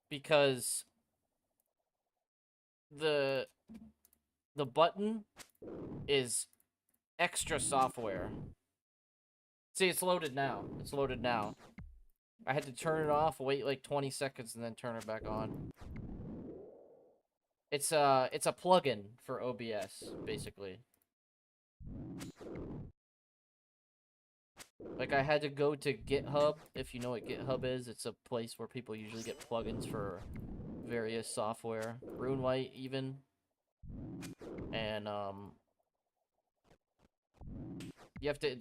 because the button is extra software. See, it's loaded now. It's loaded now. I had to turn it off, wait like 20 seconds, and then turn it back on. It's a plugin for OBS, basically. Like, I had to go to GitHub, if you know what GitHub is. It's a place where people usually get plugins for various software. RuneWhite, even. And, you have to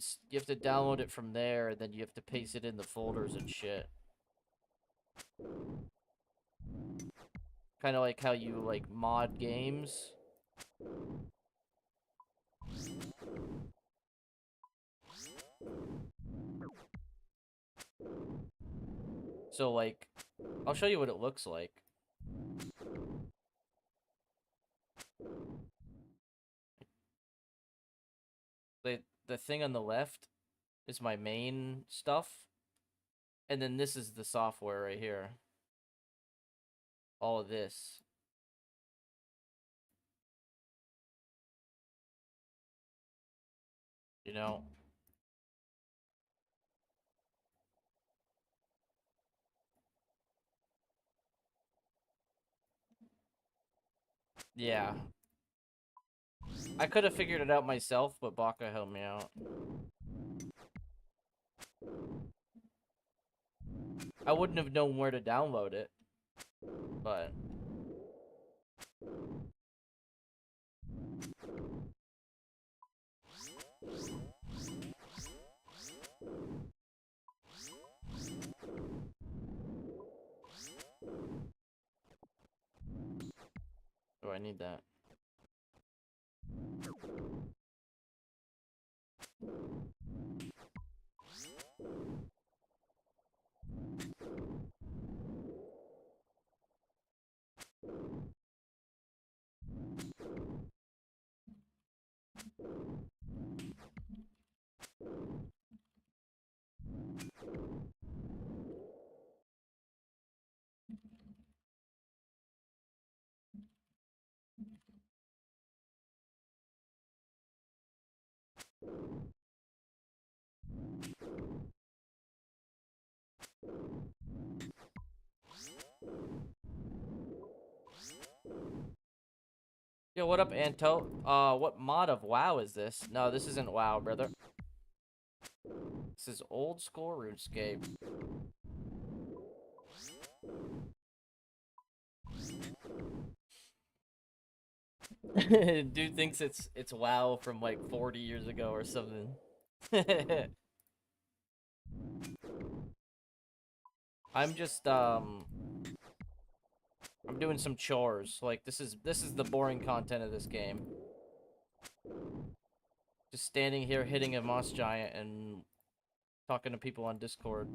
download it from there, and then you have to paste it in the folders and shit. Kind of like how you, like, mod games. So, like, I'll show you what it looks like. The thing on the left is my main stuff. And then this is the software right here. All of this. You know? Yeah. I could have figured it out myself, but Baka helped me out. I wouldn't have known where to download it. But... oh, I need that. Yo, what up, Anto? What mod of WoW is this? No, this isn't WoW, brother. This is old school RuneScape. Dude thinks it's WoW from like 40 years ago or something. I'm just I'm doing some chores. Like this is the boring content of this game. Just standing here hitting a moss giant and talking to people on Discord.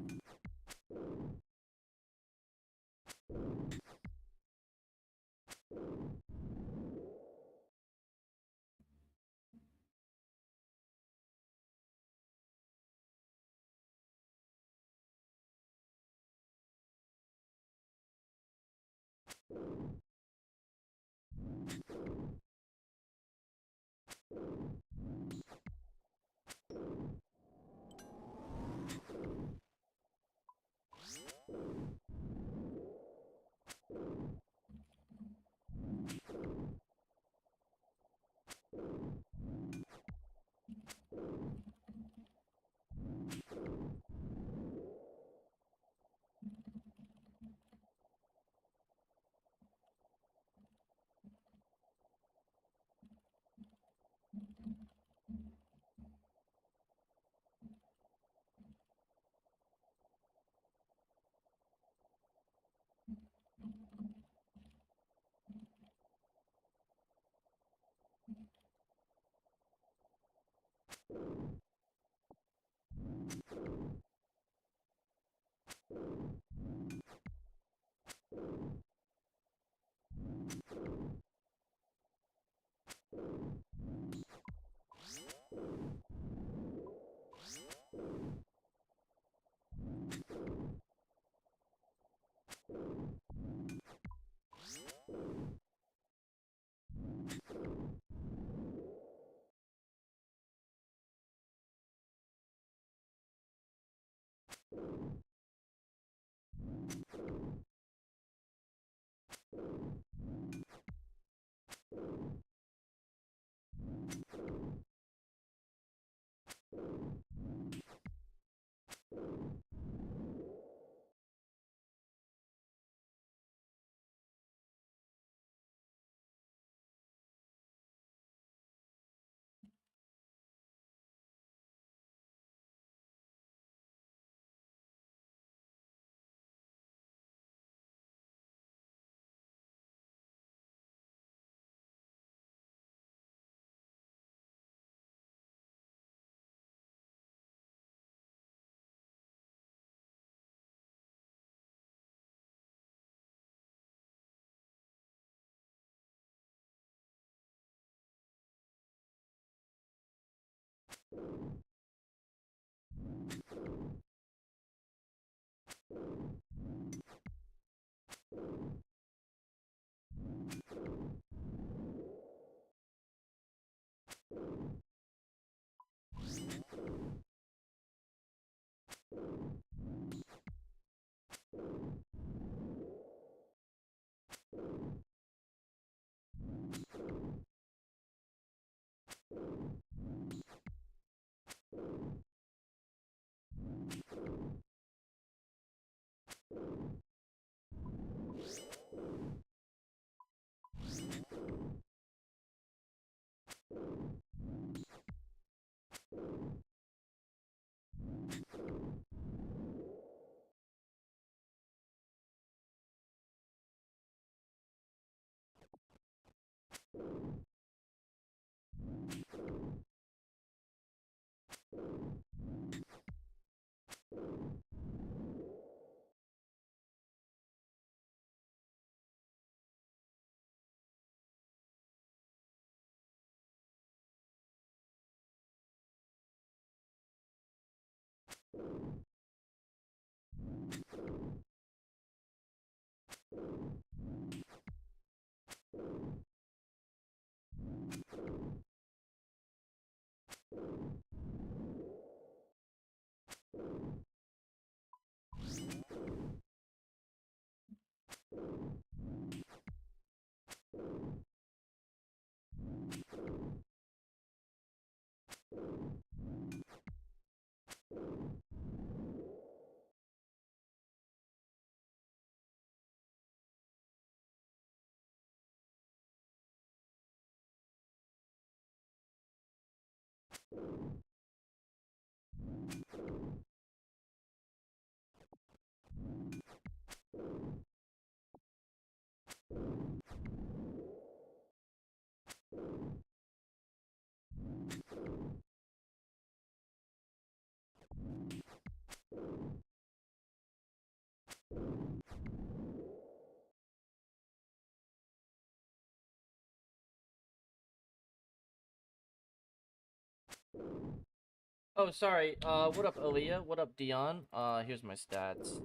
Oh, sorry. What up, Aaliyah? What up, Dion? Here's my stats.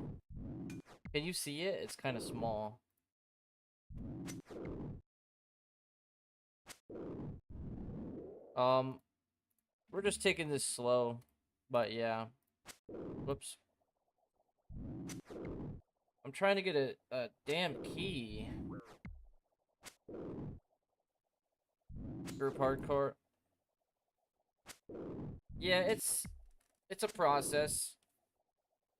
Can you see it? It's kind of small. Um, we're just taking this slow, but yeah. Whoops. I'm trying to get a damn key. Group hardcore. Yeah, it's a process.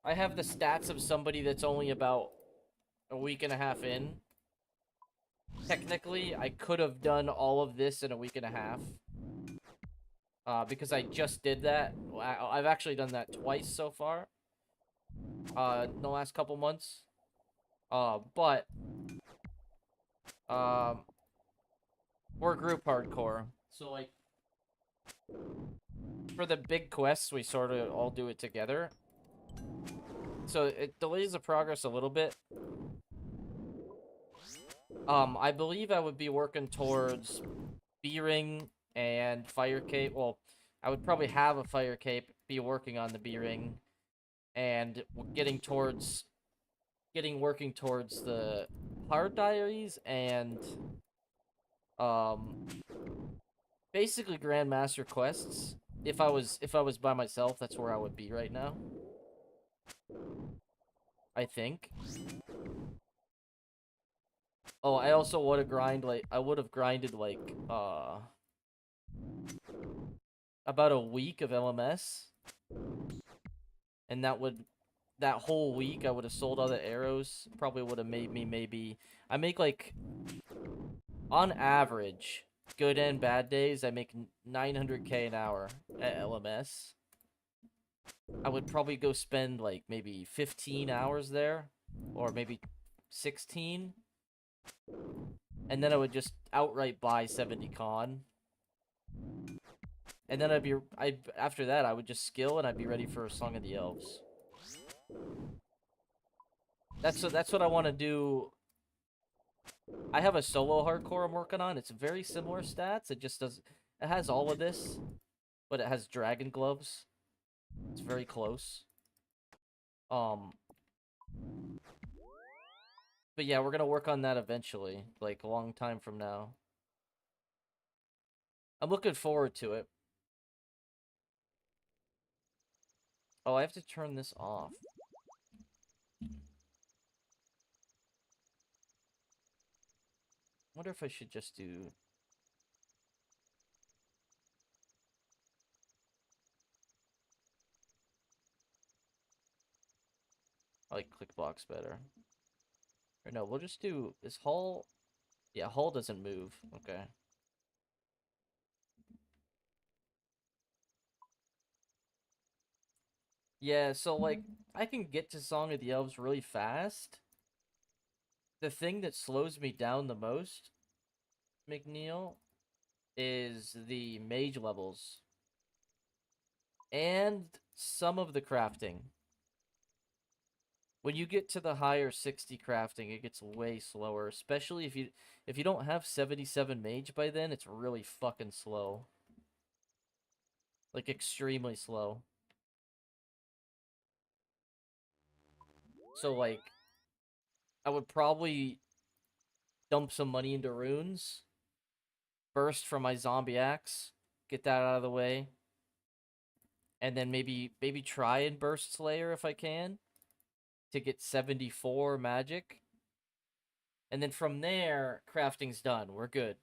I have the stats of somebody that's only about a week and a half in. Technically, I could have done all of this in a week and a half. Because I just did that. I've actually done that twice so far. In the last couple months. But um, we're group hardcore, so like for the big quests, we sort of all do it together. So it delays the progress a little bit. I believe I would be working towards B-Ring and Fire Cape. Well, I would probably have a Fire Cape, be working on the B-Ring, and working towards the Hard Diaries and um basically Grandmaster quests. If I was by myself, that's where I would be right now. I think. Oh, I also would have grinded like about a week of LMS, and that whole week I would have sold all the arrows. Probably would have made me maybe I make like on average, good and bad days, I make 900K an hour at LMS. I would probably go spend like maybe 15 hours there, or maybe 16, and then I would just outright buy 70 con. And then after that I would just skill and I'd be ready for a Song of the Elves. That's what I want to do. I have a solo hardcore I'm working on. It's very similar stats. It has all of this, but it has dragon gloves. It's very close. Um but yeah, we're gonna work on that eventually, like a long time from now. I'm looking forward to it. Oh, I have to turn this off. Wonder if I should just do... I like clickbox better. Or no, we'll just do this hull. Yeah, hull doesn't move. Okay. Yeah, so like I can get to Song of the Elves really fast. The thing that slows me down the most, McNeil, is the mage levels and some of the crafting. When you get to the higher 60 crafting, it gets way slower, especially if you don't have 77 mage by then, it's really fucking slow. Like extremely slow. So like I would probably dump some money into runes, burst from my zombie axe, get that out of the way, and then maybe try and burst Slayer if I can to get 74 magic. And then from there, crafting's done. We're good.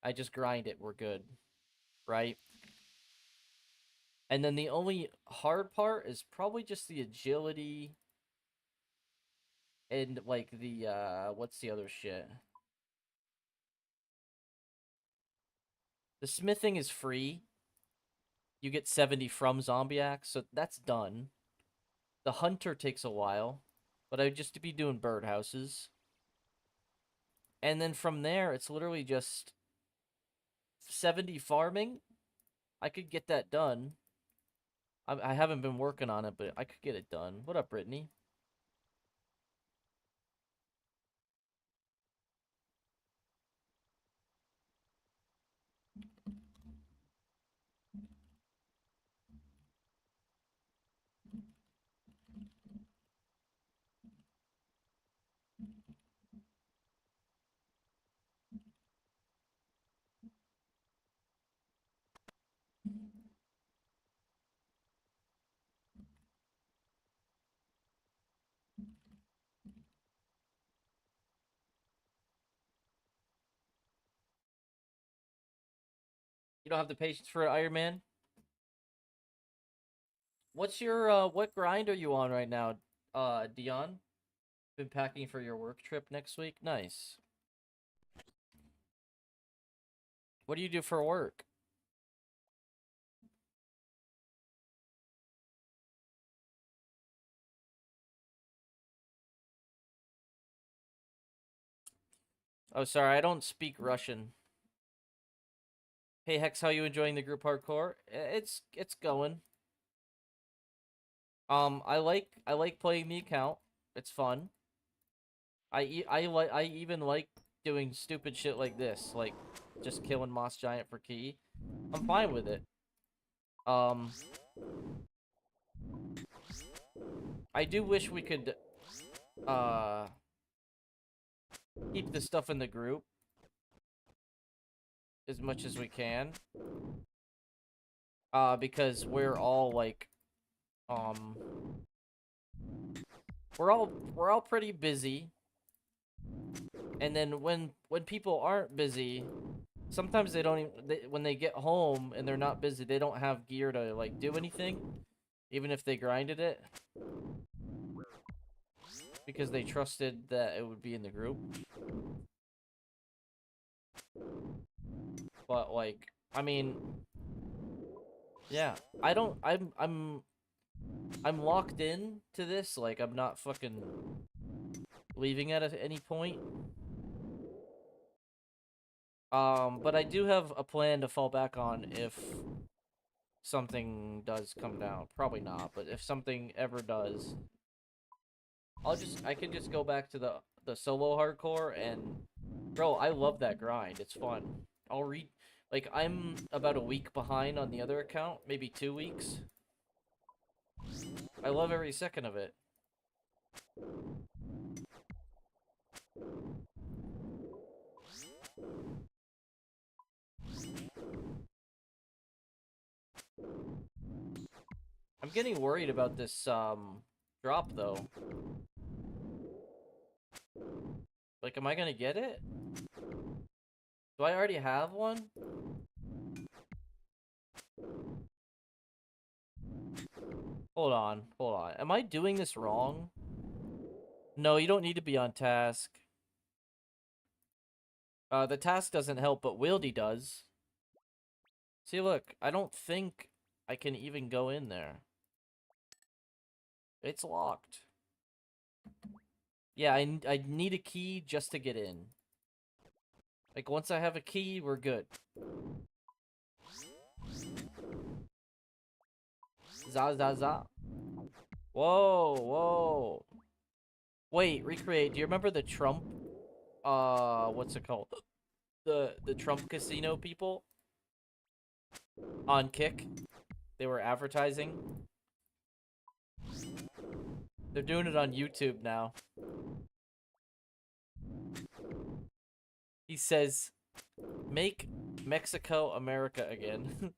I just grind it. We're good. Right? And then the only hard part is probably just the agility and like the what's the other shit? The smithing is free. You get 70 from Zombiac, so that's done. The hunter takes a while, but I would just be doing birdhouses. And then from there, it's literally just 70 farming. I could get that done. I haven't been working on it, but I could get it done. What up, Brittany? You don't have the patience for an Iron Man? What's your what grind are you on right now, Dion? Been packing for your work trip next week? Nice. What do you do for work? Oh, sorry, I don't speak Russian. Hey Hex, how you enjoying the group hardcore? It's going. I like playing the account. It's fun. I even like doing stupid shit like this, like just killing Moss Giant for key. I'm fine with it. Um, I do wish we could uh keep the stuff in the group as much as we can. Because we're all like um we're all pretty busy. And then when people aren't busy, sometimes they don't even when they get home and they're not busy, they don't have gear to like do anything, even if they grinded it, because they trusted that it would be in the group. But like, I mean, yeah, I don't. I'm locked in to this. Like, I'm not fucking leaving it at any point. But I do have a plan to fall back on if something does come down. Probably not, but if something ever does, I can just go back to the solo hardcore, and bro, I love that grind. It's fun. I'll read, like, I'm about a week behind on the other account, maybe 2 weeks. I love every second of it. I'm getting worried about this drop though. Like, am I gonna get it? Do I already have one? Hold on, hold on. Am I doing this wrong? No, you don't need to be on task. The task doesn't help, but Wieldy does. See, look, I don't think I can even go in there. It's locked. Yeah, I need a key just to get in. Like, once I have a key, we're good. Za, za, za. Whoa, whoa. Wait, recreate. Do you remember the Trump, what's it called? The Trump casino people? On Kick? They were advertising. They're doing it on YouTube now. He says, make Mexico America again.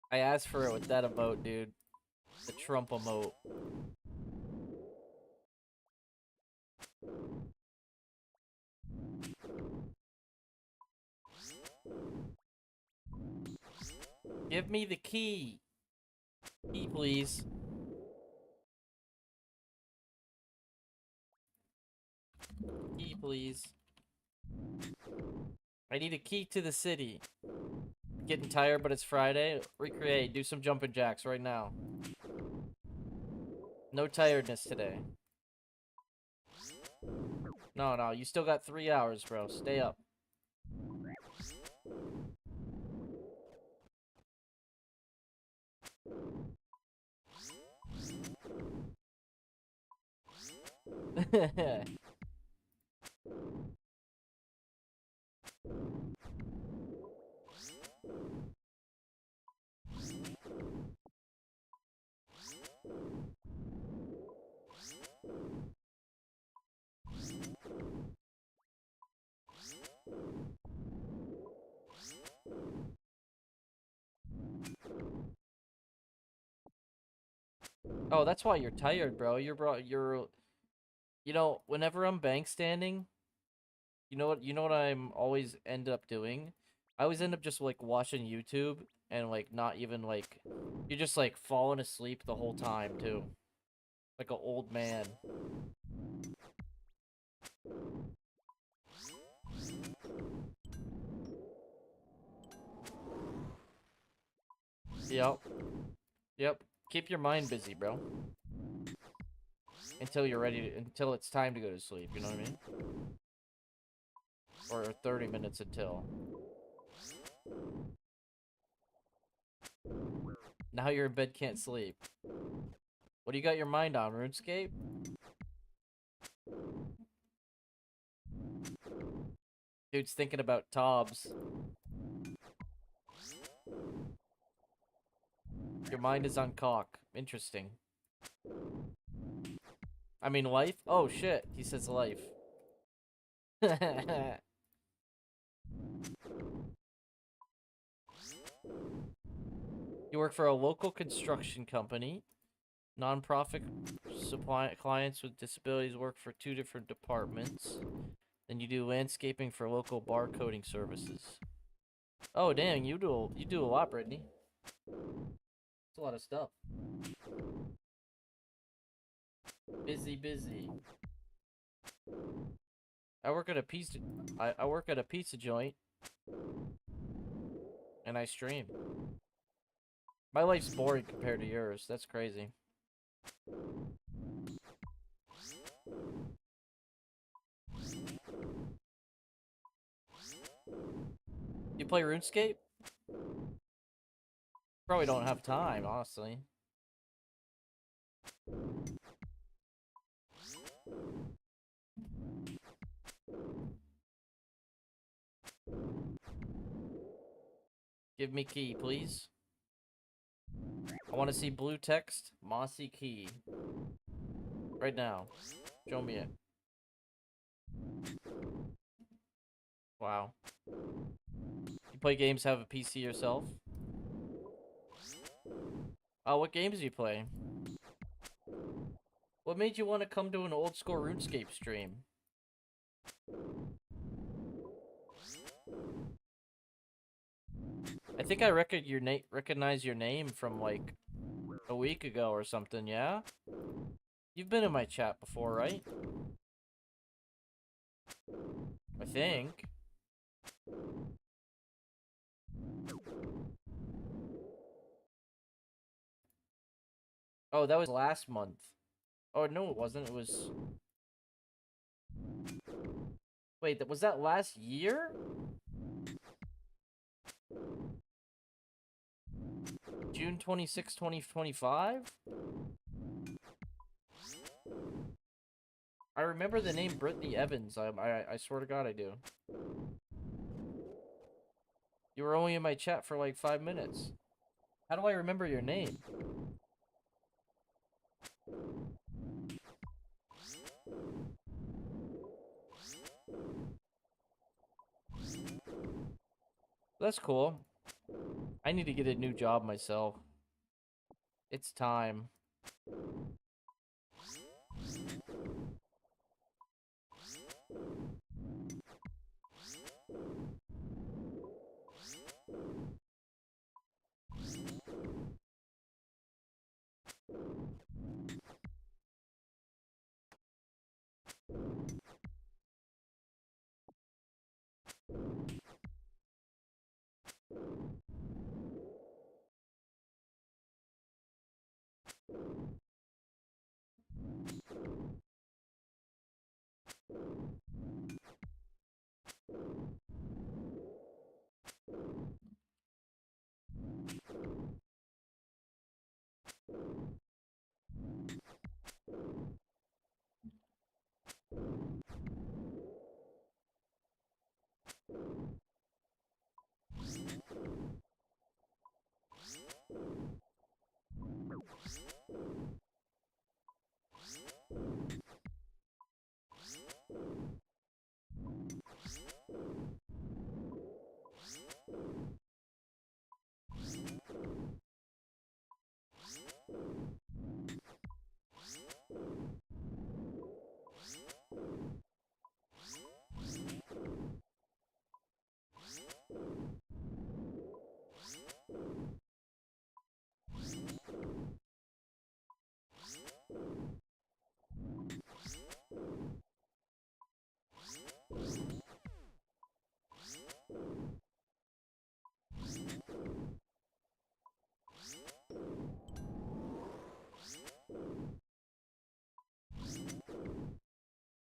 I asked for it with that emote, dude. The Trump emote. Give me the key. Key, please. Key, please. I need a key to the city. Getting tired, but it's Friday. Recreate. Do some jumping jacks right now. No tiredness today. No, no. You still got 3 hours, bro. Stay up. Oh, that's why you're tired, bro. You're you know, whenever I'm bank standing, you know what I'm always end up doing? I always end up just like watching YouTube and like not even like you're just like falling asleep the whole time too. Like an old man. Yep. Yep. Keep your mind busy, bro. Until it's time to go to sleep, you know what I mean? Or 30 minutes until. Now you're in bed, can't sleep. What do you got your mind on, RuneScape? Dude's thinking about Tobs. Your mind is on cock. Interesting. I mean life? Oh shit, he says life. You work for a local construction company. Nonprofit supply clients with disabilities work for 2 different departments. Then you do landscaping for local barcoding services. Oh dang, you do a lot, Brittany. It's a lot of stuff. Busy, busy. I work at a pizza I work at a pizza joint and I stream. My life's boring compared to yours. That's crazy. You play RuneScape? Probably don't have time, honestly. Give me key, please. I want to see blue text, mossy key. Right now. Show me it. Wow. You play games, have a PC yourself? Oh, what games do you play? What made you want to come to an old school RuneScape stream? I think I recognize your name from like a week ago or something, yeah? You've been in my chat before, right? I think. Oh, that was last month. Oh, no, it wasn't. It was... Wait, was that last year? June 26, 2025? I remember the name Brittany Evans. I swear to God I do. You were only in my chat for like 5 minutes. How do I remember your name? That's cool. I need to get a new job myself. It's time.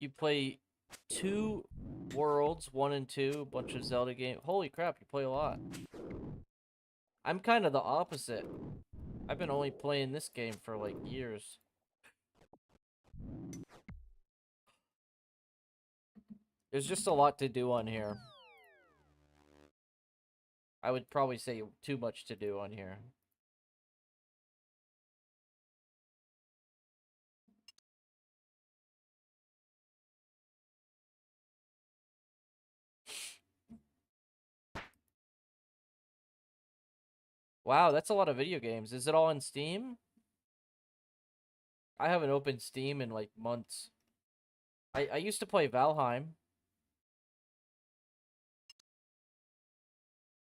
You play 2 Worlds, 1 and 2, a bunch of Zelda games. Holy crap, you play a lot. I'm kind of the opposite. I've been only playing this game for like years. There's just a lot to do on here. I would probably say too much to do on here. Wow, that's a lot of video games. Is it all in Steam? I haven't opened Steam in like months. I used to play Valheim.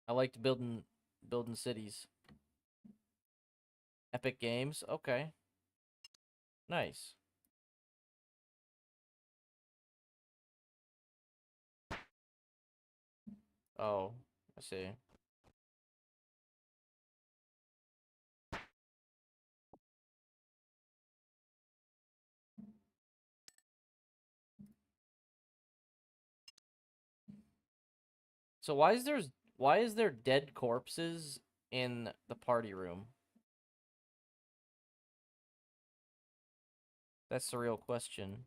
I liked building cities. Epic Games, okay. Nice. Oh, I see. So why is there dead corpses in the party room? That's the real question.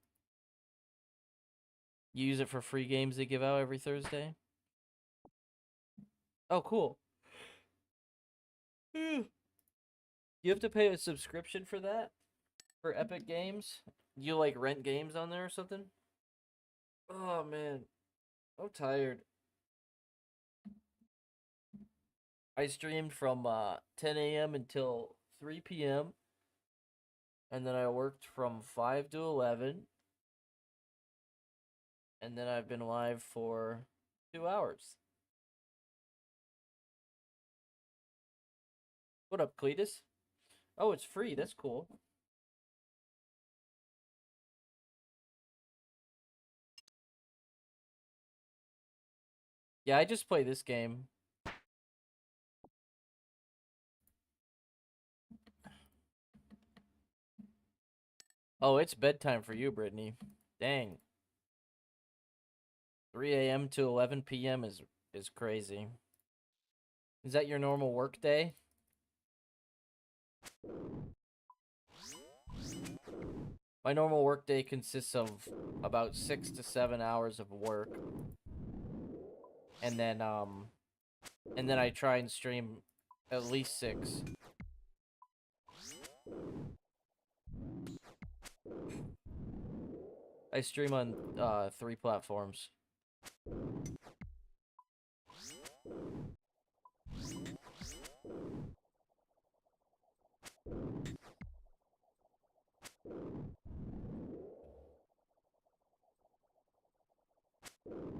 You use it for free games they give out every Thursday? Oh, cool. You have to pay a subscription for that? For Epic Games? You like rent games on there or something? Oh man, I'm tired. I streamed from 10 a.m. until 3 p.m. and then I worked from 5 to 11. And then I've been live for 2 hours. What up, Cletus? Oh, it's free. That's cool. Yeah, I just play this game. Oh, it's bedtime for you, Brittany. Dang. 3 a.m. to 11 p.m. is crazy. Is that your normal work day? My normal work day consists of about 6 to 7 hours of work. And then I try and stream at least 6. I stream on 3 platforms.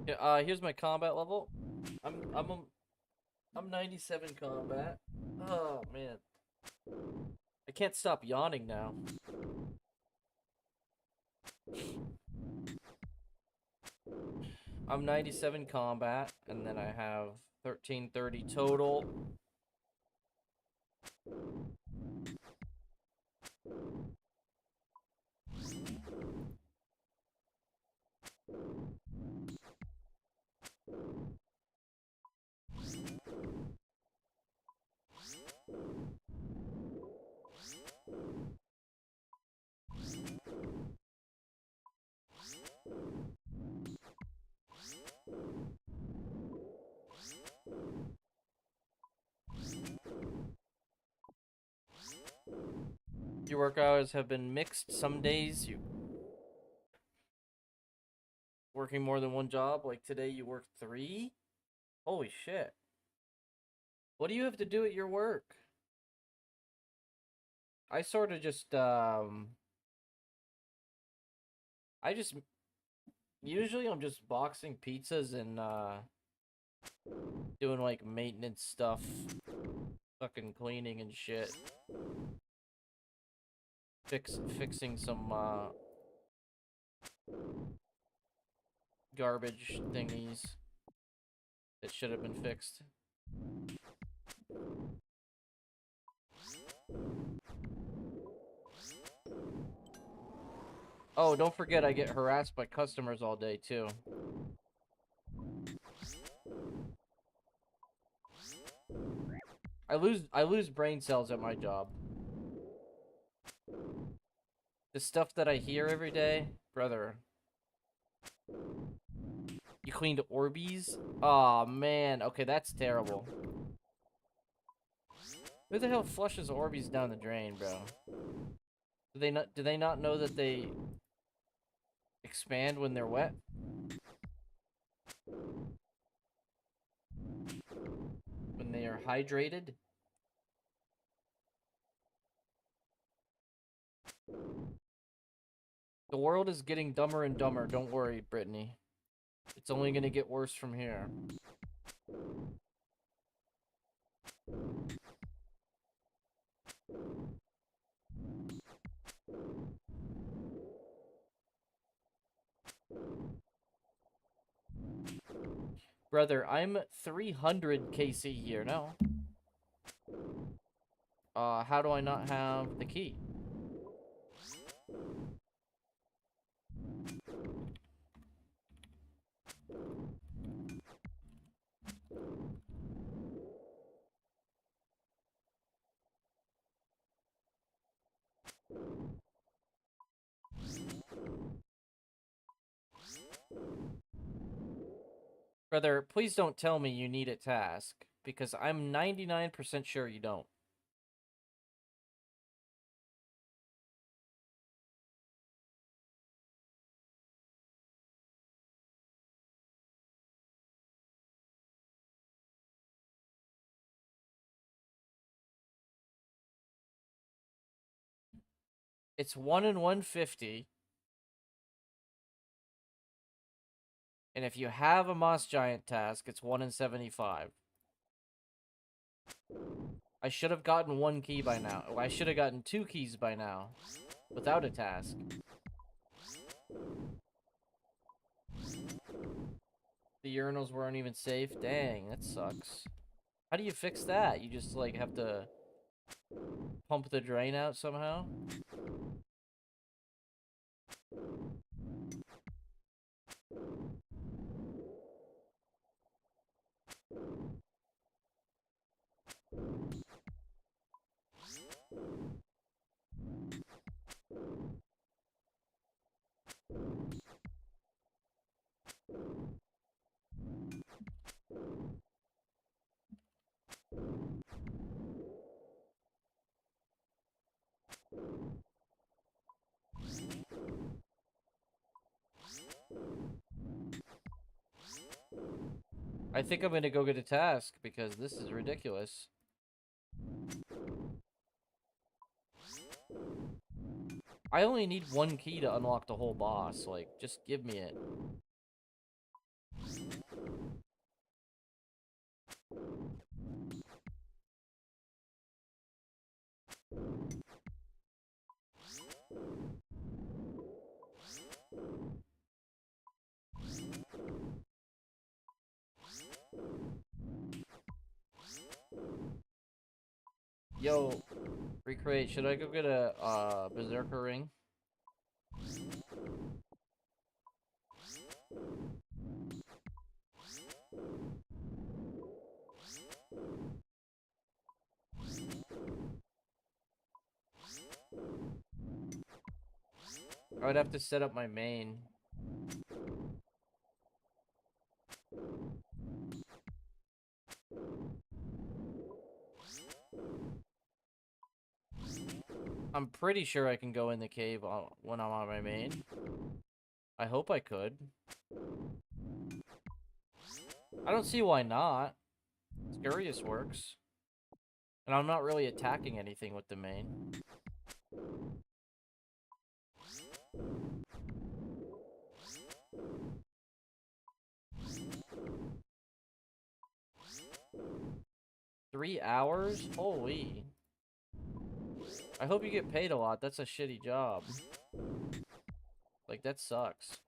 Yeah, here's my combat level. I'm 97 combat. Oh man. I can't stop yawning now. I'm 97 combat, and then I have 1330 total. Your work hours have been mixed. Some days you working more than one job. Like today you worked 3. Holy shit. What do you have to do at your work? I sort of just I just usually I'm just boxing pizzas and doing like maintenance stuff, fucking cleaning and shit. Fixing some garbage thingies that should have been fixed. Oh, don't forget I get harassed by customers all day, too. I lose brain cells at my job. The stuff that I hear every day, brother. You cleaned Orbeez? Aw, man. Okay, that's terrible. Who the hell flushes Orbeez down the drain, bro? Do they not know that they expand when they're wet? When they are hydrated? The world is getting dumber and dumber. Don't worry, Brittany. It's only gonna get worse from here. Brother, I'm 300 KC here now. How do I not have the key? Brother, please don't tell me you need a task, because I'm 99% sure you don't. It's 1 in 150. And if you have a Moss Giant task, it's 1 in 75. I should have gotten 1 key by now. I should have gotten 2 keys by now. Without a task. The urinals weren't even safe. Dang, that sucks. How do you fix that? You just, like, have to pump the drain out somehow? I think I'm gonna go get a task, because this is ridiculous. I only need 1 key to unlock the whole boss. Like, just give me it. Yo, recreate. Should I go get a Berserker ring? I would have to set up my main. I'm pretty sure I can go in the cave when I'm on my main. I hope I could. I don't see why not. Scariest works. And I'm not really attacking anything with the main. $3 hours? Holy. I hope you get paid a lot. That's a shitty job. Like, that sucks.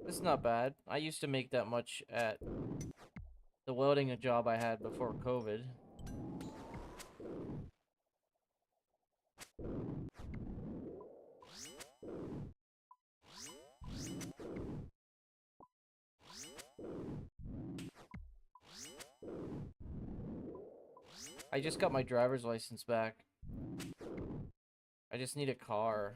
It's not bad. I used to make that much at the welding job I had before COVID. I just got my driver's license back. I just need a car.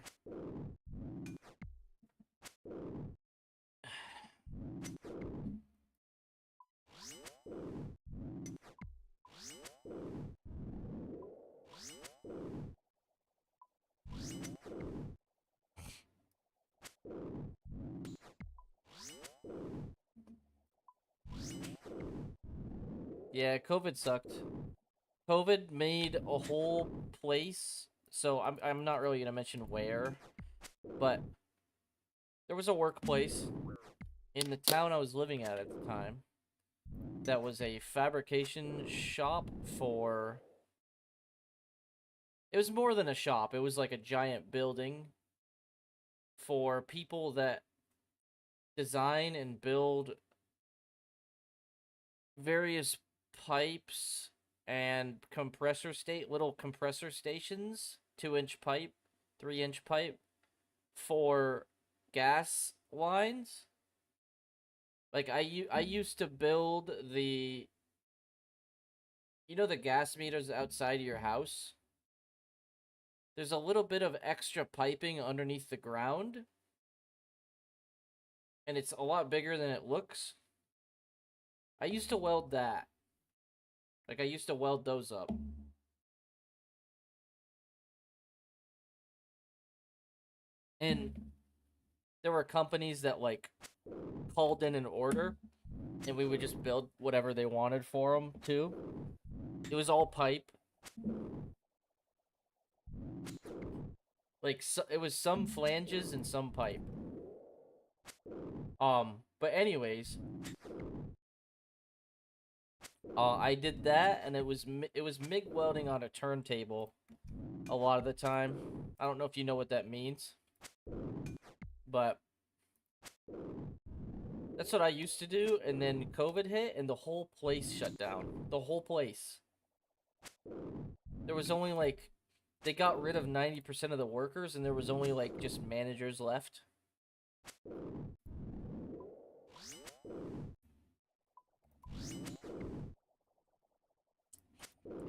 Yeah, COVID sucked. COVID made a whole place, so I'm not really gonna mention where, but there was a workplace in the town I was living at the time that was a fabrication shop for... It was more than a shop. It was like a giant building for people that design and build various pipes and little compressor stations, 2-inch pipe, 3-inch pipe for gas lines. Like I used to build the, you know, the gas meters outside of your house. There's a little bit of extra piping underneath the ground, and it's a lot bigger than it looks. I used to weld that. Like, I used to weld those up. And there were companies that, like, called in an order, and we would just build whatever they wanted for them, too. It was all pipe. Like, so, it was some flanges and some pipe. But anyways, I did that, and it was MIG welding on a turntable a lot of the time. I don't know if you know what that means, but that's what I used to do, and then COVID hit, and the whole place shut down. The whole place. There was only, like, they got rid of 90% of the workers, and there was only, like, just managers left.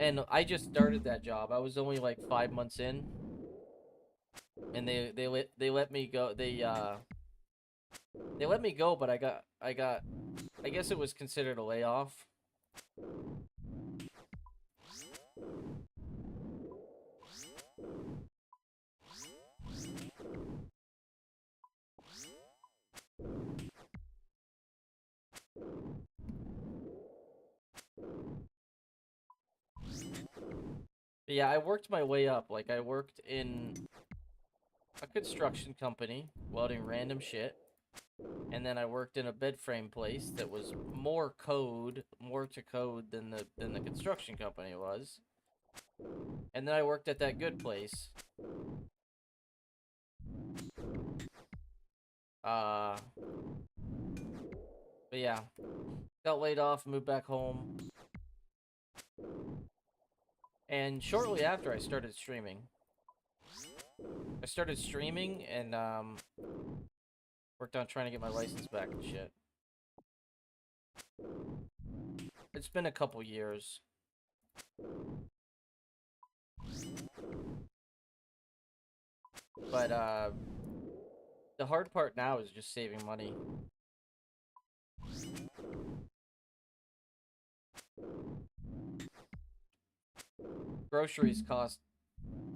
And I just started that job. I was only, like, 5 months in, and they let me go. They let me go, but I guess it was considered a layoff. But yeah, I worked my way up. Like, I worked in a construction company, welding random shit. And then I worked in a bed frame place that was more to code than the construction company was. And then I worked at that good place. But yeah, got laid off, moved back home. And shortly after, I started streaming. And worked on trying to get my license back and shit. It's been a couple years. But the hard part now is just saving money. Groceries cost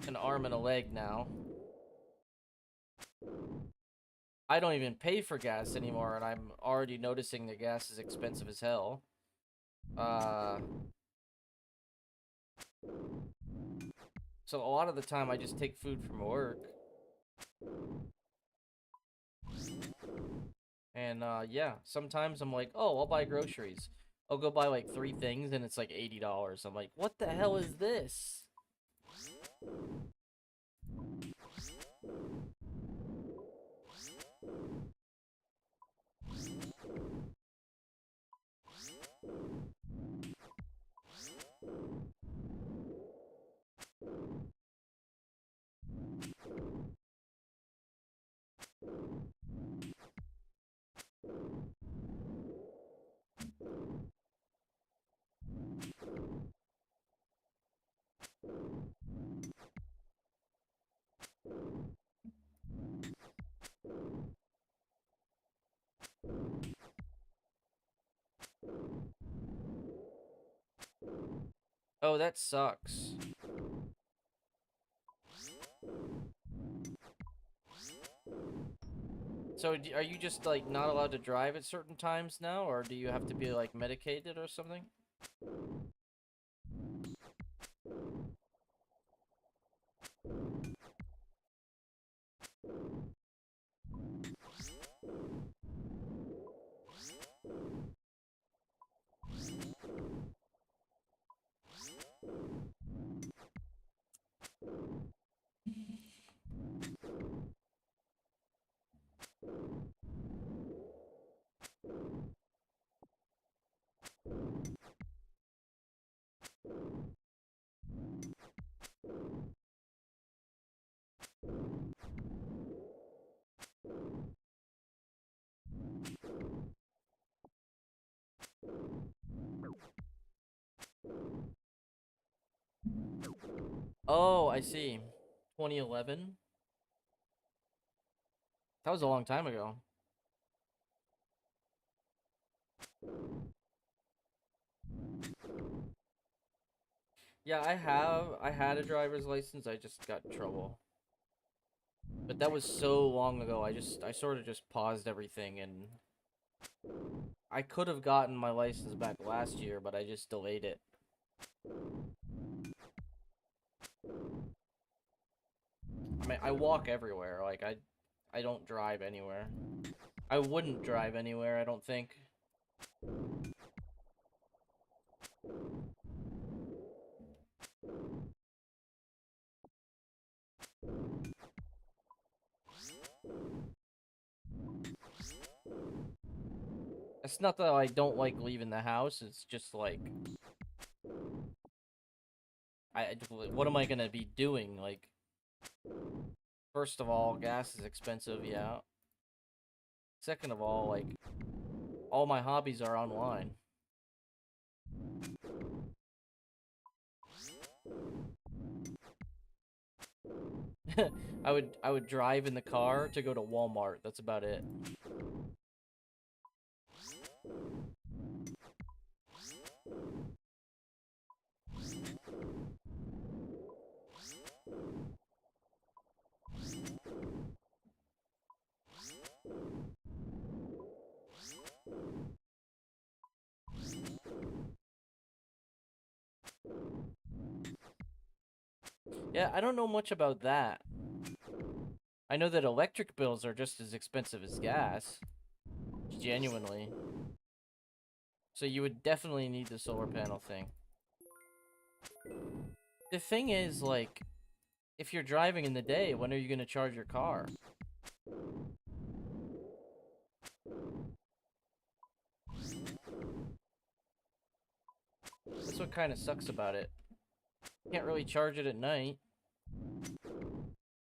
an arm and a leg now. I don't even pay for gas anymore, and I'm already noticing that gas is expensive as hell. So a lot of the time I just take food from work. And yeah, sometimes I'm like, oh, I'll buy groceries. I'll go buy like 3 things and it's like $80. I'm like, what the hell is this? Oh, that sucks. So, are you just, like, not allowed to drive at certain times now? Or do you have to be, like, medicated or something? Oh, I see. 2011? That was a long time ago. Yeah, I had a driver's license, I just got in trouble. But that was so long ago, I sort of just paused everything, and I could have gotten my license back last year, but I just delayed it. I mean, I walk everywhere, like, I don't drive anywhere. I wouldn't drive anywhere, I don't think. It's not that I don't like leaving the house, it's just like, what am I gonna be doing? Like, first of all, gas is expensive, yeah. Second of all, like, all my hobbies are online. I would drive in the car to go to Walmart. That's about it. Yeah, I don't know much about that. I know that electric bills are just as expensive as gas. Genuinely. So you would definitely need the solar panel thing. The thing is, like, if you're driving in the day, when are you going to charge your car? That's what kind of sucks about it. Can't really charge it at night.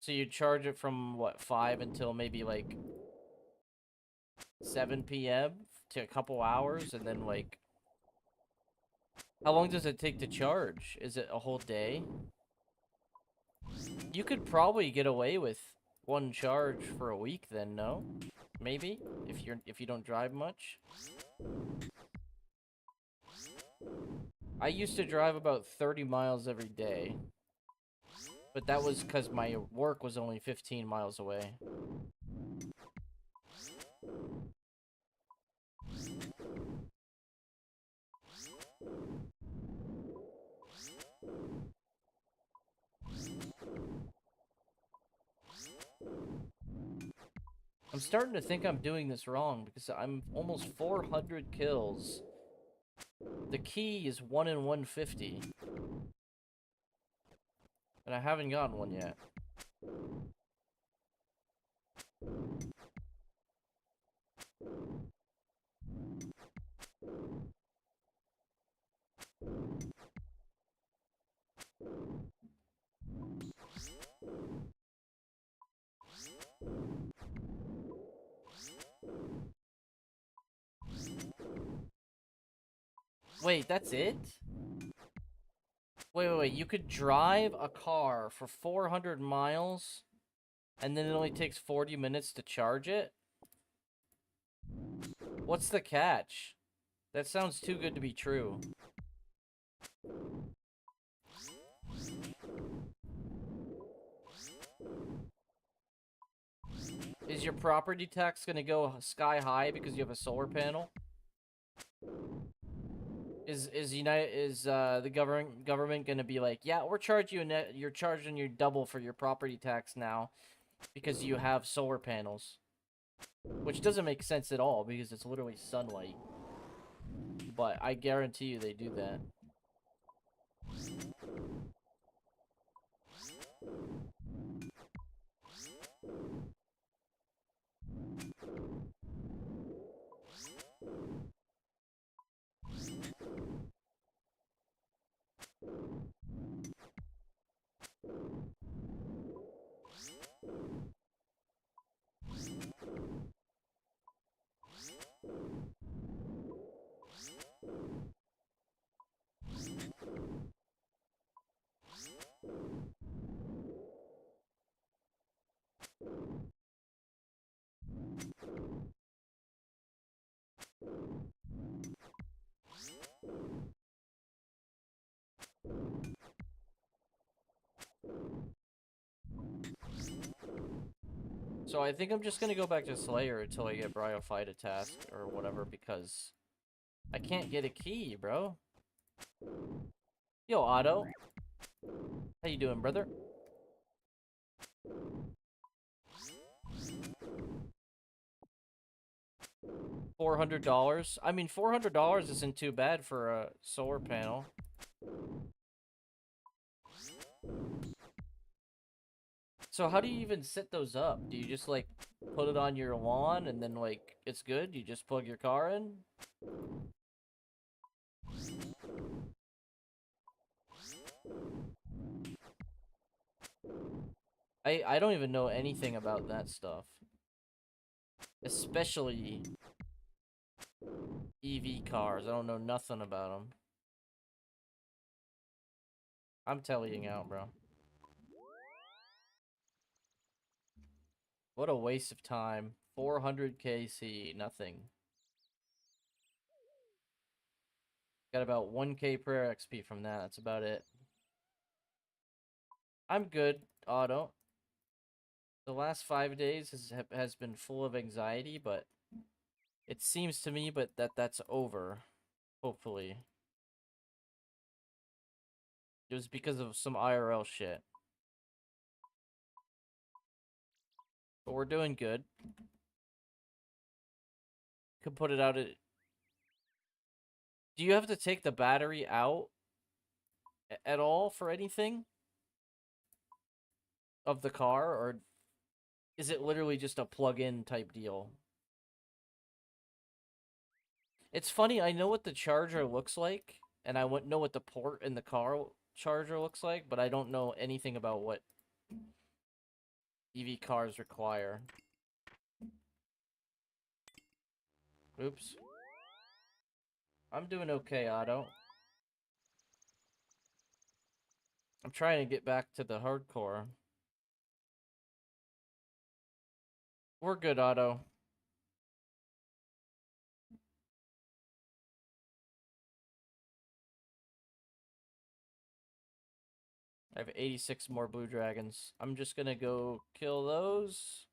So you charge it from, what, 5 until maybe, like, 7 p.m. to a couple hours, and then, like... How long does it take to charge? Is it a whole day? You could probably get away with one charge for a week then, no? Maybe? If you don't drive much? I used to drive about 30 miles every day. But that was because my work was only 15 miles away. I'm starting to think I'm doing this wrong because I'm almost 400 kills. The key is 1 in 150. And I haven't gotten one yet. Wait, that's it? Wait. You could drive a car for 400 miles, and then it only takes 40 minutes to charge it? What's the catch? That sounds too good to be true. Is your property tax gonna go sky high because you have a solar panel? Is the government gonna be like, yeah, we're charging you you're charging you double for your property tax now because you have solar panels? Which doesn't make sense at all because it's literally sunlight. But I guarantee you they do that. So I think I'm just gonna go back to Slayer until I get Bryophyta task or whatever because I can't get a key, bro. Yo, Otto. How you doing, brother? $400? I mean, $400 isn't too bad for a solar panel. So how do you even set those up? Do you just, like, put it on your lawn and then, like, it's good? You just plug your car in? I don't even know anything about that stuff. Especially EV cars. I don't know nothing about them. I'm telling you out, bro. What a waste of time. 400 KC, nothing. Got about 1K per XP from that. That's about it. I'm good, Otto. The last 5 days has been full of anxiety, but it seems to me that's over. Hopefully. It was because of some IRL shit. But we're doing good. Could put it out at... Do you have to take the battery out at all for anything? Of the car? Or is it literally just a plug-in type deal? It's funny, I know what the charger looks like, and I know what the port in the car charger looks like, but I don't know anything about what EV cars require. Oops. I'm doing okay, Otto. I'm trying to get back to the hardcore. We're good, Otto. I have 86 more blue dragons. I'm just gonna go kill those.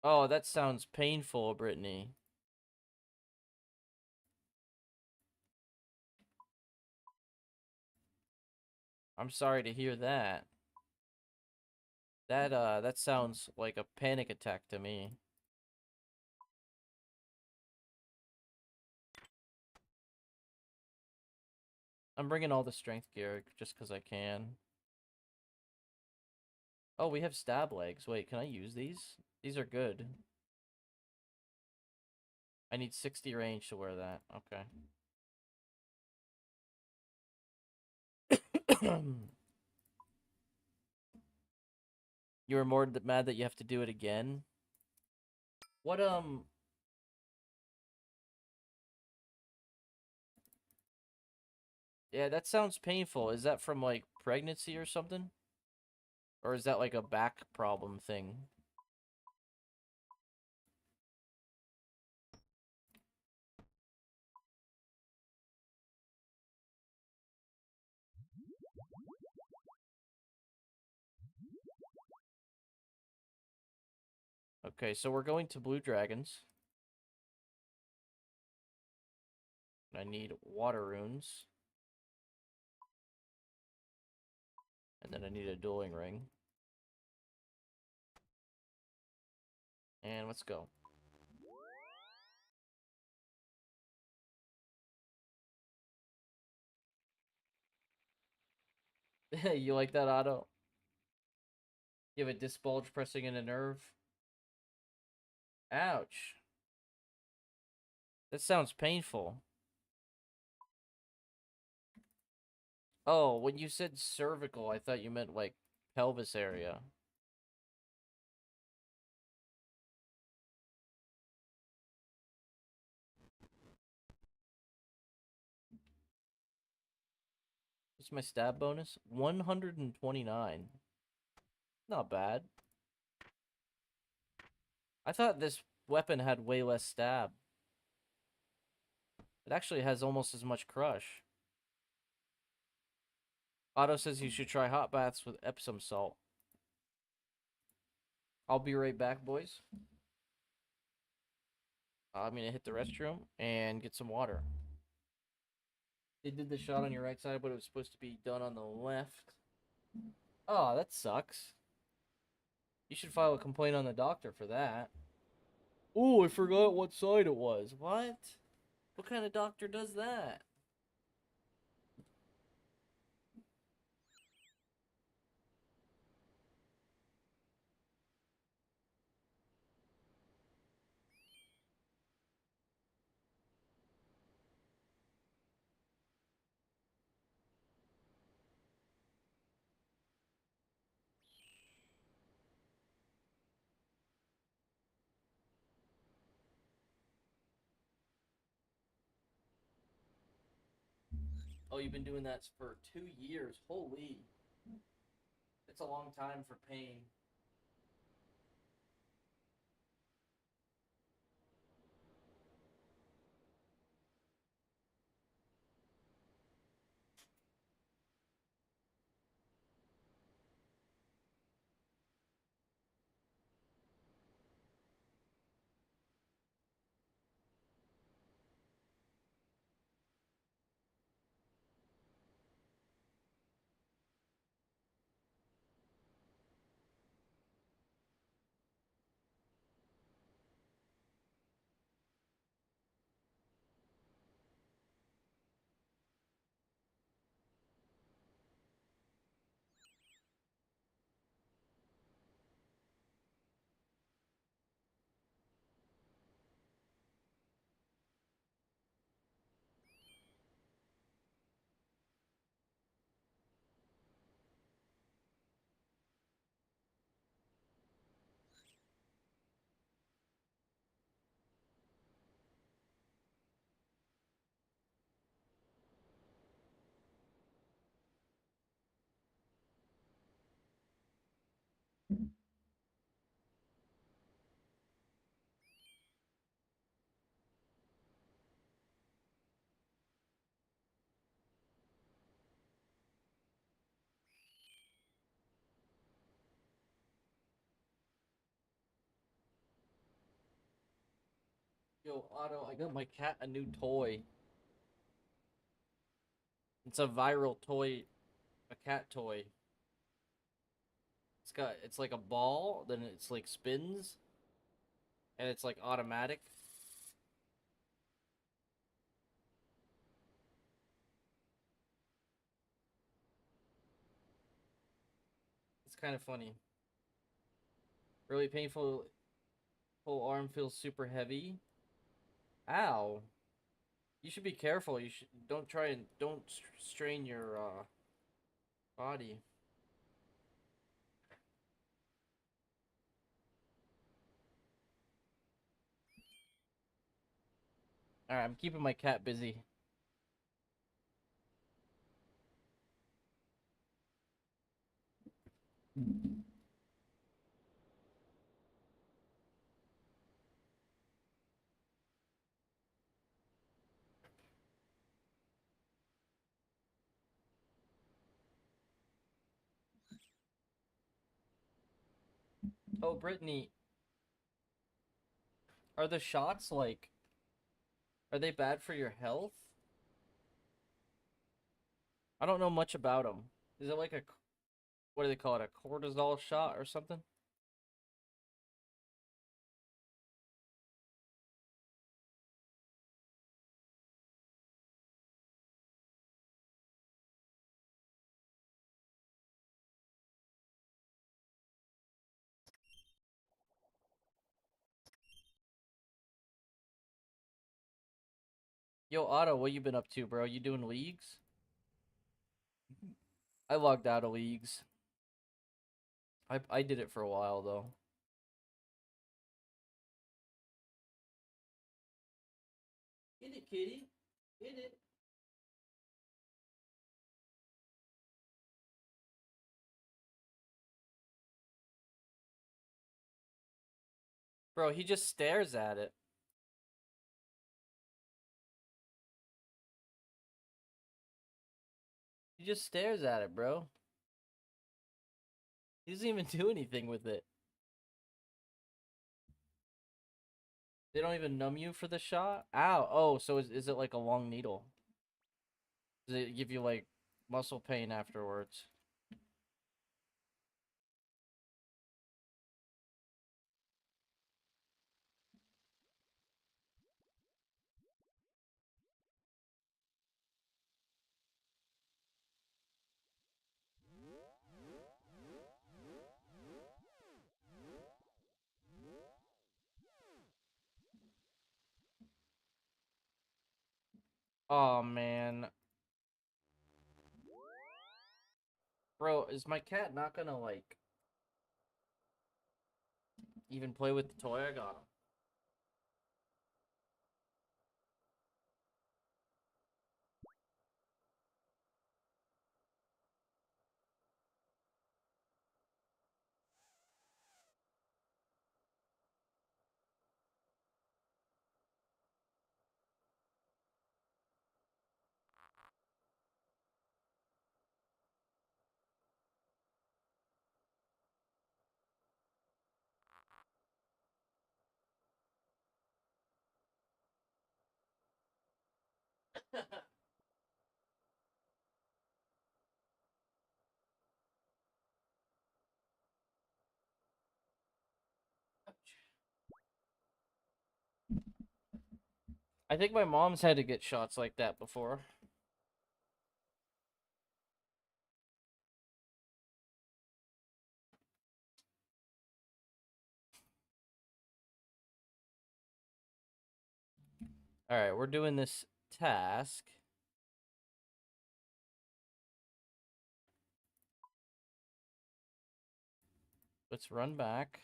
Oh, that sounds painful, Brittany. I'm sorry to hear that. That sounds like a panic attack to me. I'm bringing all the strength gear just because I can. Oh, we have stab legs. Wait, can I use these? These are good. I need 60 range to wear that. Okay. You were more mad that you have to do it again? What, Yeah, that sounds painful. Is that from, like, pregnancy or something? Or is that, like, a back problem thing? Okay, so we're going to Blue Dragons. I need water runes. And then I need a dueling ring. And let's go. You like that, Otto? You have a disc bulge pressing in a nerve? Ouch. That sounds painful. Oh, when you said cervical, I thought you meant, like, pelvis area. What's my stab bonus? 129. Not bad. I thought this weapon had way less stab. It actually has almost as much crush. Otto says you should try hot baths with Epsom salt. I'll be right back, boys. I'm gonna hit the restroom and get some water. They did the shot on your right side, but it was supposed to be done on the left. Oh, that sucks. You should file a complaint on the doctor for that. Oh, I forgot what side it was. What? What kind of doctor does that? Oh, you've been doing that for 2 years. Holy. It's a long time for pain. Yo, Otto, I got my cat a new toy. It's a viral toy, a cat toy. It's like a ball, then it's like spins, and it's like automatic. It's kind of funny. Really painful. Whole arm feels super heavy. Ow. You should be careful. You should don't try and don't strain your body. All right, I'm keeping my cat busy. Oh, Brittany, Are the shots like... Are they bad for your health? I don't know much about them. Is it like a... What do they call it? A cortisol shot or something? Yo, Otto, what you been up to, bro? You doing leagues? I logged out of leagues. I did it for a while, though. Get it, kitty. Get it. Bro, he just stares at it. He just stares at it, bro. He doesn't even do anything with it. They don't even numb you for the shot? Ow. Oh, so is it like a long needle? Does it give you, like, muscle pain afterwards? Oh, man. Bro, is my cat not gonna, like, even play with the toy I got him? I think my mom's had to get shots like that before. Alright, we're doing this task. Let's run back.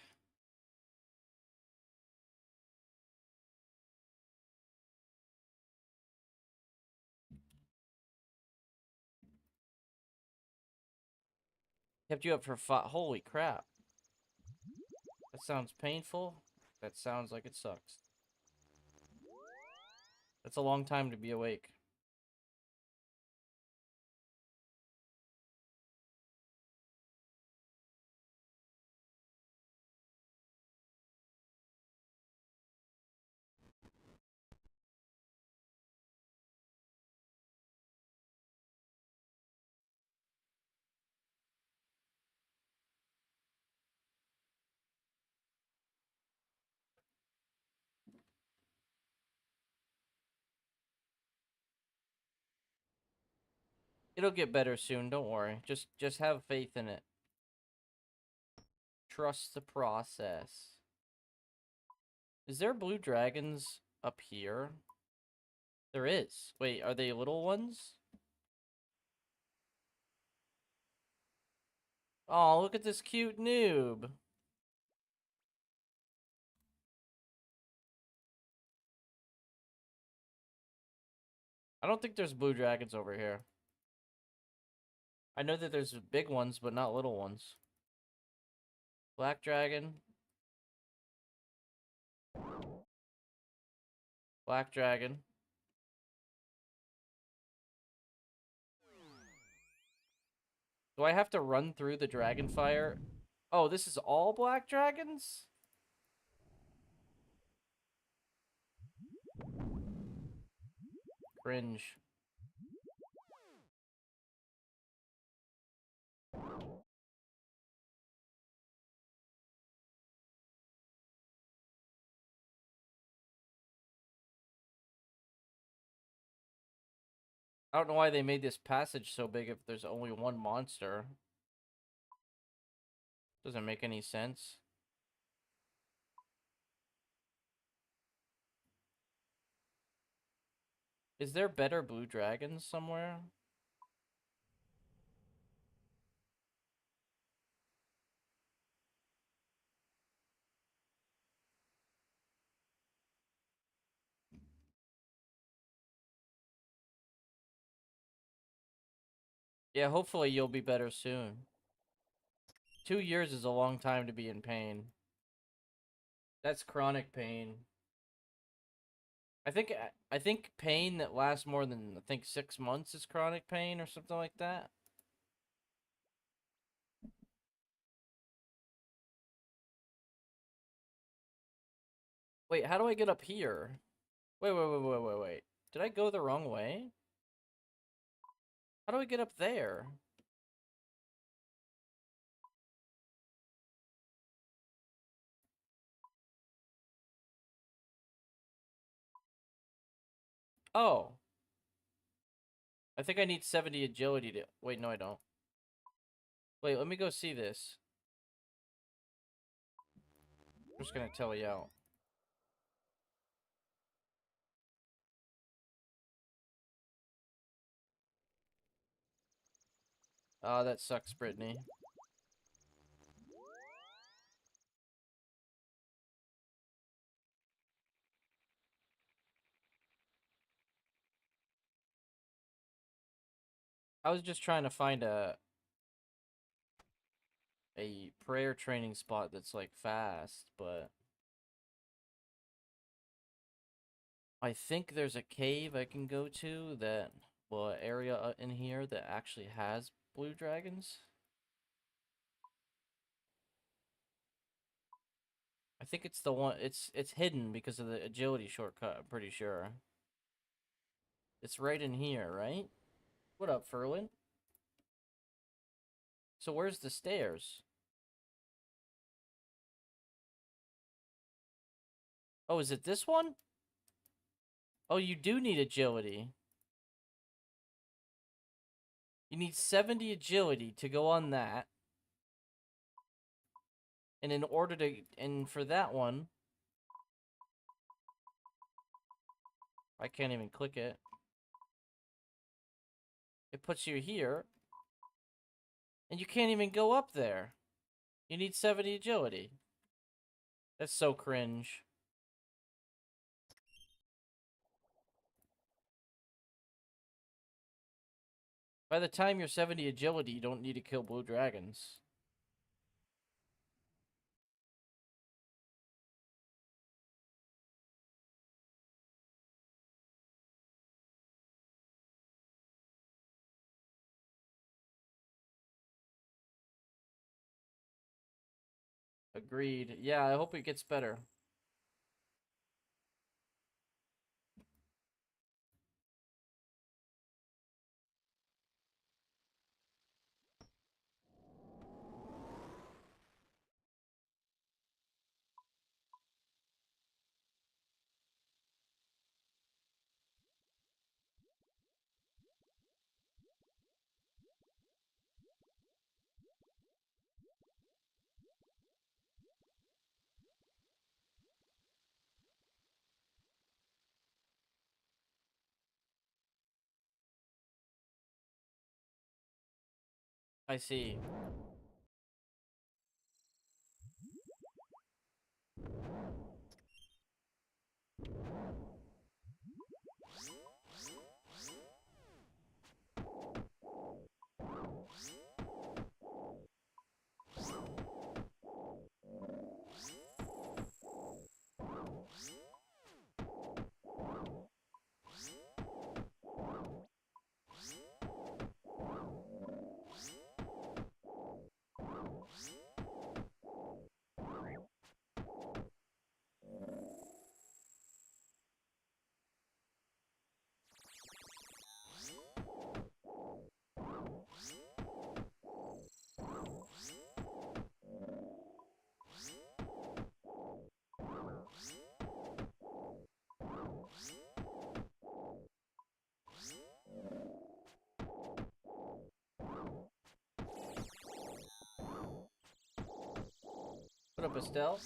Kept you up for Holy crap. That sounds painful. That sounds like it sucks. That's a long time to be awake. It'll get better soon, don't worry. Just have faith in it. Trust the process. Is there blue dragons up here? There is. Wait, are they little ones? Oh, look at this cute noob. I don't think there's blue dragons over here. I know that there's big ones, but not little ones. Black dragon. Black dragon. Do I have to run through the dragon fire? Oh, this is all black dragons? Cringe. I don't know why they made this passage so big if there's only one monster. Doesn't make any sense. Is there better blue dragons somewhere? Yeah, hopefully you'll be better soon. 2 years is a long time to be in pain. That's chronic pain. I think pain that lasts more than I think 6 months is chronic pain or something like that. Wait, how do I get up here? Wait. Did I go the wrong way? How do I get up there? Oh. I think I need 70 agility to... Wait, no I don't. Wait, let me go see this. I'm just gonna tell you out. Oh, that sucks, Brittany. I was just trying to find a prayer training spot that's like fast, but I think there's a cave I can go to that, well, area in here that actually has blue dragons. I think it's the one. It's hidden because of the agility shortcut. I'm pretty sure. It's right in here, right? What up, Furlin? So where's the stairs? Oh, is it this one? Oh, you do need agility. You need 70 agility to go on that. And in order to, and for that one, I can't even click it. It puts you here. And you can't even go up there. You need 70 agility. That's so cringe. By the time you're 70 agility, you don't need to kill blue dragons. Agreed. Yeah, I hope it gets better. I see. up, Estelle?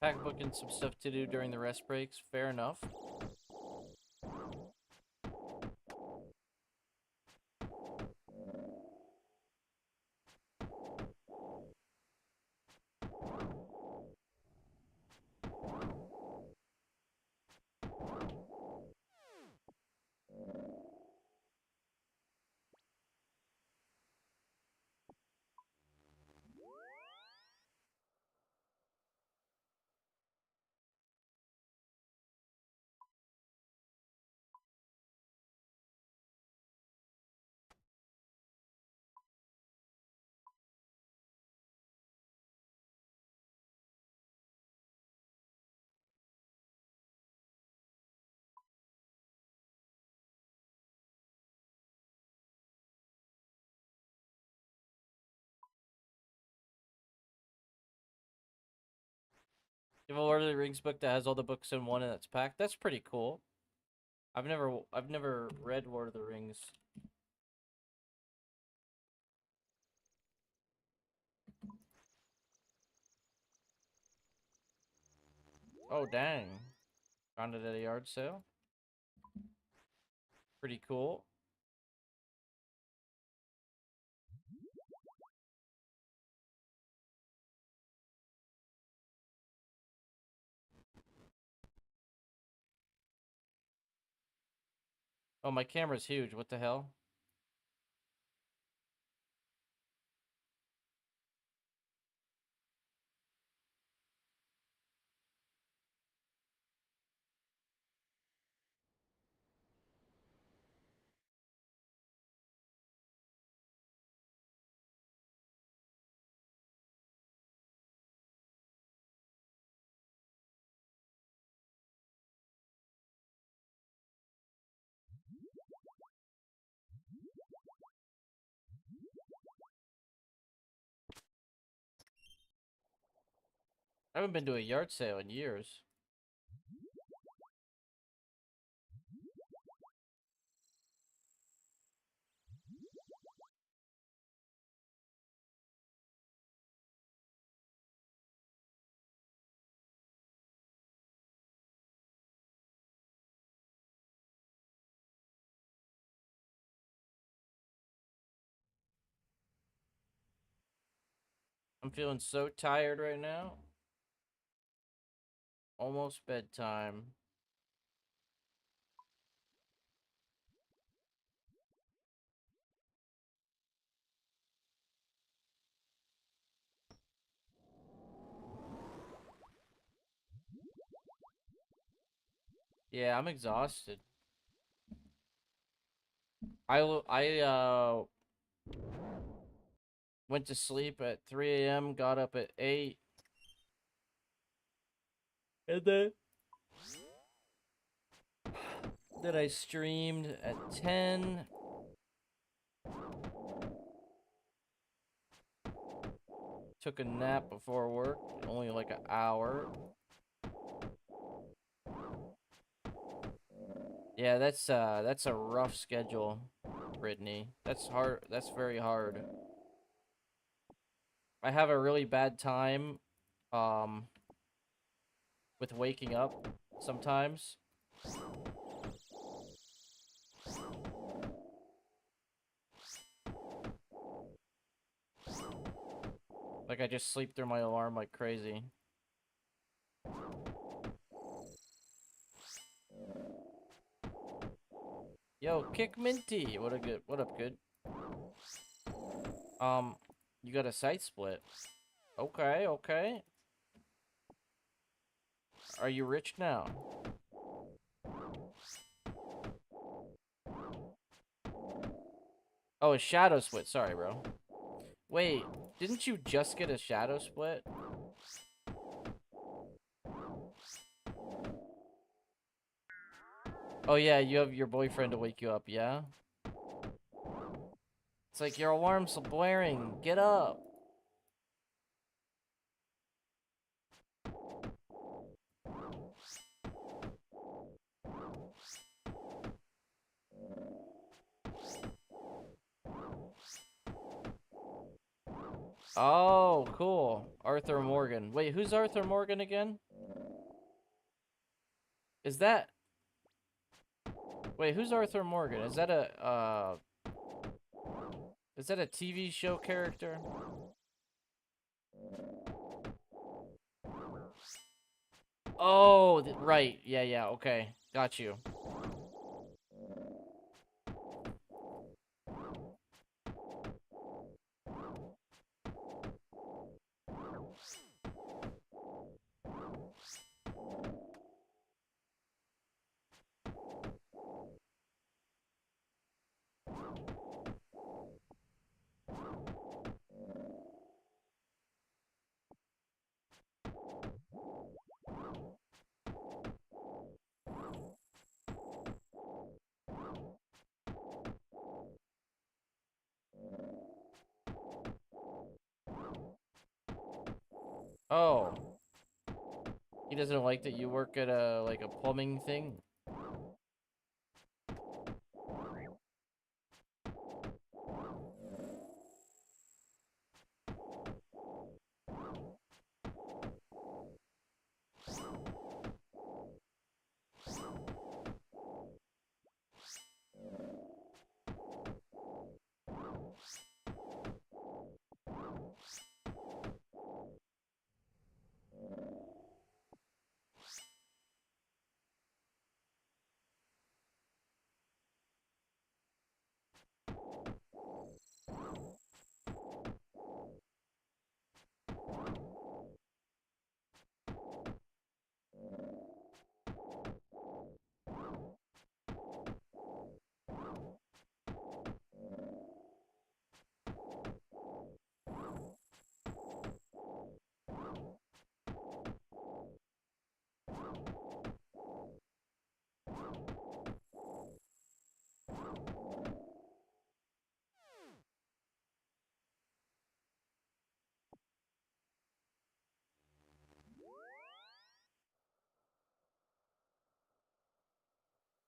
Pack booking some stuff to do during the rest breaks. Fair enough. You have a Lord of the Rings book that has all the books in one and it's packed. That's pretty cool. I've never read Lord of the Rings. Oh dang. Found it at a yard sale. Pretty cool. Oh, my camera's huge. What the hell? I haven't been to a yard sale in years. I'm feeling so tired right now. Almost bedtime. Yeah, I'm exhausted. I went to sleep at 3 a.m., got up at 8. And then I streamed at 10. Took a nap before work, only like an hour. Yeah, that's a rough schedule, Brittany. That's hard. That's very hard. I have a really bad time um with waking up sometimes. Like I just sleep through my alarm like crazy. Yo, Kick Minty. What up, good? Um, you got a site split. Okay, okay. Are you rich now? Oh, a shadow split. Sorry, bro. Wait, didn't you just get a shadow split? Oh yeah, you have your boyfriend to wake you up, yeah? It's like your alarm's blaring. Get up. Oh, cool. Arthur Morgan. Wait, who's Arthur Morgan again? Is that... Wait, who's Arthur Morgan? Is that a, Is that a TV show character? Oh, right. Yeah, yeah, okay. Got you. Oh. He doesn't like that you work at a, like, a plumbing thing?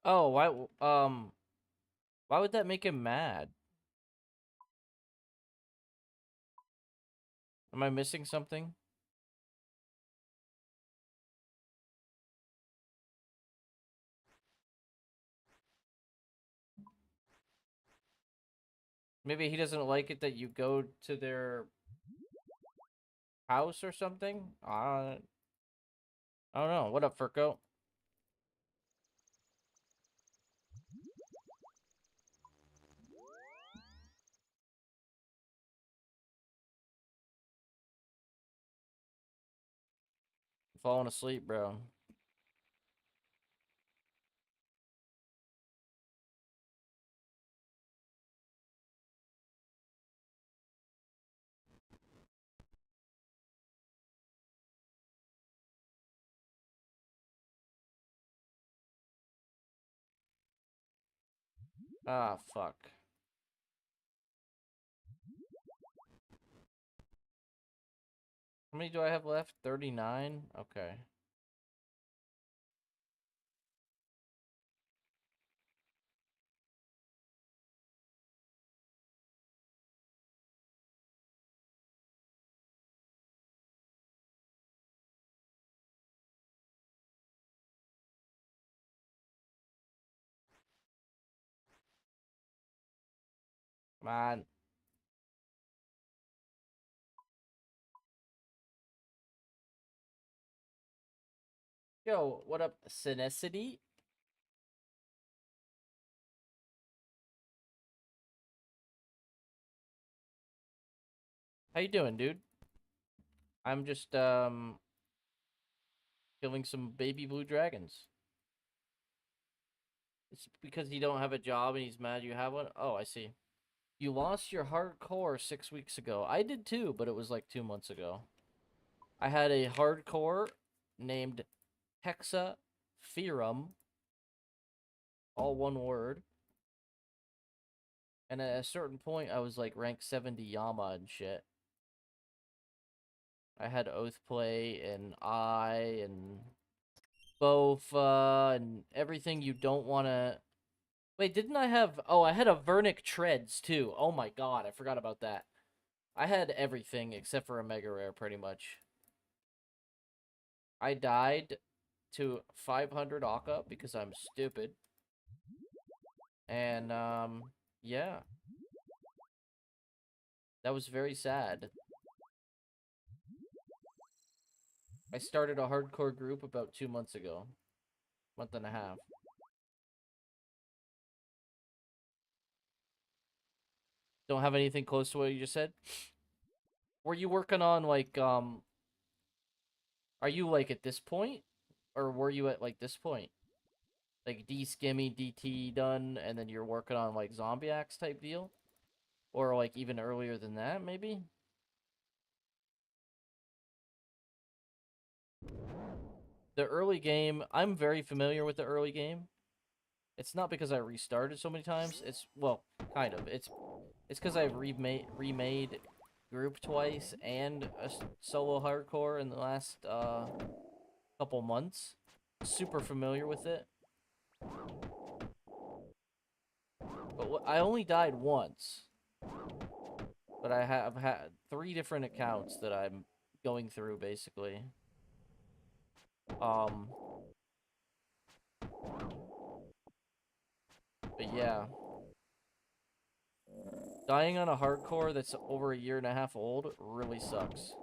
Oh, why would that make him mad? Am I missing something? Maybe he doesn't like it that you go to their house or something? I don't know. What up, Furco? Falling asleep, bro. Ah, fuck. How many do I have left? 39? Okay. Come on. Yo, what up, Synecity? How you doing, dude? I'm just, killing some baby blue dragons. It's because you don't have a job and he's mad you have one? Oh, I see. You lost your hardcore 6 weeks ago. I did too, but it was like 2 months ago. I had a hardcore named Hexaferum, all one word. And at a certain point, I was like rank 70 Yama and shit. I had Oathplay and and Bofa and everything you don't want to... Wait, didn't I have... Oh, I had a Vernic Treads too. Oh my god, I forgot about that. I had everything except for a Mega Rare, pretty much. I died to 500 Akka because I'm stupid. And, yeah. That was very sad. I started a hardcore group about 2 months ago. Month and a half. Don't have anything close to what you just said? Were you working on, like, are you, like, at this point? Or were you at, like, this point? Like, D-Skimmy, DT done, and then you're working on, like, Zombie Axe type deal? Or, like, even earlier than that, maybe? The early game, I'm very familiar with the early game. It's not because I restarted so many times. It's, well, kind of. It's because I've remade group twice and a solo hardcore in the last couple months. Super familiar with it. But I only died once. But I have had 3 different accounts that I'm going through, basically. Um, but yeah. Dying on a hardcore that's over a year and a half old really sucks.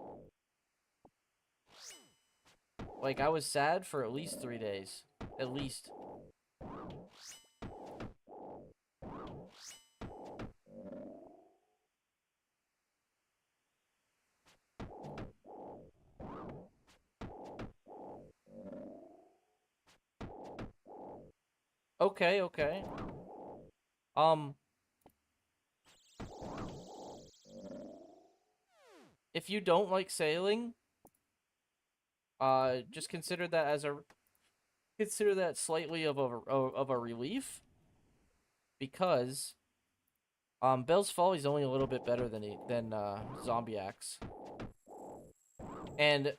Like, I was sad for at least 3 days. At least. Okay, okay. If you don't like sailing, just consider that as a... Consider that slightly of a relief. Because, Bell's Folly is only a little bit better than Zombie Axe. And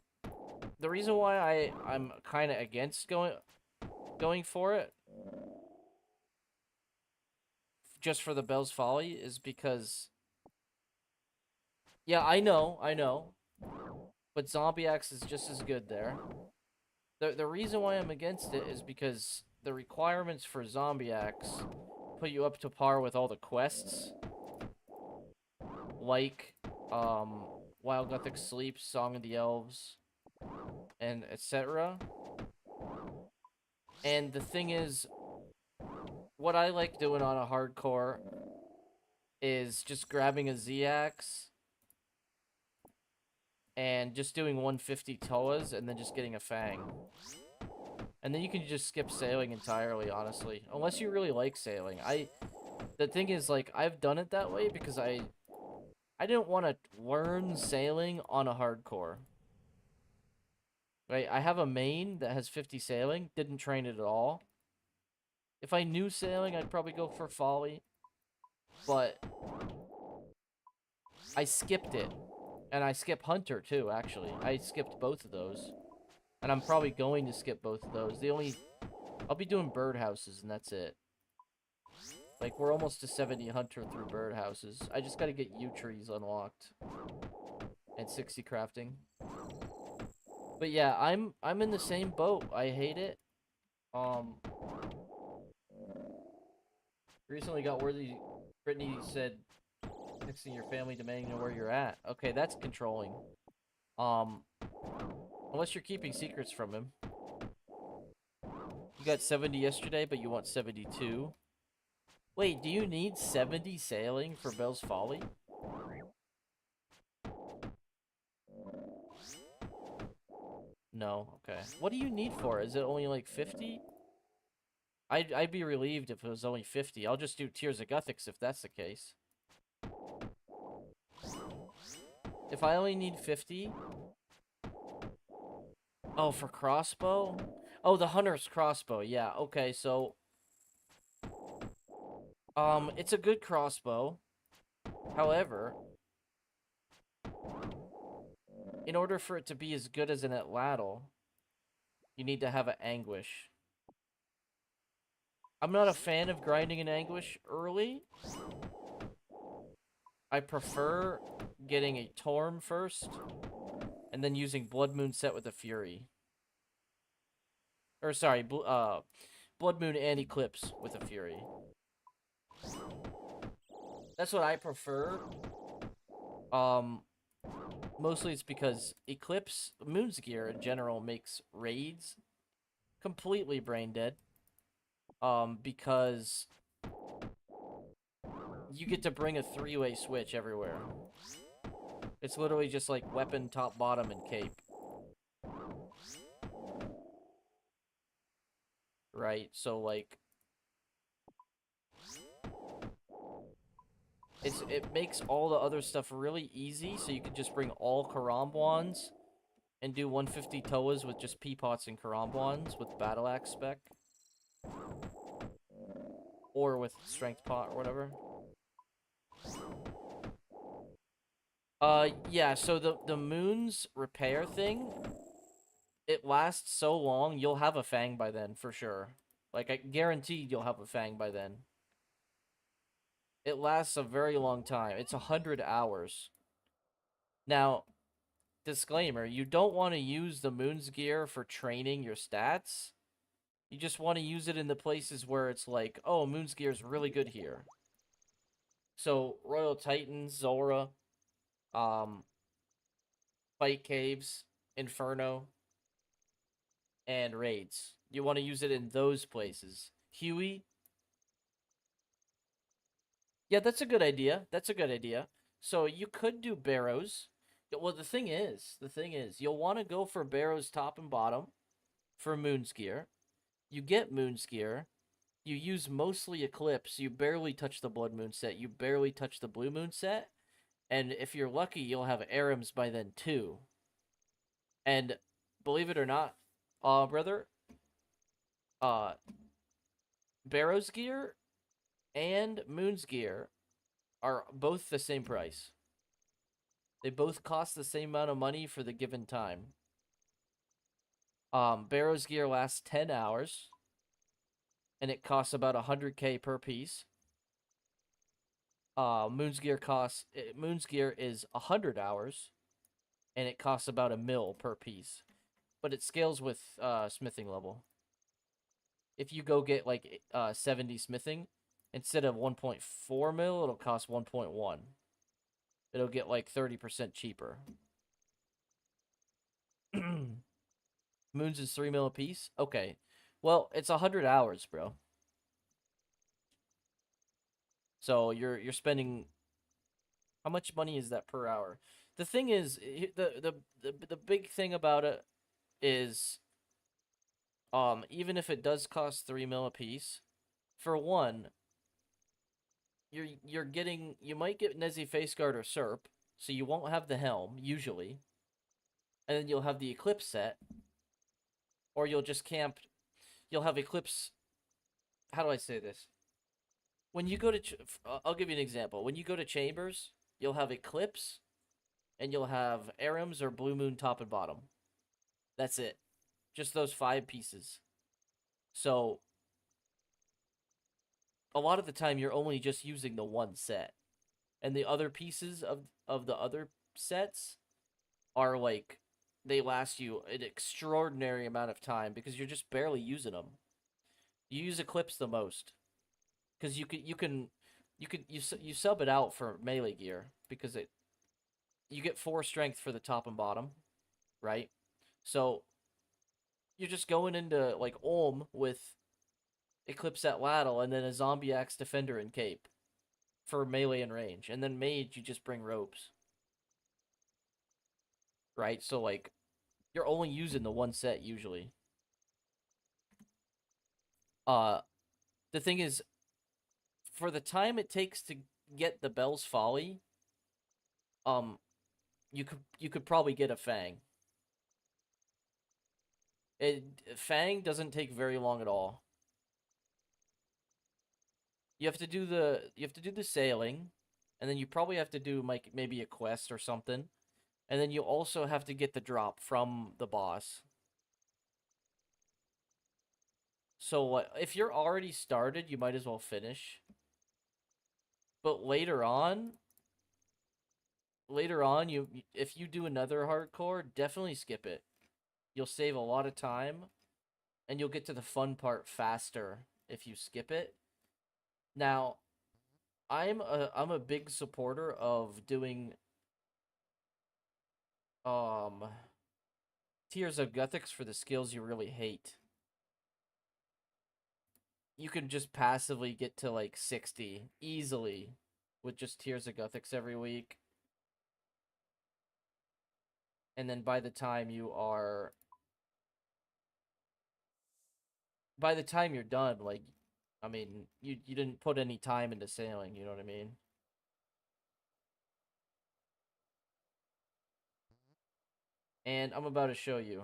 the reason why I'm kind of against going for it, just for the Bell's Folly, is because... Yeah, I know. But Zombie Axe is just as good there. The reason why I'm against it is because the requirements for Zombie Axe put you up to par with all the quests. Like, Wild Gothic Sleep, Song of the Elves, and etc. And the thing is, what I like doing on a hardcore is just grabbing a Z-Axe and just doing 150 Toas and then just getting a Fang. And then you can just skip sailing entirely, honestly. Unless you really like sailing. The thing is, like, I've done it that way because I didn't want to learn sailing on a hardcore. Right? I have a main that has 50 sailing. Didn't train it at all. If I knew sailing, I'd probably go for Folly. But I skipped it. And I skip Hunter, too, actually. I skipped both of those. And I'm probably going to skip both of those. I'll be doing birdhouses, and that's it. Like, we're almost to 70 Hunter through birdhouses. I just gotta get yew trees unlocked. And 60 crafting. But yeah, I'm in the same boat. I hate it. Recently got worthy. Brittany said, texting your family demanding to know where you're at. Okay, that's controlling. Unless you're keeping secrets from him. You got 70 yesterday, but you want 72. Wait, do you need 70 sailing for Bell's Folly? No, okay. What do you need for it? Is it only like 50? I'd be relieved if it was only 50. I'll just do Tears of Guthics if that's the case. If I only need 50... Oh, for crossbow? Oh, the hunter's crossbow. Yeah, okay, so... it's a good crossbow. However... in order for it to be as good as an Atlatl, you need to have an Anguish. I'm not a fan of grinding an Anguish early. I prefer getting a Torm first, and then using Blood Moon set with a Fury. Or, sorry, Blood Moon and Eclipse with a Fury. That's what I prefer. Mostly it's because Eclipse, Moon's Gear in general, makes raids completely brain dead. Because you get to bring a three-way switch everywhere. It's literally just like weapon, top, bottom, and cape. Right, so like... it makes all the other stuff really easy, so you can just bring all Karambwans and do 150 Toas with just Peapots and Karambwans with Battle Axe spec. Or with Strength Pot or whatever. Yeah, so the Moon's repair thing, it lasts so long, you'll have a Fang by then, for sure. Like, I guaranteed you'll have a Fang by then. It lasts a very long time. It's 100 hours. Now, disclaimer, you don't want to use the Moon's Gear for training your stats. You just want to use it in the places where it's like, oh, Moon's Gear is really good here. So, Royal Titans, Zora, Fight Caves, Inferno, and Raids. You want to use it in those places. Huey? Yeah, that's a good idea. That's a good idea. So you could do Barrows. Well, the thing is, you'll want to go for Barrows top and bottom for Moon's Gear. You get Moon's Gear. You use mostly Eclipse. You barely touch the Blood Moon set. You barely touch the Blue Moon set. And if you're lucky, you'll have Arims by then, too. And believe it or not, brother, Barrow's Gear and Moon's Gear are both the same price. They both cost the same amount of money for the given time. Barrow's Gear lasts 10 hours, and it costs about 100k per piece. Moon's Gear is 100 hours, and it costs about $1 mil per piece. But it scales with smithing level. If you go get like 70 smithing, instead of 1.4 mil, it'll cost 1.1. It'll get like 30% cheaper. Moons is 3 mil a piece? Okay. Well, it's 100 hours, bro. So you're spending, how much money is that per hour? The thing is, the big thing about it is, even if it does cost 3 mil a piece, for one, you're getting, you might get Nezi Face Guard or Serp, so you won't have the helm usually, and then you'll have the Eclipse set, or you'll just camp. You'll have Eclipse. How do I say this? When you go to, I'll give you an example. When you go to Chambers, you'll have Eclipse, and you'll have Arims or Blue Moon top and bottom. That's it. Just those 5 pieces. So a lot of the time, you're only just using the one set, and the other pieces of the other sets are like, they last you an extraordinary amount of time because you're just barely using them. You use Eclipse the most because you sub it out for melee gear because you get 4 strength for the top and bottom, right? So you're just going into like Ulm with Eclipse at Laddle and then a Zombie Axe Defender and Cape for melee and range, and then Mage you just bring ropes, right? So like you're only using the one set usually. Uh, the thing is, for the time it takes to get the Bell's Folly, um, you could probably get a Fang. Fang doesn't take very long at all. You have to do the sailing, and then you probably have to do like maybe a quest or something, and then you also have to get the drop from the boss. So if you're already started, you might as well finish. But later on, if you do another hardcore, definitely skip it. You'll save a lot of time, and you'll get to the fun part faster if you skip it. Now, I'm a big supporter of doing um Tears of Guthix for the skills you really hate. You can just passively get to like 60 easily with just Tears of Guthix every week. And then by the time you're done, like, I mean, you didn't put any time into sailing, you know what I mean? And I'm about to show you.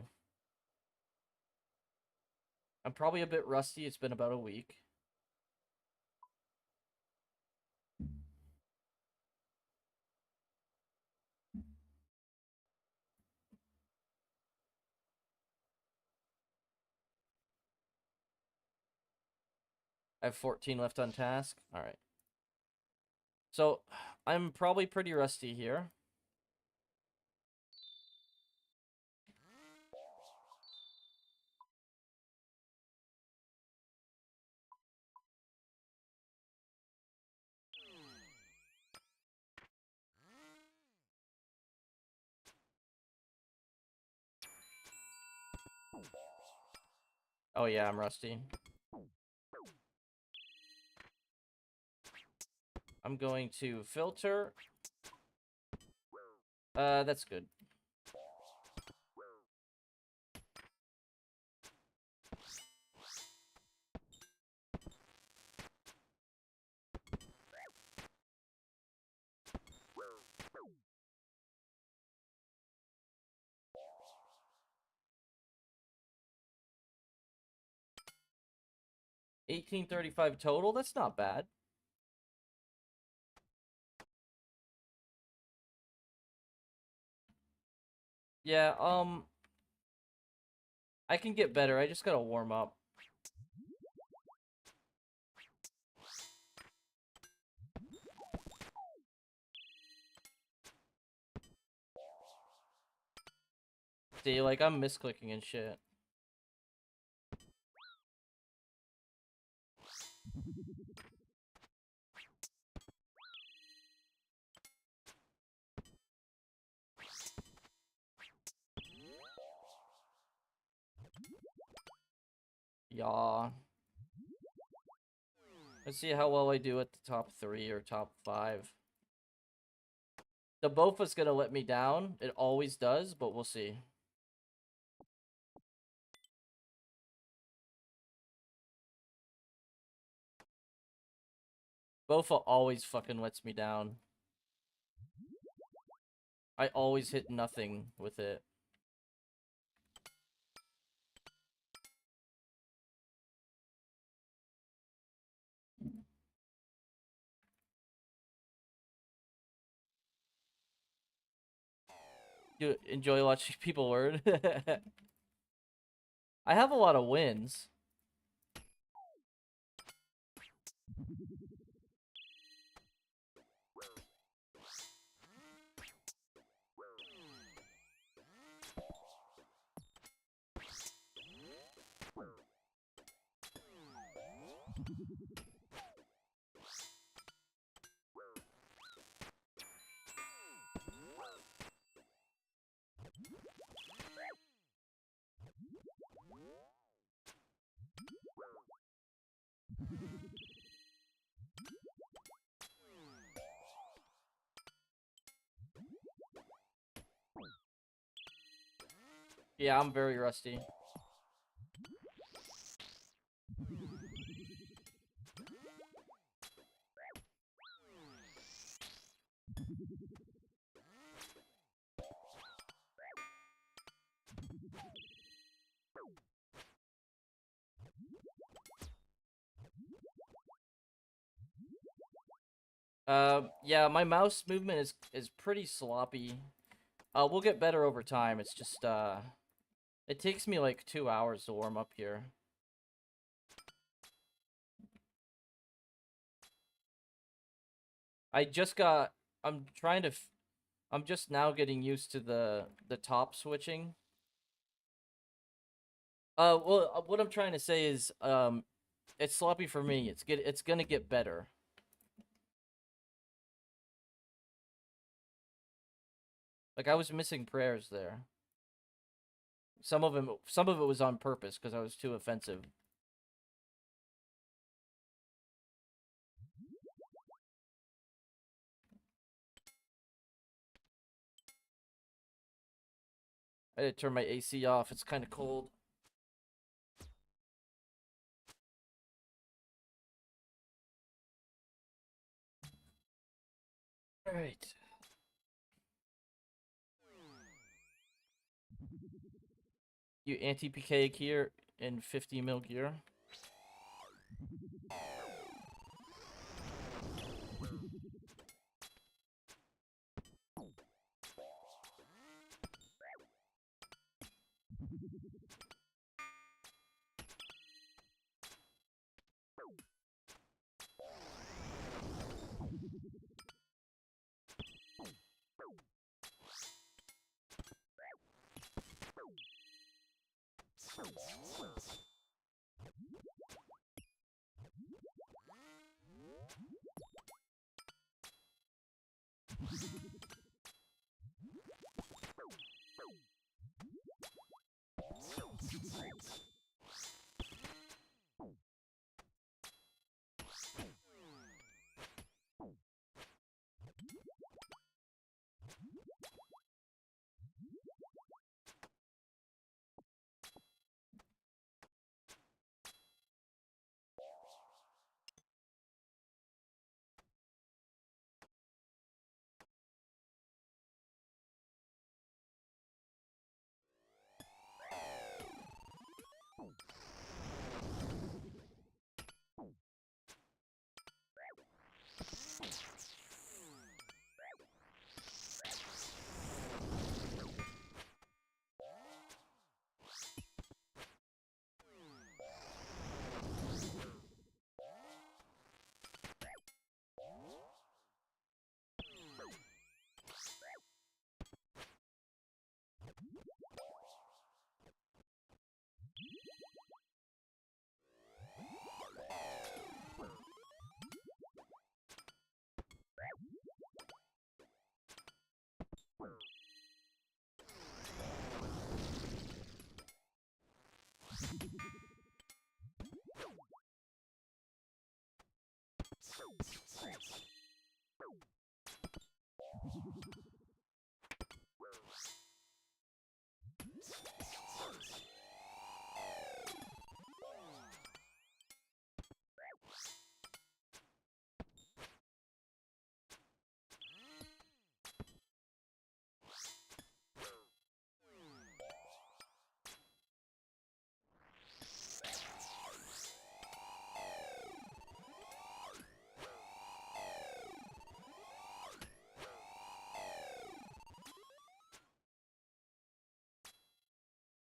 I'm probably a bit rusty. It's been about a week. I have 14 left on task. All right. So, I'm probably pretty rusty here. Oh yeah, I'm rusty. I'm going to filter. That's good. $18.35 total. That's not bad. Yeah, I can get better. I just gotta warm up. See, like, I'm misclicking and shit. Yeah. Let's see how well I do at the top 3 or top 5. The Bofa's gonna let me down. It always does, but we'll see. Bofa always fucking lets me down. I always hit nothing with it. You enjoy watching people learn? I have a lot of wins. Yeah, I'm very rusty. Yeah, my mouse movement is pretty sloppy. We'll get better over time. It's just, it takes me like 2 hours to warm up here. I'm trying to, I'm just now getting used to the top switching. Well, what I'm trying to say is, it's sloppy for me. It's gonna get better. Like, I was missing prayers there. Some of it was on purpose because I was too offensive. I had to turn my AC off. It's kind of cold. All right. You anti-PK gear in 50 mil gear.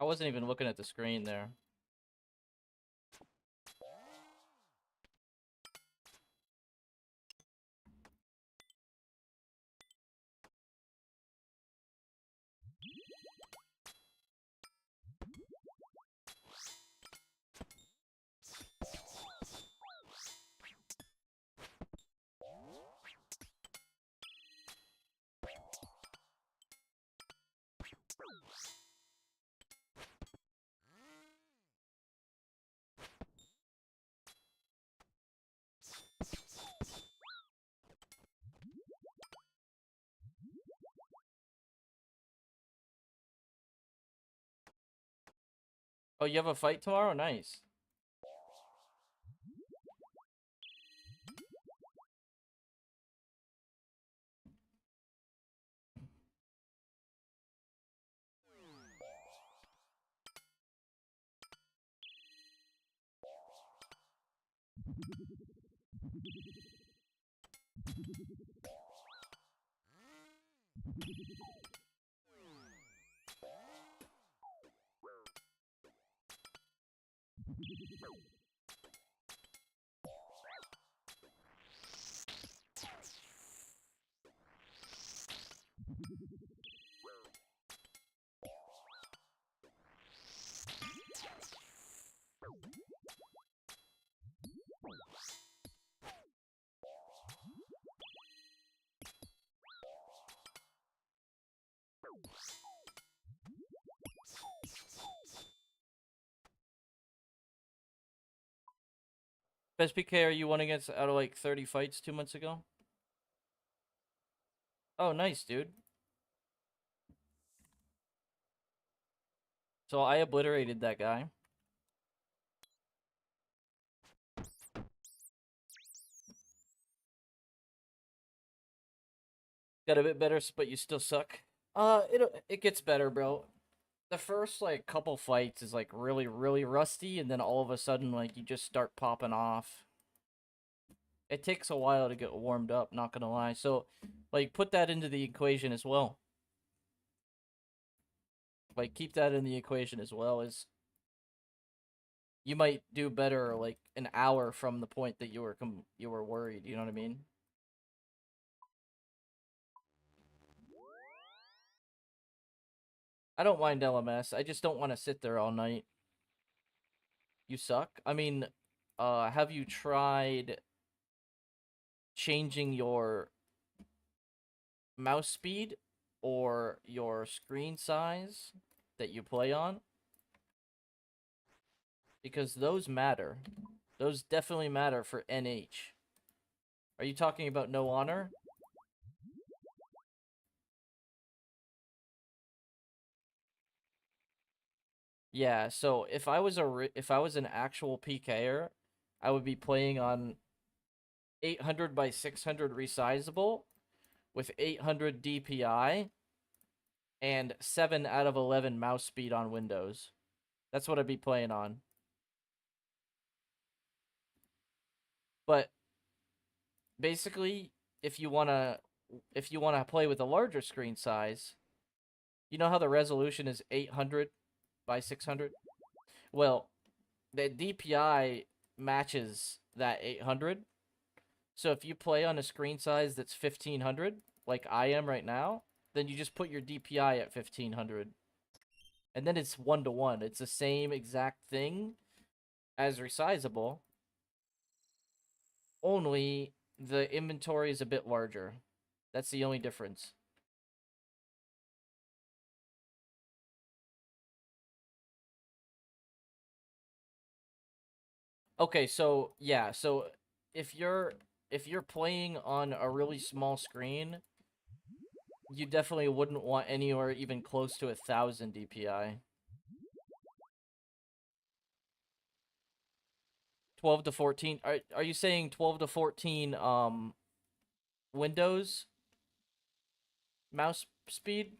I wasn't even looking at the screen there. Oh, you have a fight tomorrow? Nice. Best PK are you won against out of like 30 fights 2 months ago? Oh, nice, dude. So I obliterated that guy. Got a bit better, but you still suck. It gets better, bro. The first like couple fights is like really rusty, and then all of a sudden like you just start popping off. It takes a while to get warmed up, not gonna lie. So, like, put that into the equation as well. Like, keep that in the equation as well. Is you might do better like an hour from the point that you were worried. You know what I mean? I don't mind LMS. I just don't want to sit there all night. You suck. I mean, have you tried changing your mouse speed or your screen size that you play on? Because those matter. Those definitely matter for NH. Are you talking about No Honor? Yeah, so if I was an actual PKer, I would be playing on 800 by 600 resizable with 800 DPI and 7 out of 11 mouse speed on Windows. That's what I'd be playing on. But basically, if you want to play with a larger screen size, you know how the resolution is 800 by 600? Well, the DPI matches that 800. So if you play on a screen size that's 1500, like I am right now, then you just put your DPI at 1500. And then it's 1-to-1. It's the same exact thing as resizable, only the inventory is a bit larger. That's the only difference. Okay, so yeah, so if you're playing on a really small screen, you definitely wouldn't want anywhere even close to 1000 DPI. 12 to 14. Are you saying 12 to 14 Windows mouse speed?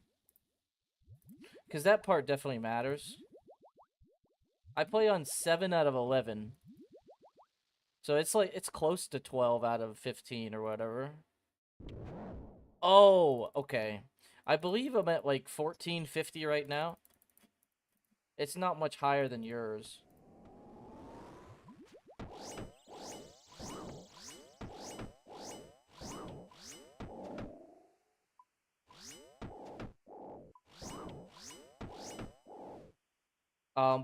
Cuz that part definitely matters. I play on 7 out of 11. So it's like it's close to 12 out of 15 or whatever. Oh, okay. I believe I'm at like 1450 right now. It's not much higher than yours.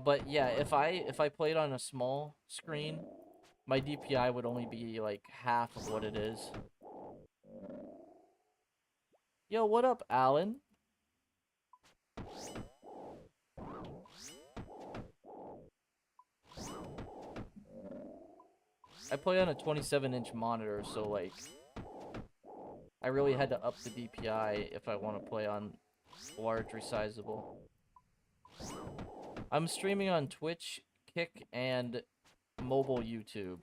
But yeah, if I played on a small screen, my DPI would only be like half of what it is. Yo, what up, Alan? I play on a 27-inch monitor, so like I really had to up the DPI if I want to play on large resizable. I'm streaming on Twitch, Kick, and mobile YouTube.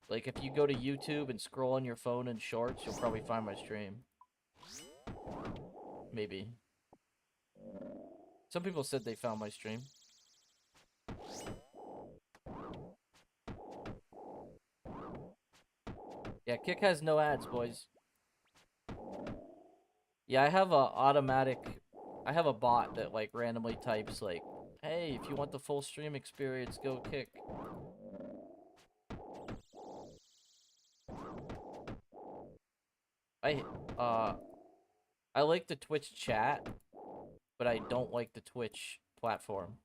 Like, if you go to YouTube and scroll on your phone in shorts, you'll probably find my stream. Maybe. Some people said they found my stream. Yeah, Kick has no ads, boys. Yeah, I have I have a bot that, like, randomly types, like, hey, if you want the full stream experience, go Kick. I like the Twitch chat, but I don't like the Twitch platform.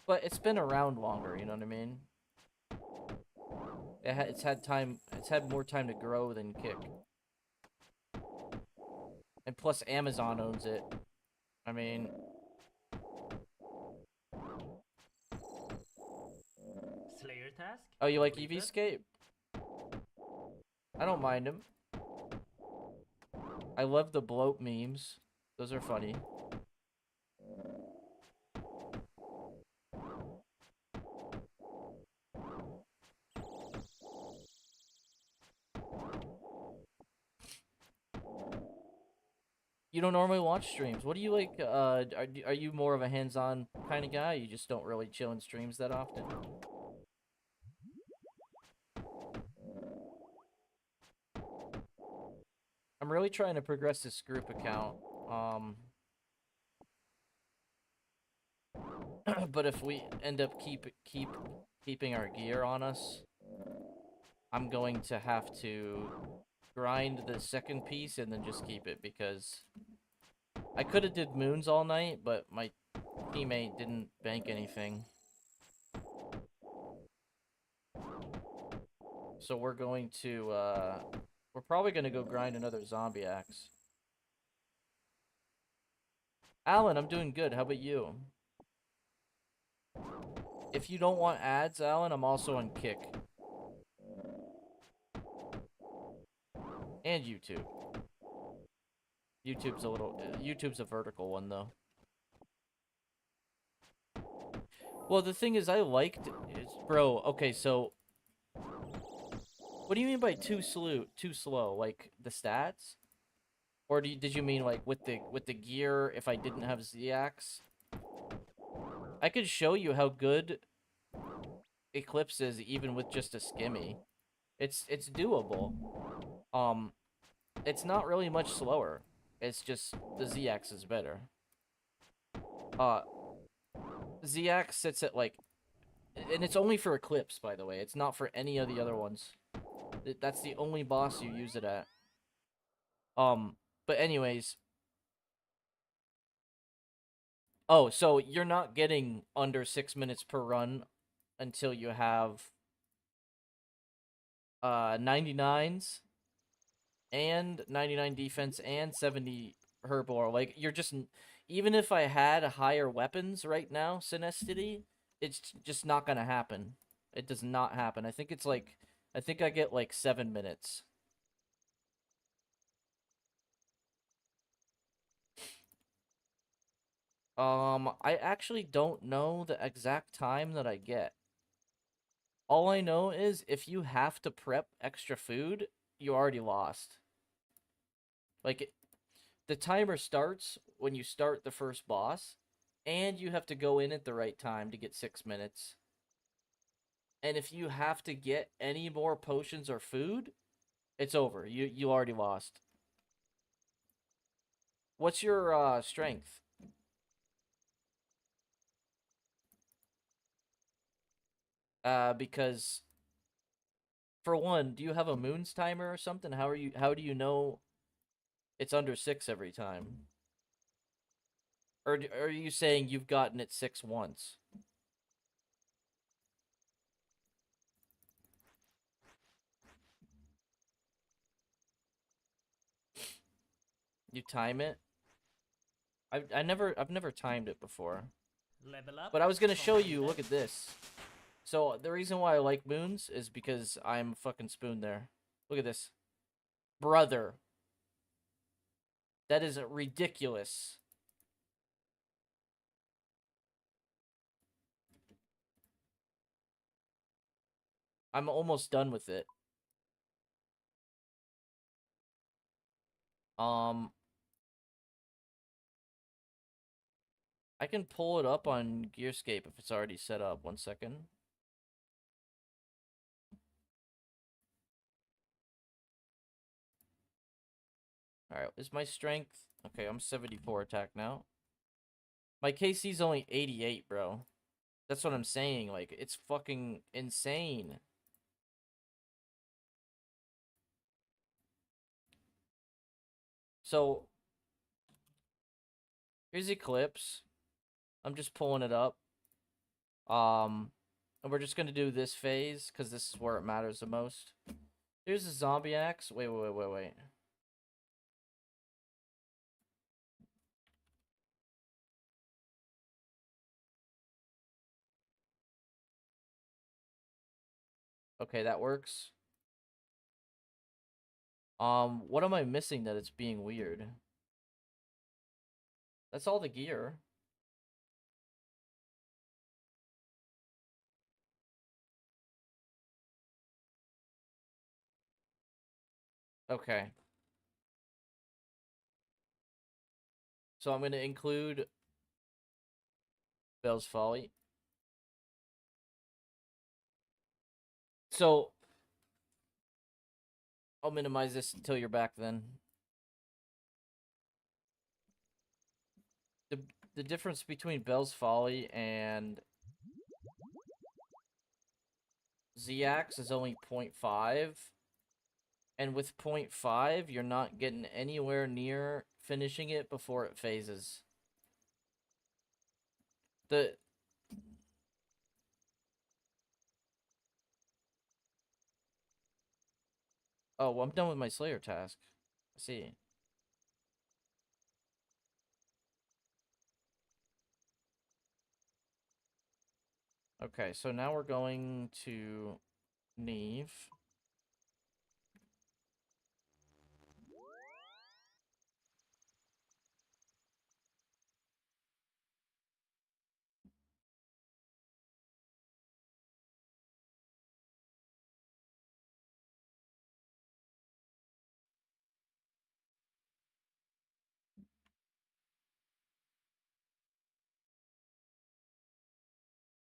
But it's been around longer, you know what I mean? It's had more time to grow than Kick. And plus Amazon owns it. I mean... Slayer task? Oh, you like Eevescape? I don't mind him. I love the bloat memes. Those are funny. You don't normally watch streams. What do you like? Are you more of a hands-on kind of guy? You just don't really chill in streams that often? I'm really trying to progress this group account. But if we end up keeping our gear on us, I'm going to have to grind the second piece and then just keep it, because I could have did moons all night, but my teammate didn't bank anything. So we're going to, we're probably going to go grind another zombie axe. Alan, I'm doing good. How about you? If you don't want ads, Alan, I'm also on Kick. And YouTube. YouTube's a vertical one, though. Well, the thing is, bro, okay, so... What do you mean by too slow? Like, the stats? Or did you mean, like, with the gear, if I didn't have Z-Axe? I could show you how good Eclipse is even with just a skimmy. It's doable. It's not really much slower. It's just the Z-Axe is better. Z-Axe sits at, like... And it's only for Eclipse, by the way. It's not for any of the other ones. That's the only boss you use it at. But anyways... Oh, so you're not getting under 6 minutes per run until you have 99s and 99 defense and 70 herbivore. Like, you're just... Even if I had higher weapons right now, Sinestity, it's just not gonna happen. It does not happen. I think it's like... I think I get like 7 minutes. I actually don't know the exact time that I get. All I know is if you have to prep extra food, you already lost. Like, the timer starts when you start the first boss, and you have to go in at the right time to get 6 minutes. And if you have to get any more potions or food, it's over. You already lost. What's your strength? Because for one, do you have a moons timer or something? How do you know it's under 6 every time? Or are you saying you've gotten it 6 once? You time it? I've never timed it before. Level up. But I was gonna show you, completed. look at this. So the reason why I like moons is because I'm fucking spoon there. Look at this. Brother. That is ridiculous. I'm almost done with it. Um, I can pull it up on Gearscape if it's already set up. 1 second. Alright, is my strength... Okay, I'm 74 attack now. My KC's only 88, bro. That's what I'm saying. Like, it's fucking insane. So, here's Eclipse. I'm just pulling it up. And we're just gonna do this phase, because this is where it matters the most. Here's the zombie axe. Wait. Okay, that works. What am I missing that it's being weird? That's all the gear. Okay. So I'm gonna include Bell's Folly. So I'll minimize this until you're back then. The the difference between Bell's Folly and Z-Axe is only 0.5. And with 0.5, you're not getting anywhere near finishing it before it phases. The Oh, well, I'm done with my Slayer task. I see. Okay, so now we're going to Neve.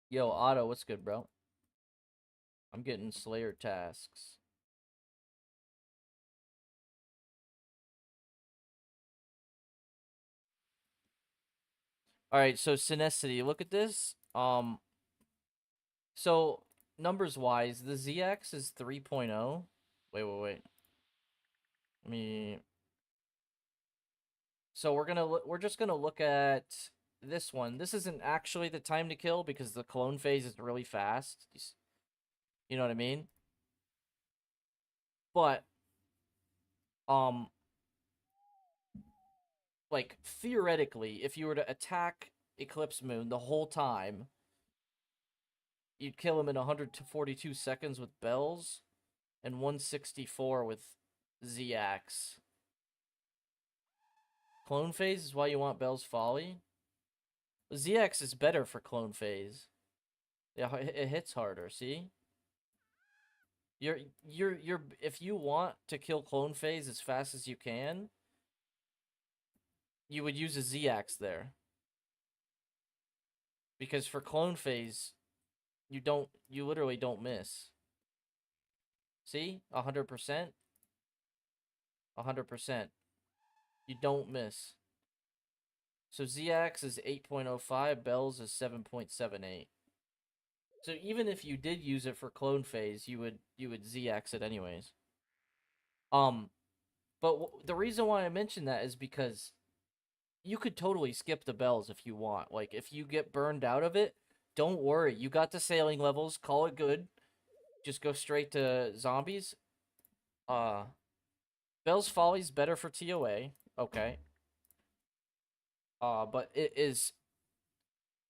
Yo, Otto, what's good, bro? I'm getting Slayer tasks. All right, so Synesthety, look at this. So numbers wise, the ZX is 3.0. Wait. Let me. So we're just gonna look at this one. This isn't actually the time to kill because the clone phase is really fast. You know what I mean? But um, like theoretically, if you were to attack Eclipse Moon the whole time, you'd kill him in 142 seconds with bells and 164 with Z-Axe. Clone phase is why you want Bell's Folly. ZX is better for clone phase. Yeah, it hits harder, see? You're if you want to kill clone phase as fast as you can, you would use a Z-Axe there. Because for clone phase, you literally don't miss. See? 100%. 100%. You don't miss. So ZX is 8.05, Bell's is 7.78. So even if you did use it for clone phase, you would ZX it anyways. But the reason why I mentioned that is because you could totally skip the bells if you want. Like, if you get burned out of it, don't worry. You got the sailing levels. Call it good. Just go straight to zombies. Bell's Folly's better for TOA. Okay. But it is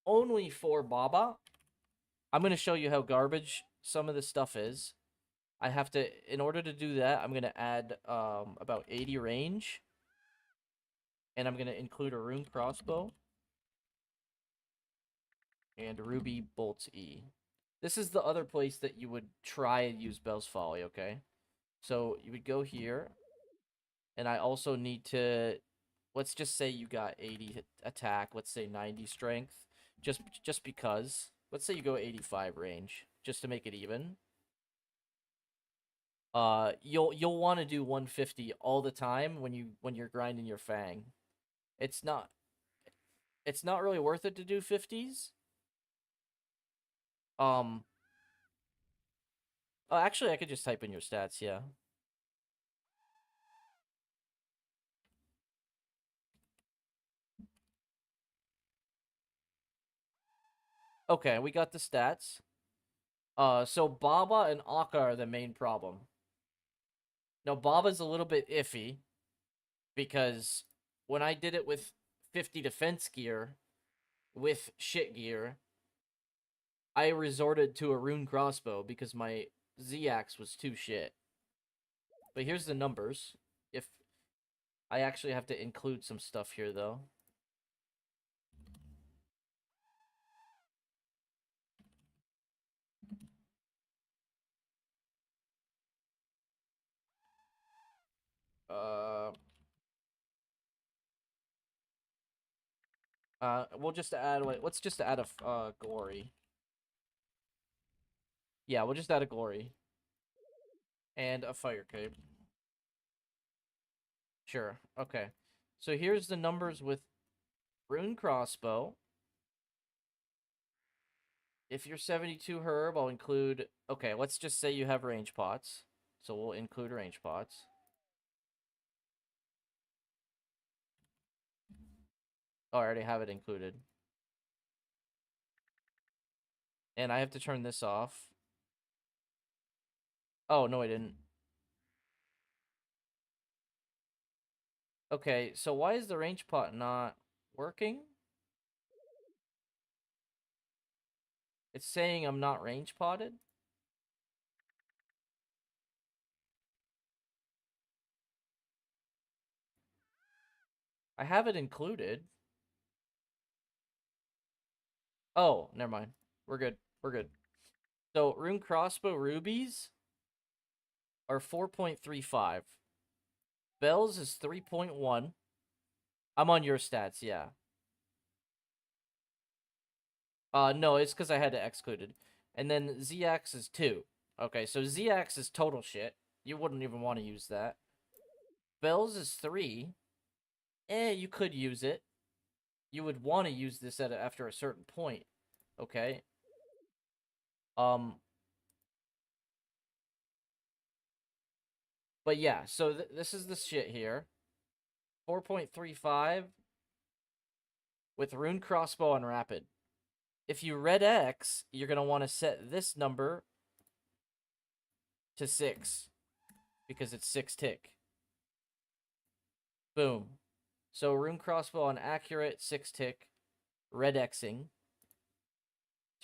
only for Baba. I'm going to show you how garbage some of this stuff is. I have to, in order to do that, I'm going to add about 80 range. And I'm going to include a rune crossbow. And Ruby Bolts E. This is the other place that you would try and use Bell's Folly, okay? So you would go here. And I also need to, let's just say you got 80 attack, let's say 90 strength. Just because. Let's say you go 85 range, just to make it even. You'll want to do 150 all the time when you're grinding your Fang. It's not really worth it to do 50s. Oh, actually, I could just type in your stats, yeah. Okay, we got the stats. So Baba and Akka are the main problem. Now, Baba's a little bit iffy, because when I did it with 50 defense gear, with shit gear, I resorted to a rune crossbow because my Z-Axe was too shit. But here's the numbers. If I actually have to include some stuff here, though. We'll just add, wait, let's just add a, glory. Yeah, we'll just add a glory. And a fire cape. Sure, okay. So here's the numbers with rune crossbow. If you're 72 herb, I'll include, okay, let's just say you have range pots. So we'll include range pots. Oh, I already have it included. And I have to turn this off. Oh, no, I didn't. Okay, so why is the range pot not working? It's saying I'm not range potted? I have it included. Oh, never mind. We're good. We're good. So, rune crossbow rubies are 4.35. Bells is 3.1. I'm on your stats, yeah. No, it's because I had to exclude it. And then ZX is 2. Okay, so ZX is total shit. You wouldn't even want to use that. Bells is 3. You could use it. You would want to use this after a certain point. Okay. But yeah, so this is the shit here. 4.35 with rune crossbow and rapid. If you red X, you're going to want to set this number to 6 because it's 6 tick. Boom. So rune crossbow on accurate, 6 tick, red Xing,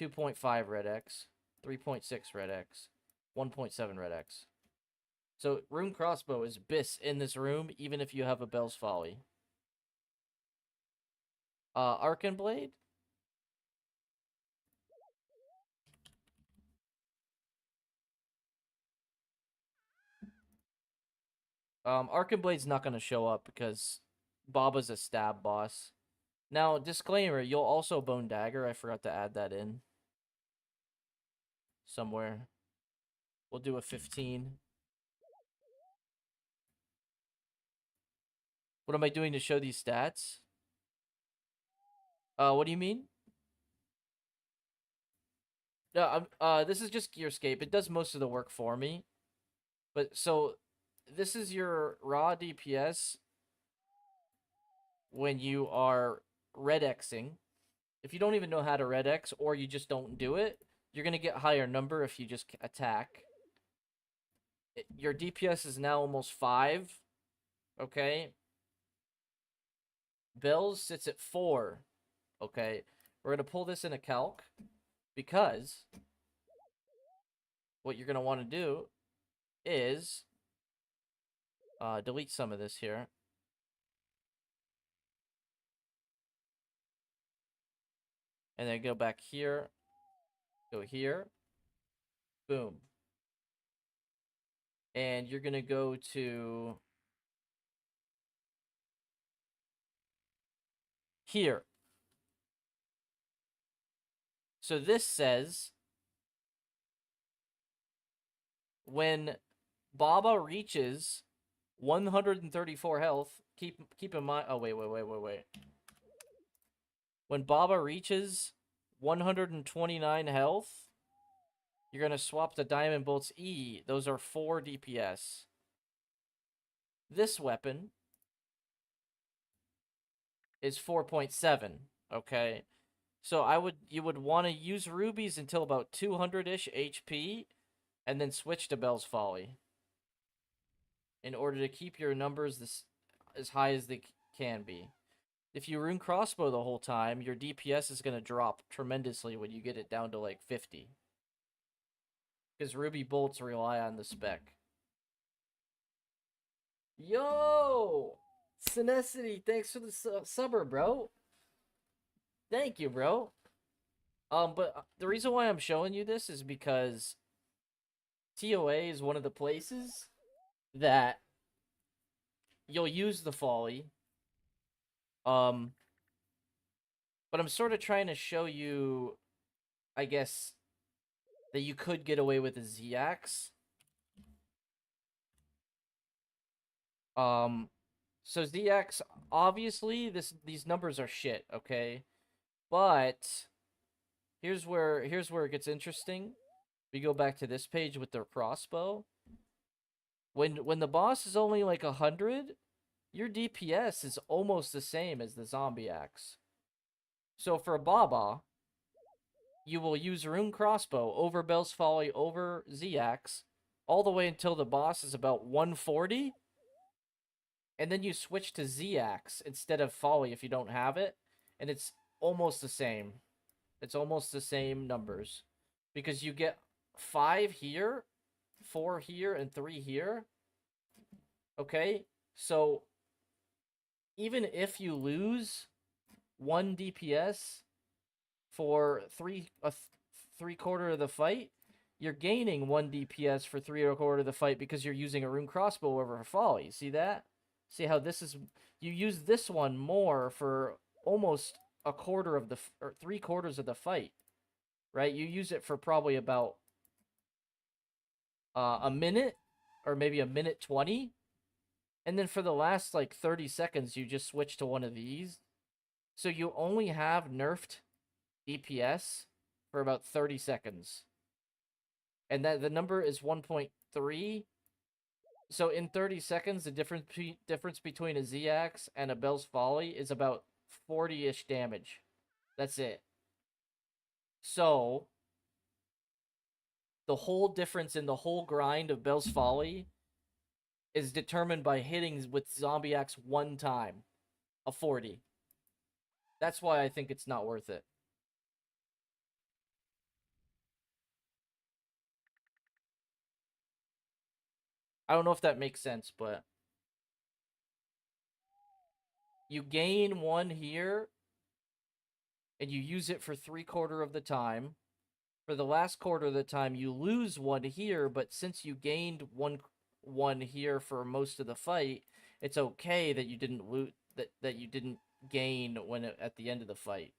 2.5 red X, 3.6 red X, 1.7 red X. So rune crossbow is BIS in this room, even if you have a Bell's Folly. Arcan Blade? Arcan Blade's not going to show up because Baba's a stab boss. Now, disclaimer, you'll also Bone Dagger. I forgot to add that in. somewhere. We'll do a 15. What am I doing to show these stats? What do you mean? No, this is just Gearscape. It does most of the work for me. But, so, this is your raw DPS when you are red Xing. If you don't even know how to red X, or you just don't do it, you're going to get higher number if you just attack. Your DPS is now almost 5. Okay? Bells sits at 4. Okay? We're going to pull this in a calc, because what you're going to want to do is delete some of this here. And then go back here. Go here. Boom. And you're going to go to here. So this says when Baba reaches 134 health, keep in mind. Oh, wait. When Baba reaches 129 health, you're going to swap the Diamond Bolts E. Those are 4 DPS. This weapon is 4.7, okay? So you would want to use rubies until about 200-ish HP, and then switch to Bell's Folly in order to keep your numbers as high as they can be. If you rune crossbow the whole time, your DPS is going to drop tremendously when you get it down to like 50. Because ruby bolts rely on the spec. Yo! Sinecity, thanks for the subber, bro. Thank you, bro. But the reason why I'm showing you this is because TOA is one of the places that you'll use the folly. But I'm sort of trying to show you, I guess, that you could get away with a Z-Axe. So Z-Axe, obviously, these numbers are shit, okay? But here's where it gets interesting. We go back to this page with their crossbow. When the boss is only like 100, your DPS is almost the same as the zombie axe. So for Baba, you will use Rune Crossbow over Bell's Folly over Z-Axe all the way until the boss is about 140. And then you switch to Z-Axe instead of Folly if you don't have it. And it's almost the same. It's almost the same numbers. Because you get 5 here, 4 here, and 3 here. Okay? So, even if you lose 1 DPS for three-quarter of the fight, you're gaining 1 DPS for 3/4 of the fight because you're using a Rune Crossbow over a Folly. See that? See how this is... You use this one more for almost a quarter of the... or 3/4 of the fight. Right? You use it for probably about a minute, or maybe a minute 20. And then for the last, like, 30 seconds, you just switch to one of these. So you only have nerfed DPS for about 30 seconds. And that the number is 1.3. So in 30 seconds, the difference between a Z-Axe and a Bell's Folly is about 40-ish damage. That's it. So the whole difference in the whole grind of Bell's Folly is determined by hitting with Zombie Axe one time. A 40. That's why I think it's not worth it. I don't know if that makes sense, but you gain 1 here, and you use it for 3/4 of the time. For the last quarter of the time, you lose 1 here, but since you gained one here for most of the fight, it's okay that you didn't that you didn't gain at the end of the fight.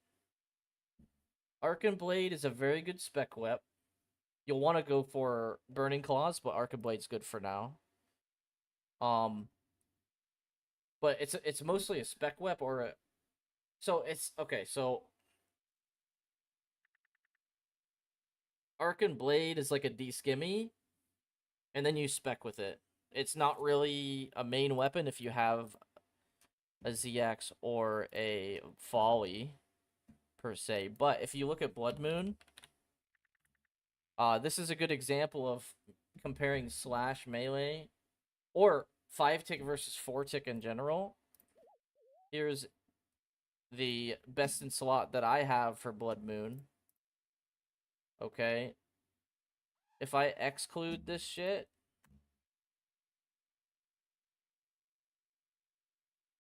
Arcan Blade is a very good spec wep. you'll want to go for Burning Claws, but Arcane Blade's good for now. But it's mostly a spec wep or a. So it's okay. So Arcane Blade is like a de-skimmy, and then you spec with it. It's not really a main weapon if you have a ZX or a Folly per se. But if you look at Blood Moon, this is a good example of comparing slash melee or 5-tick versus 4-tick in general. Here's the best in slot that I have for Blood Moon. Okay. If I exclude this shit,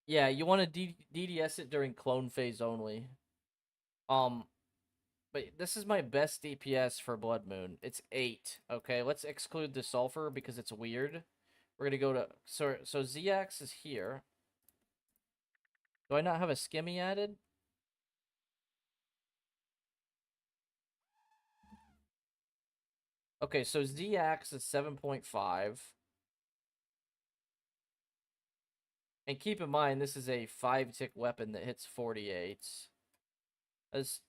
yeah, you want to DDS it during clone phase only. But this is my best DPS for Blood Moon. It's 8. Okay, let's exclude the sulfur because it's weird. We're gonna go to so ZX is here. Do I not have a skimmy added? Okay, so ZX is 7.5. And keep in mind, this is a 5-tick weapon that hits 48. As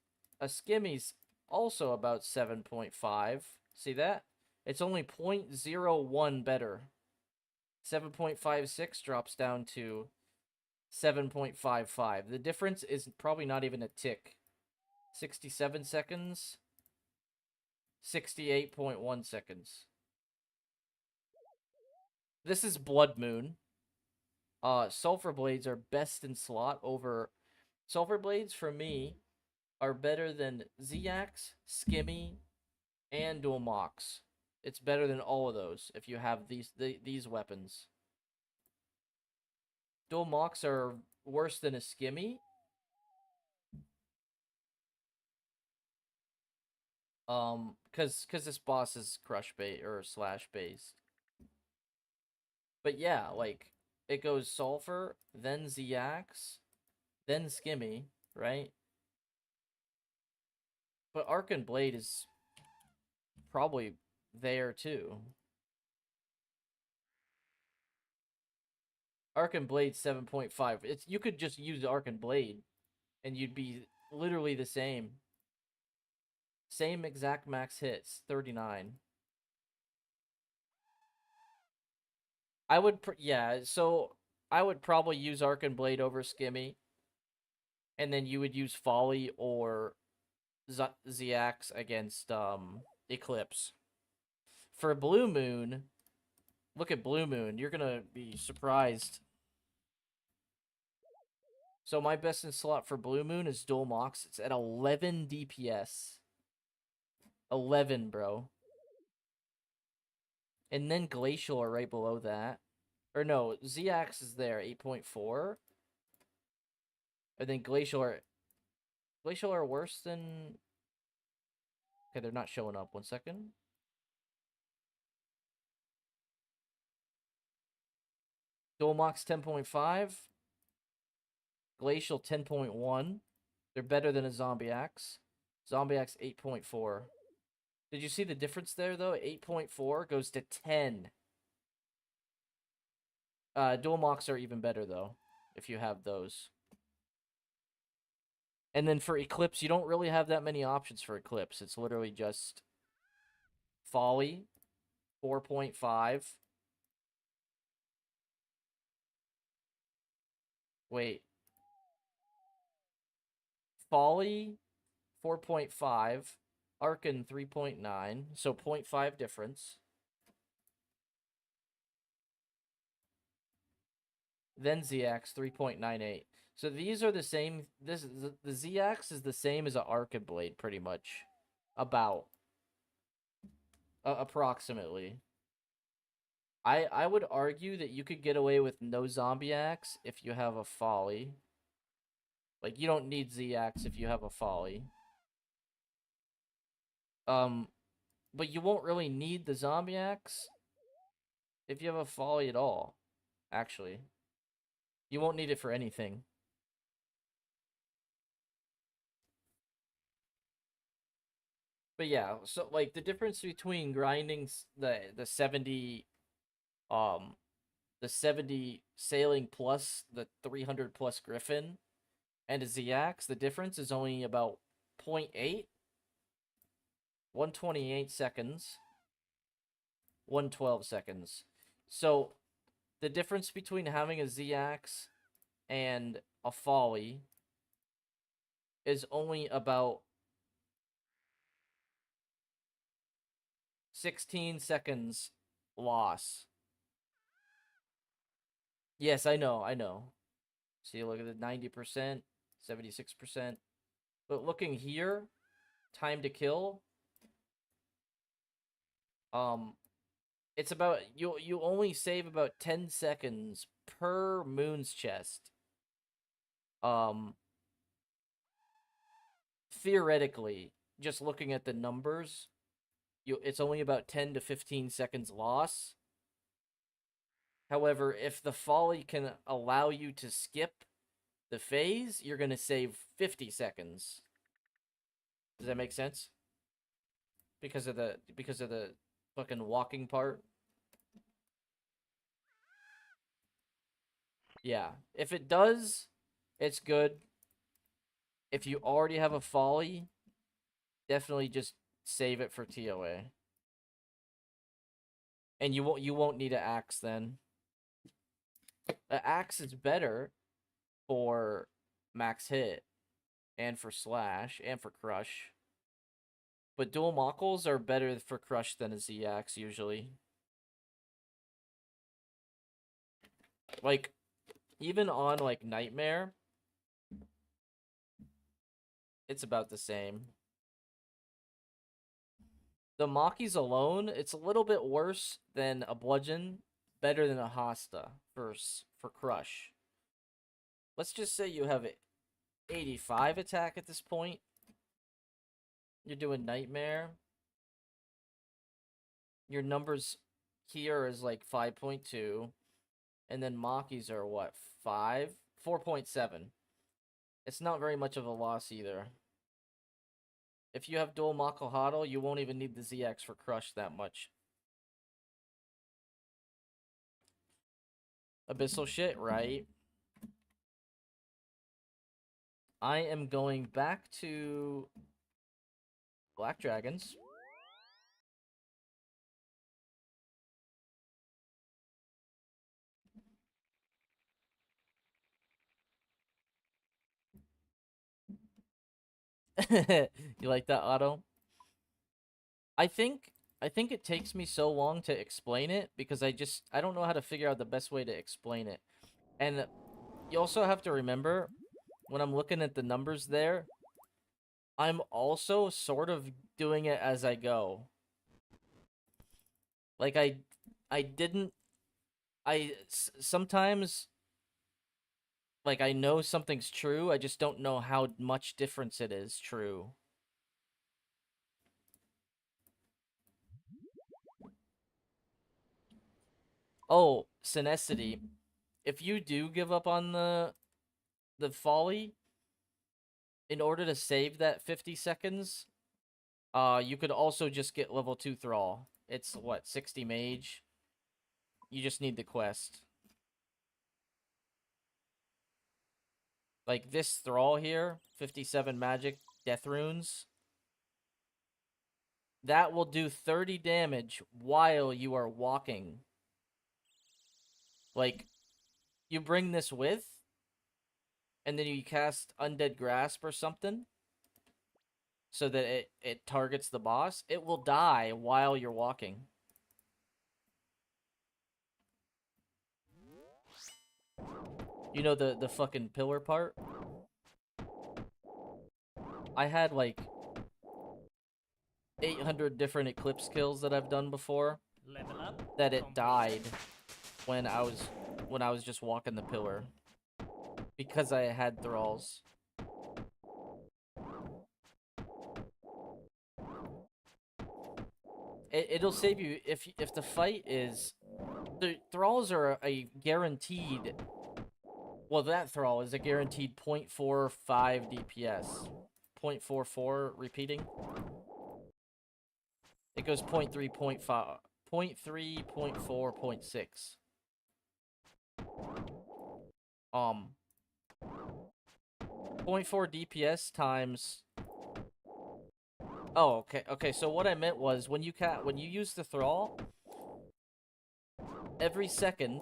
a skimmy's also about 7.5. See that? It's only 0.01 better. 7.56 drops down to 7.55. The difference is probably not even a tick. 67 seconds. 68.1 seconds. This is Blood Moon. Sulfur Blades are best in slot over... Sulfur Blades, for me, are better than ZX, Skimmy, and Dual Mox. It's better than all of those if you have these weapons. Dual Mox are worse than a Skimmy. Cause this boss is crush bait or slash based. But yeah, like it goes Sulfur, then ZX, then Skimmy, right? But Arcane Blade is probably there too. Arcane Blade 7.5. It's you could just use Arcane Blade and you'd be literally the same. Same exact max hits, 39. I would yeah, so I would probably use Arcane Blade over Skimmy. And then you would use Folly or ZX against Eclipse. For Blue Moon, look at Blue Moon. You're gonna be surprised. So my best in slot for Blue Moon is Dual Mox. It's at 11 DPS. 11, bro. And then Glacial are right below that. Or no, ZX is there, 8.4. And then Glacial are worse than... Okay, they're not showing up. 1 second. Dual Mox 10.5. Glacial 10.1. They're better than a Zombie Axe. Zombie Axe 8.4. Did you see the difference there, though? 8.4 goes to 10. Dual Mox are even better, though, if you have those. And then for Eclipse, you don't really have that many options for Eclipse. It's literally just Folly, 4.5. Wait. Folly, 4.5. Arcane, 3.9. So 0.5 difference. Then ZX, 3.98. So these are the same. The ZX is the same as an Arcane Blade, pretty much. About. Approximately. I would argue that you could get away with no Zombie Axe if you have a Folly. Like, you don't need ZX if you have a Folly. But you won't really need the Zombie Axe if you have a Folly at all, actually. You won't need it for anything. But yeah, so like the difference between grinding the 70 um the 70 sailing plus the 300 plus griffin and a ZX, the difference is only about 0.8, 128 seconds, 112 seconds. So the difference between having a ZX and a folly is only about 16 seconds loss. Yes, I know, I know. See, look at the 90%, 76%. But looking here, time to kill, um, it's about you only save about 10 seconds per moon's chest. Um, Theoretically, just looking at the numbers, it's only about 10 to 15 seconds loss. However, if the folly can allow you to skip the phase, you're going to save 50 seconds. Does that make sense? Because of the fucking walking part. Yeah. If it does, it's good. If you already have a folly, definitely just save it for TOA. And you won't need an axe then. An axe is better for max hit and for slash and for crush. But dual mockles are better for crush than a Z-axe usually. Like, even on like Nightmare, it's about the same. The Makis alone, it's a little bit worse than a bludgeon, better than a Hasta for crush. Let's just say you have 85 attack at this point. You're doing Nightmare. Your numbers here is like 5.2. And then Makis are what? 5? 4.7. It's not very much of a loss either. If you have dual Mako Huddle, you won't even need the ZX for Crush that much. Abyssal shit, right? I am going back to Black Dragons. You like that, Otto? I think it takes me so long to explain it because I don't know how to figure out the best way to explain it. And you also have to remember when I'm looking at the numbers there, I'm also sort of doing it as I go. Like I didn't sometimes like I know something's true, I just don't know how much difference it is true. Oh, Synecity. If you do give up on the folly, in order to save that 50 seconds, you could also just get level 2 Thrall. It's what, 60 mage? You just need the quest. Like this Thrall here, 57 magic, death runes. That will do 30 damage while you are walking. Like, you bring this with, and then you cast Undead Grasp or something, so that it targets the boss. It will die while you're walking. You know the fucking pillar part? I had like 800 different Eclipse kills that I've done before Level up. that it Complete. died when I was just walking the pillar because I had thralls. It'll save you if the fight is the thralls are a guaranteed. Well, that thrall is a guaranteed 0.45 DPS, 0.44 repeating. It goes 0.3, 0.5, 0.3, 0.4, 0.6. 0.4 DPS times... Oh, okay. Okay, so what I meant was when you use the thrall, every second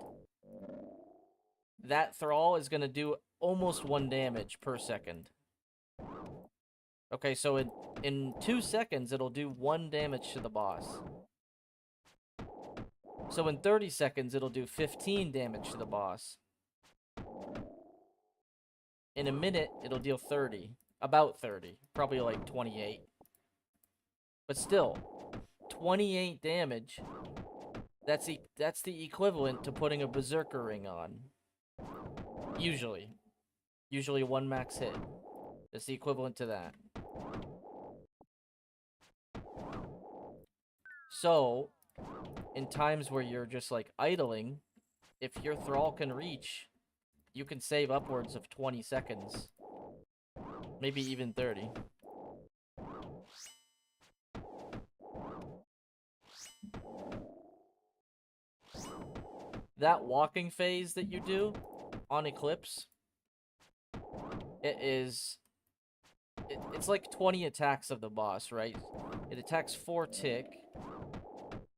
that thrall is going to do almost 1 damage per second. Okay, so in 2 seconds it'll do 1 damage to the boss. So in 30 seconds it'll do 15 damage to the boss. In a minute it'll deal 30. About 30. Probably like 28. But still, 28 damage. That's the equivalent to putting a berserker ring on. Usually. Usually 1 max hit. It's the equivalent to that. So, in times where you're just like idling, if your thrall can reach, you can save upwards of 20 seconds. Maybe even 30. That walking phase that you do on Eclipse, it's like 20 attacks of the boss, right? It attacks 4 tick.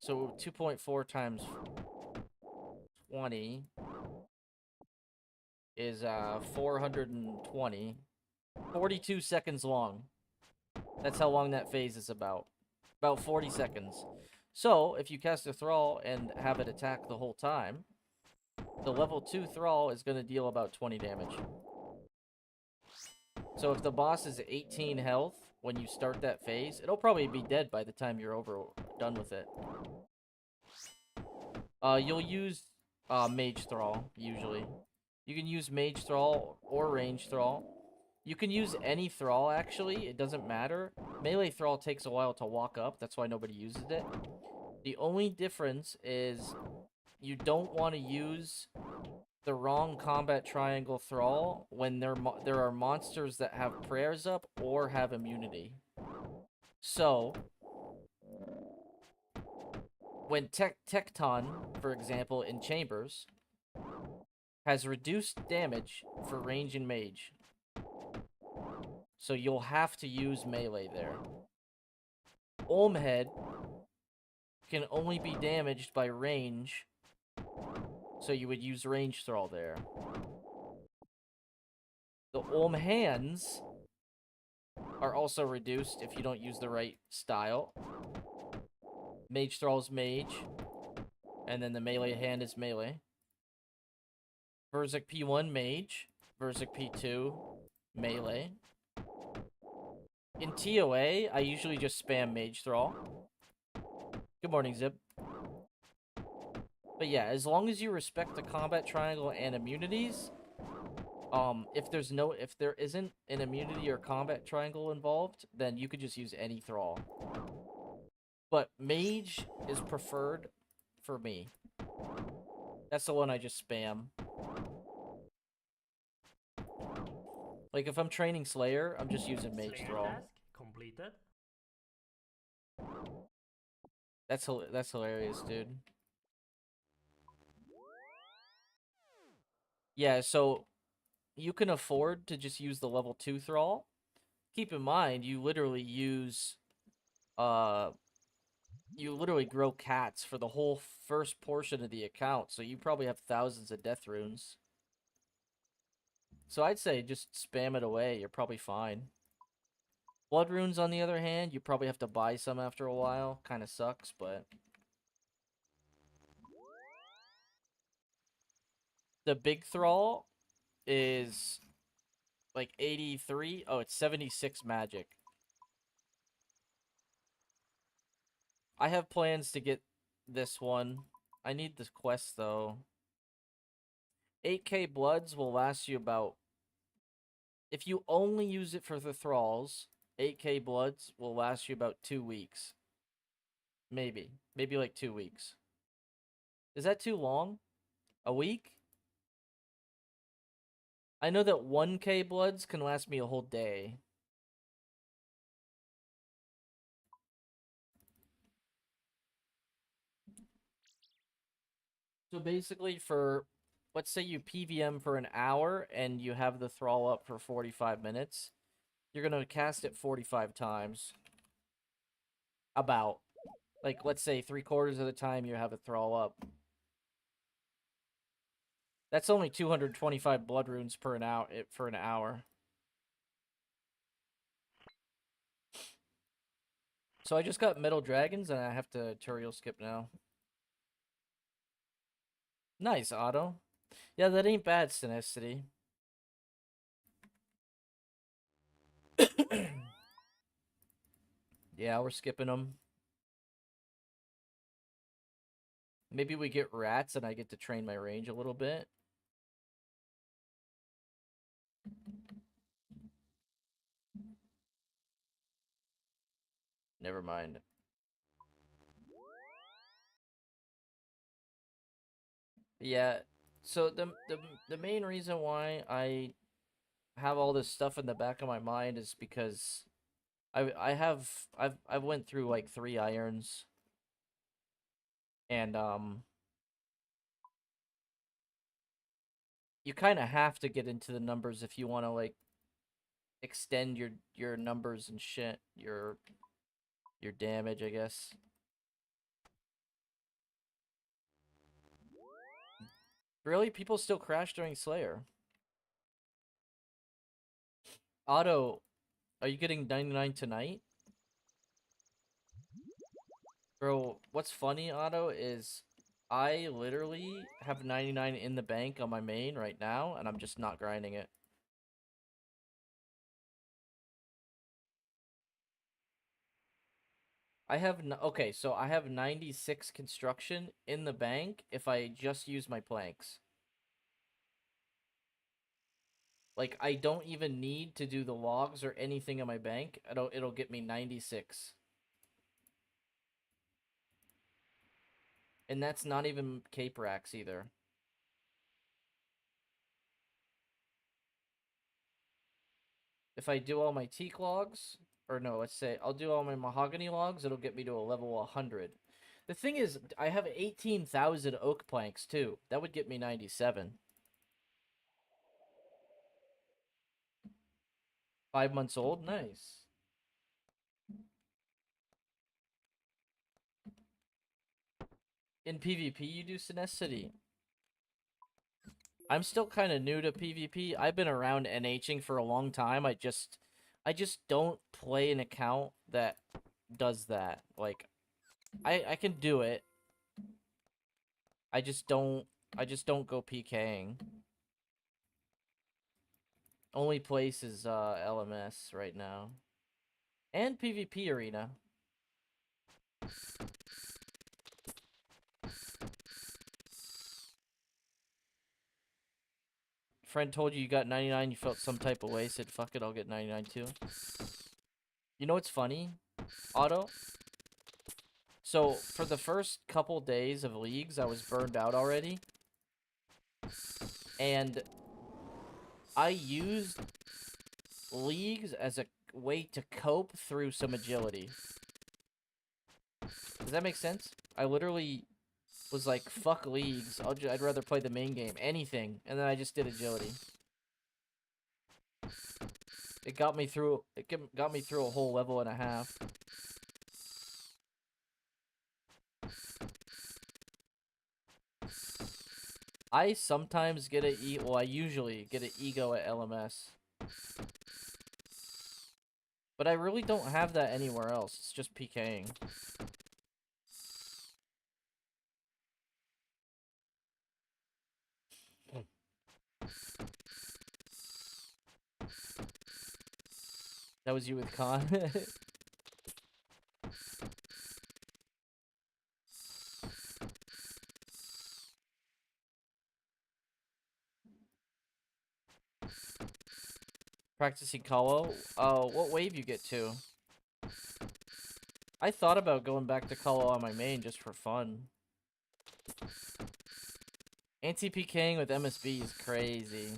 So 2.4 times 20 is 420. 42 seconds long. That's how long that phase is about. About 40 seconds. So, if you cast a Thrall and have it attack the whole time, the level 2 Thrall is going to deal about 20 damage. So if the boss is 18 health when you start that phase, it'll probably be dead by the time you're done with it. You'll use Mage Thrall, usually. You can use Mage Thrall or Range Thrall. You can use any Thrall, actually. It doesn't matter. Melee Thrall takes a while to walk up. That's why nobody uses it. The only difference is you don't want to use the wrong combat triangle Thrall when there are monsters that have prayers up or have immunity. So, when Tecton, for example, in Chambers, has reduced damage for range and mage. So you'll have to use melee there. Olmhead can only be damaged by range, so you would use range thrall there. The Olm hands are also reduced if you don't use the right style. Mage thrall's mage, and then the melee hand is melee. Verzik P1 mage, Verzik P2 melee. In TOA, I usually just spam Mage Thrall. Good morning, Zip. But yeah, as long as you respect the combat triangle and immunities, if there isn't an immunity or combat triangle involved, then you could just use any Thrall. But Mage is preferred for me. That's the one I just spam. Like, if I'm training Slayer, I'm just using Mage Slayer Thrall. task completed. That's hilarious, dude. Yeah, so you can afford to just use the level 2 Thrall. Keep in mind, you literally grow cats for the whole first portion of the account, so you probably have thousands of death runes. So I'd say just spam it away, you're probably fine. Blood runes, on the other hand, you probably have to buy some after a while. Kinda sucks, but... The big Thrall is like 83. Oh, it's 76 magic. I have plans to get this one. I need this quest, though. 8k bloods will last you about... If you only use it for the thralls, 8k bloods will last you about 2 weeks. Maybe. Maybe like 2 weeks. Is that too long? A week? I know that 1k bloods can last me a whole day. So basically for, let's say you PVM for an hour and you have the thrall up for 45 minutes, you're going to cast it 45 times. About. Like, let's say 3/4 of the time you have a thrall up. That's only 225 blood runes per for an hour. So I just got metal dragons and I have to tutorial skip now. Nice, Otto. Yeah, that ain't bad, Synesty. Yeah, we're skipping them. Maybe we get rats and I get to train my range a little bit. Never mind. Yeah, so the main reason why I have all this stuff in the back of my mind is because I've went through like 3 irons and you kind of have to get into the numbers if you want to like extend your numbers and shit, your damage, I guess. Really? People still crash during Slayer. Otto, are you getting 99 tonight? Bro, what's funny, Otto, is I literally have 99 in the bank on my main right now, and I'm just not grinding it. I have okay, so I have 96 construction in the bank if I just use my planks. Like, I don't even need to do the logs or anything in my bank. It'll get me 96. And that's not even cape racks either. If I do all my teak logs, or no, let's say I'll do all my mahogany logs, it'll get me to a level 100. The thing is, I have 18,000 oak planks too. That would get me 97. 5 months old? Nice. In PvP, you do Synesty. I'm still kind of new to PvP. I've been around NHing for a long time. I just don't play an account that does that. Like, I can do it. I just don't go PKing. Only place is LMS right now. And PvP arena. Friend told you got 99, you felt some type of way, said fuck it, I'll get 99 too. You know what's funny, Otto? So, for the first couple days of leagues, I was burned out already. And I used leagues as a way to cope through some agility. Does that make sense? I literally was like, fuck leagues. I'd rather play the main game. Anything. And then I just did agility. It got me through a whole level and a half. I sometimes get I usually get an ego at LMS. But I really don't have that anywhere else. It's just PKing. That was you with Khan. Practicing Colo. Oh, what wave you get to? I thought about going back to Colo on my main just for fun. Anti-PKing with MSB is crazy.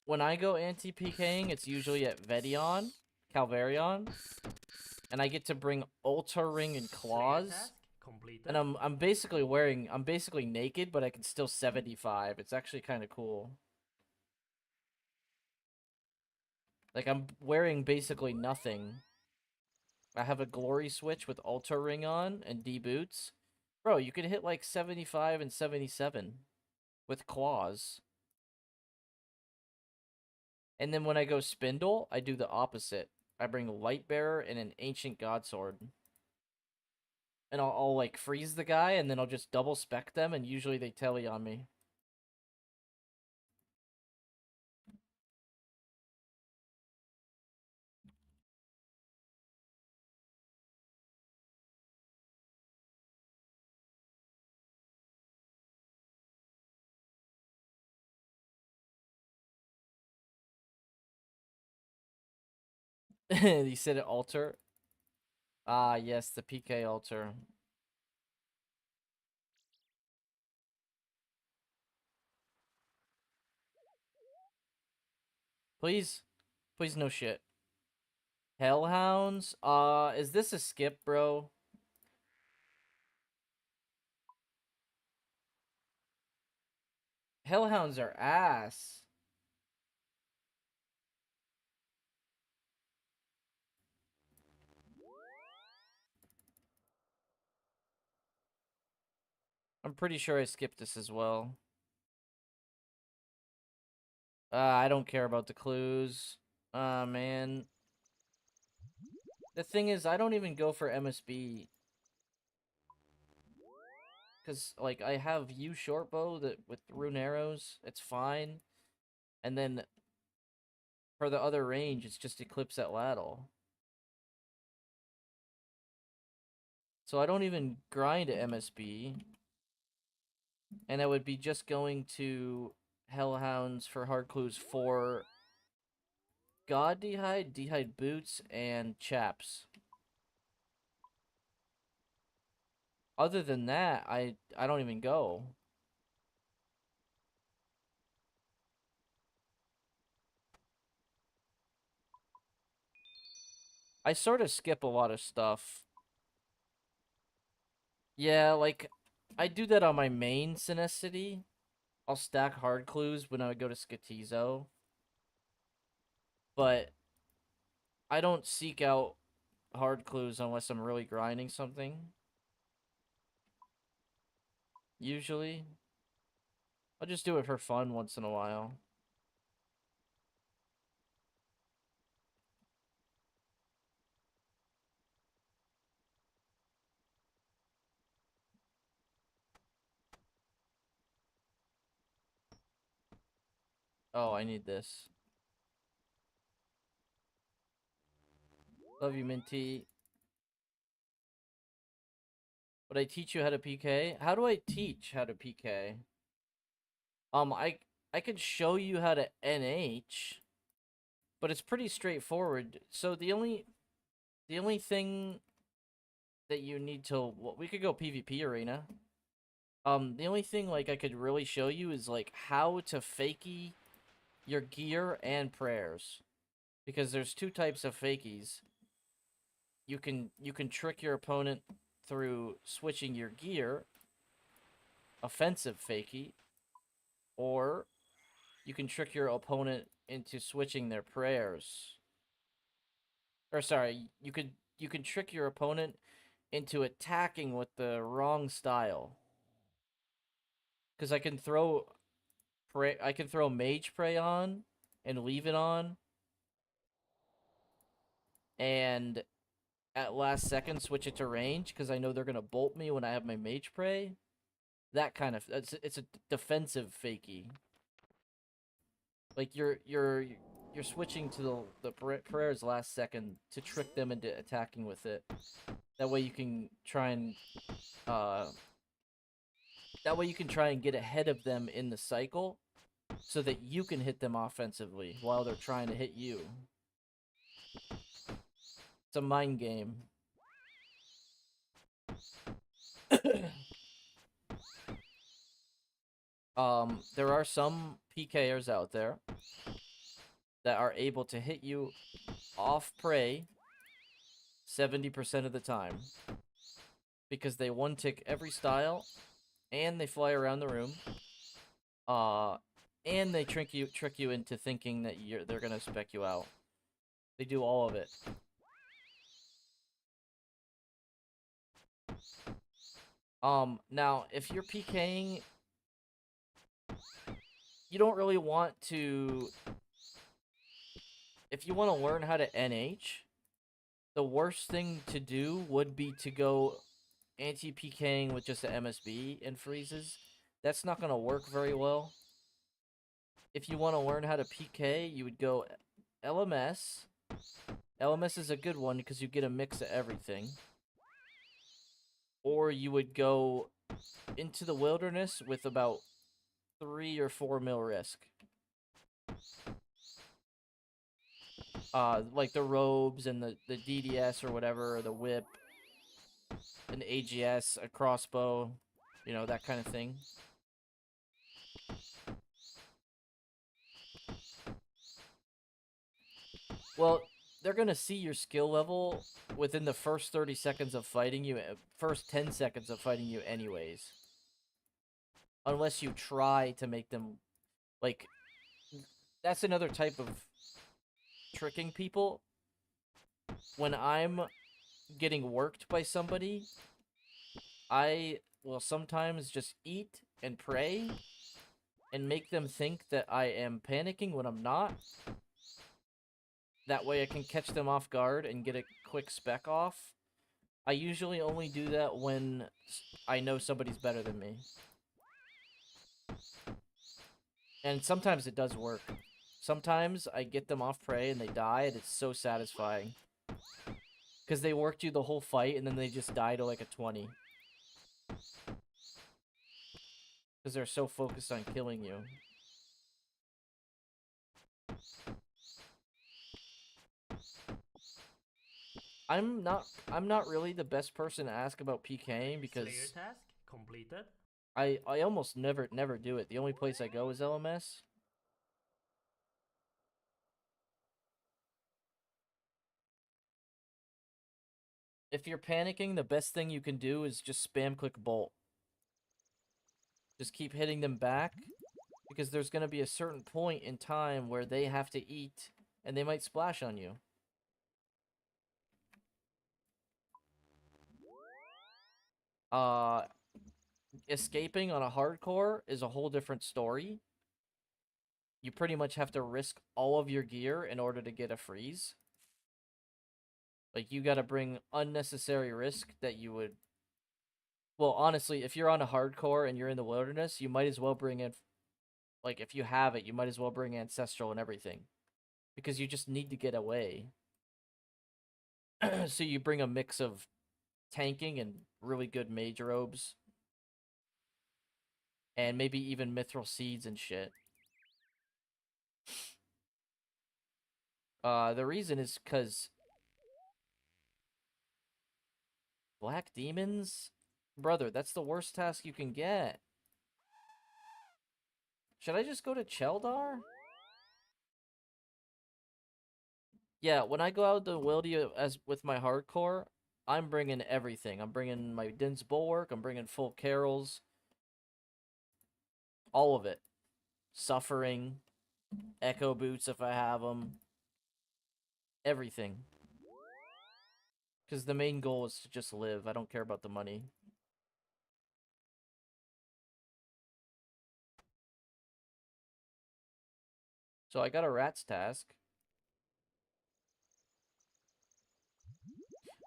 When I go anti-PKing, it's usually at Vedion, Calvarion, and I get to bring Ultra Ring and Claws completed. And I'm basically naked, but I can still 75. It's actually kind of cool. Like I'm wearing basically nothing. I have a glory switch with Ultra Ring on and D boots. Bro, you can hit like 75 and 77 with claws. And then when I go spindle, I do the opposite. I bring Light Bearer and an Ancient God Sword. And I'll like freeze the guy and then I'll just double spec them and usually they telly on me. He said it altar. Ah, yes, the PK altar. Please. Please no shit. Hellhounds? Is this a skip, bro? Hellhounds are ass. I'm pretty sure I skipped this as well. I don't care about the clues. Man. The thing is, I don't even go for MSB. Because, like, I have U shortbow that with rune arrows. It's fine. And then, for the other range, it's just Eclipse at Laddle. So I don't even grind at MSB. And I would be just going to Hellhounds for hard clues for God D'hide boots, and chaps. Other than that, I don't even go. I sort of skip a lot of stuff. Yeah, like, I do that on my main Synesthety. I'll stack hard clues when I go to Skatizo. But I don't seek out hard clues unless I'm really grinding something. Usually. I'll just do it for fun once in a while. Oh, I need this. Love you, Minty. Would I teach you how to PK? How do I teach how to PK? I could show you how to NH, but it's pretty straightforward. So the only thing that you need to, well, we could go PvP arena. The only thing like I could really show you is like how to fakie your gear and prayers, because there's two types of fakies. You can trick your opponent through switching your gear, offensive fakie, or you can trick your opponent into switching their prayers. Or sorry, you can trick your opponent into attacking with the wrong style. Cuz I can throw mage prey on and leave it on and at last second switch it to range cuz I know they're going to bolt me when I have my mage prey. That kind of it's a defensive fakie. Like you're switching to the prayers last second to trick them into attacking with it. That way you can try and uh get ahead of them in the cycle so that you can hit them offensively while they're trying to hit you. It's a mind game. There are some PKers out there that are able to hit you off prey 70% of the time. because they one-tick every style, and they fly around the room. And they trick you into thinking that they're gonna spec you out. They do all of it. Now, if you're PKing, you don't really want to... If you want to learn how to NH, the worst thing to do would be to go anti-PKing with just the MSB and freezes. That's not going to work very well. If you want to learn how to PK, you would go LMS. LMS is a good one because you get a mix of everything. Or you would go into the wilderness with about 3 or 4 mil risk. Like the robes and the DDS or whatever, or the whip, an AGS, a crossbow, you know, that kind of thing. Well, they're gonna see your skill level within the first 30 seconds of fighting you, first 10 seconds of fighting you anyways. Unless you try to make them, like, that's another type of tricking people. When I'm getting worked by somebody, I will sometimes just eat and pray and make them think that I am panicking when I'm not. That way I can catch them off guard and get a quick spec off. I usually only do that when I know somebody's better than me. And sometimes it does work. Sometimes I get them off prey and they die, and it's so satisfying. Because they worked you the whole fight, and then they just die to like a 20. Because they're so focused on killing you. I'm not really the best person to ask about PKing because Slayer task completed. I almost never do it. The only place I go is LMS. If you're panicking, the best thing you can do is just spam click bolt. Just keep hitting them back, because there's going to be a certain point in time where they have to eat, and they might splash on you. Escaping on a hardcore is a whole different story. You pretty much have to risk all of your gear in order to get a freeze. Like, you gotta bring unnecessary risk that you would... Well, honestly, if you're on a hardcore and you're in the wilderness, you might as well bring in... Like, if you have it, you might as well bring Ancestral and everything. Because you just need to get away. So you bring a mix of tanking and really good mage robes. And maybe even mithril seeds and shit. The reason is because... Black demons? Brother, that's the worst task you can get. Should I just go to Cheldar? Yeah, when I go out the Wildy as with my hardcore, I'm bringing everything. I'm bringing my Din's Bulwark, I'm bringing full Carols. All of it. Suffering. Echo Boots if I have them. Everything. Because the main goal is to just live. I don't care about the money. So I got a rats task.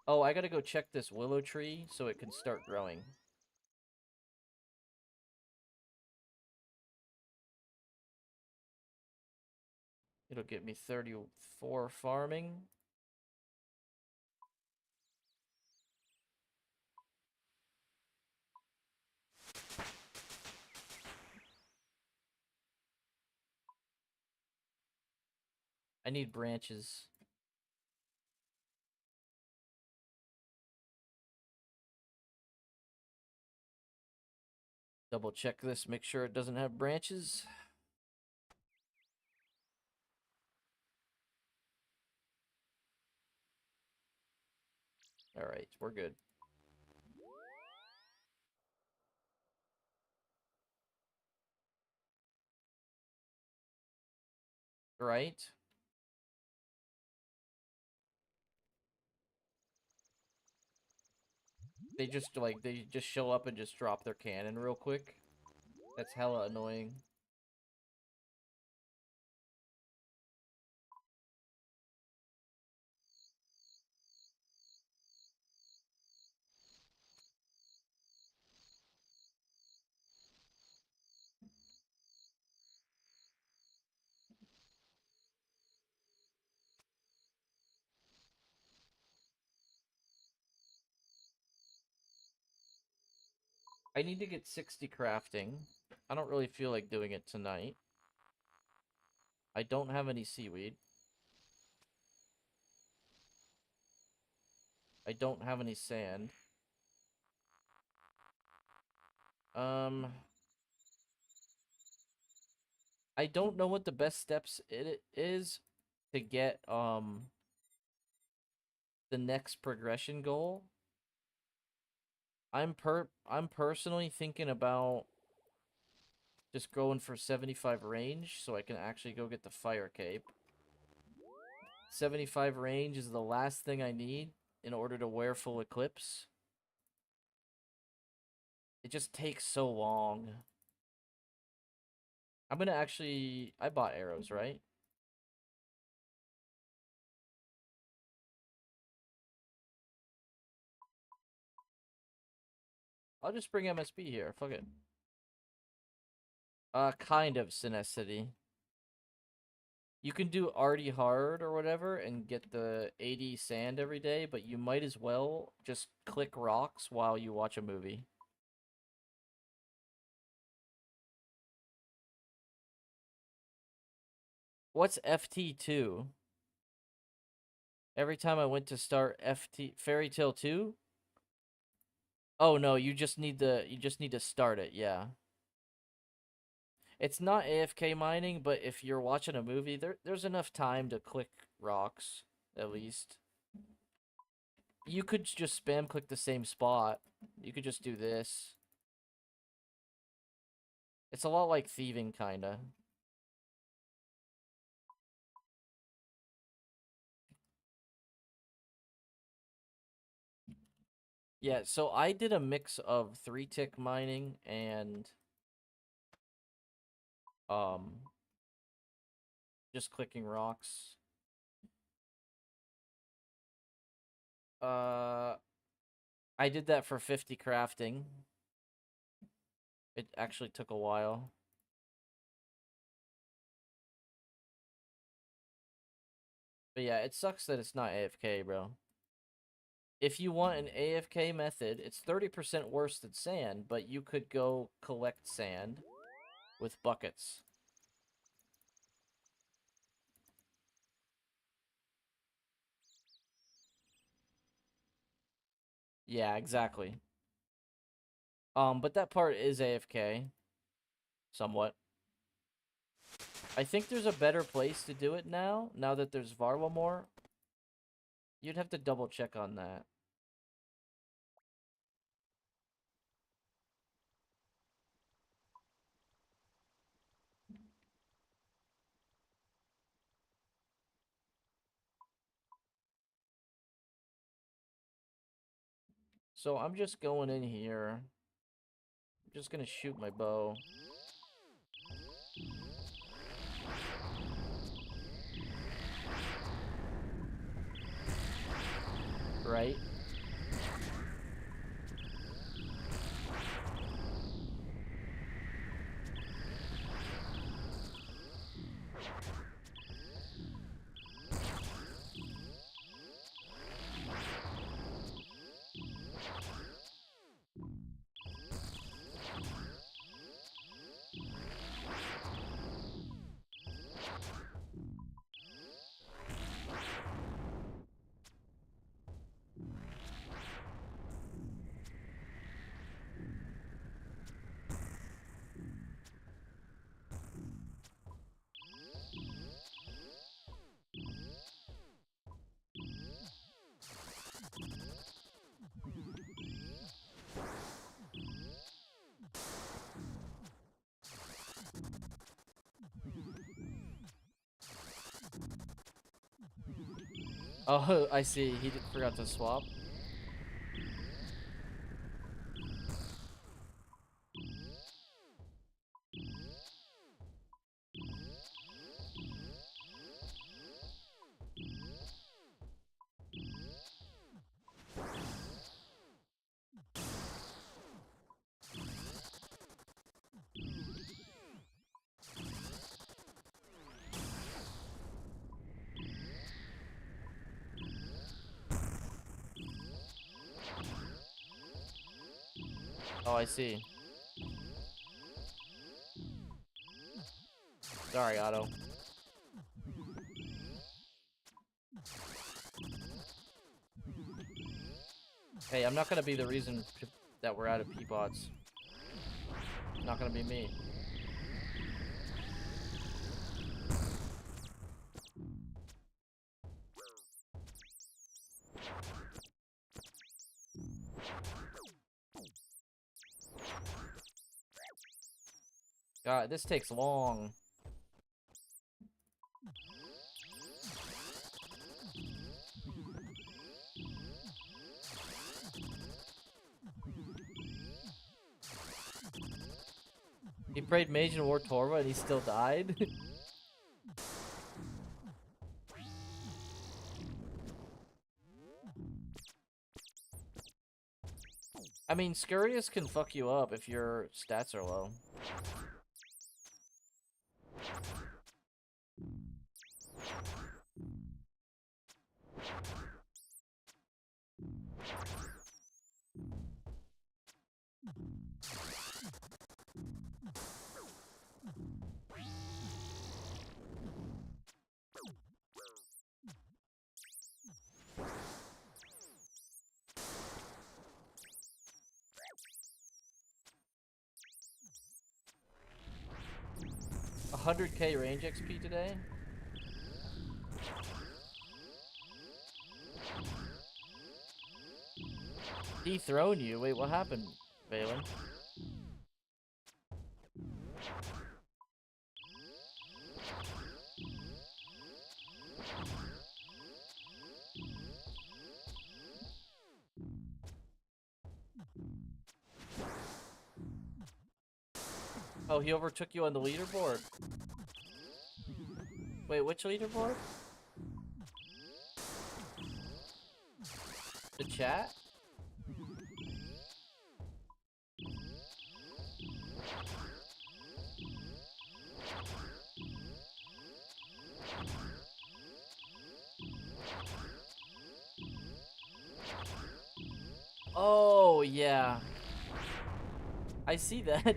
Oh, I gotta go check this willow tree so it can start growing. It'll get me 34 farming. I need branches. Double check this, make sure it doesn't have branches. Alright, we're good. Right? They just show up and just drop their cannon real quick. That's hella annoying. I need to get 60 crafting. I don't really feel like doing it tonight. I don't have any seaweed. I don't have any sand. I don't know what the best steps it is to get the next progression goal. I'm personally thinking about just going for 75 range so I can actually go get the fire cape. 75 range is the last thing I need in order to wear full eclipse. It just takes so long. I'm gonna actually... I bought arrows, right? I'll just bring MSB here. Fuck it. Kind of Synesthety. You can do arty hard or whatever and get the 80 sand every day, but you might as well just click rocks while you watch a movie. What's FT2? Every time I went to start Fairy Tale 2? Oh no, you just need to start it, yeah. It's not AFK mining, but if you're watching a movie, there's enough time to click rocks, at least. You could just spam click the same spot. You could just do this. It's a lot like thieving, kinda. Yeah, so I did a mix of 3-tick mining and just clicking rocks. I did that for 50 crafting. It actually took a while. But yeah, it sucks that it's not AFK, bro. If you want an AFK method, it's 30% worse than sand, but you could go collect sand with buckets. Yeah, exactly. But that part is AFK. Somewhat. I think there's a better place to do it now that there's Varlamore. You'd have to double check on that. So I'm just going in here. I'm just gonna shoot my bow. Right? Oh, I see. He forgot to swap. Oh, I see. Sorry, Otto. Hey, I'm not gonna be the reason that we're out of Peapods. Not gonna be me. God, this takes long. He prayed Mage and War Torva and he still died? I mean, Scurious can fuck you up if your stats are low. $100k range XP today? Dethrone you? Wait, what happened, Valen? Oh, he overtook you on the leaderboard. Wait, which leaderboard? The chat? Oh, yeah. I see that.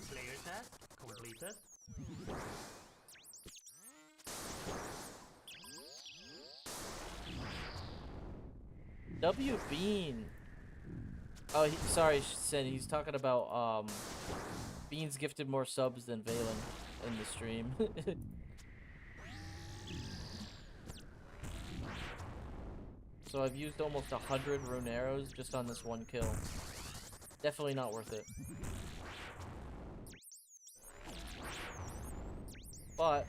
Slayer task completed. W Bean. Oh, sorry, Sin. He's talking about Beans gifted more subs than Valen in the stream. So I've used almost 100 rune arrows just on this one kill. Definitely not worth it. But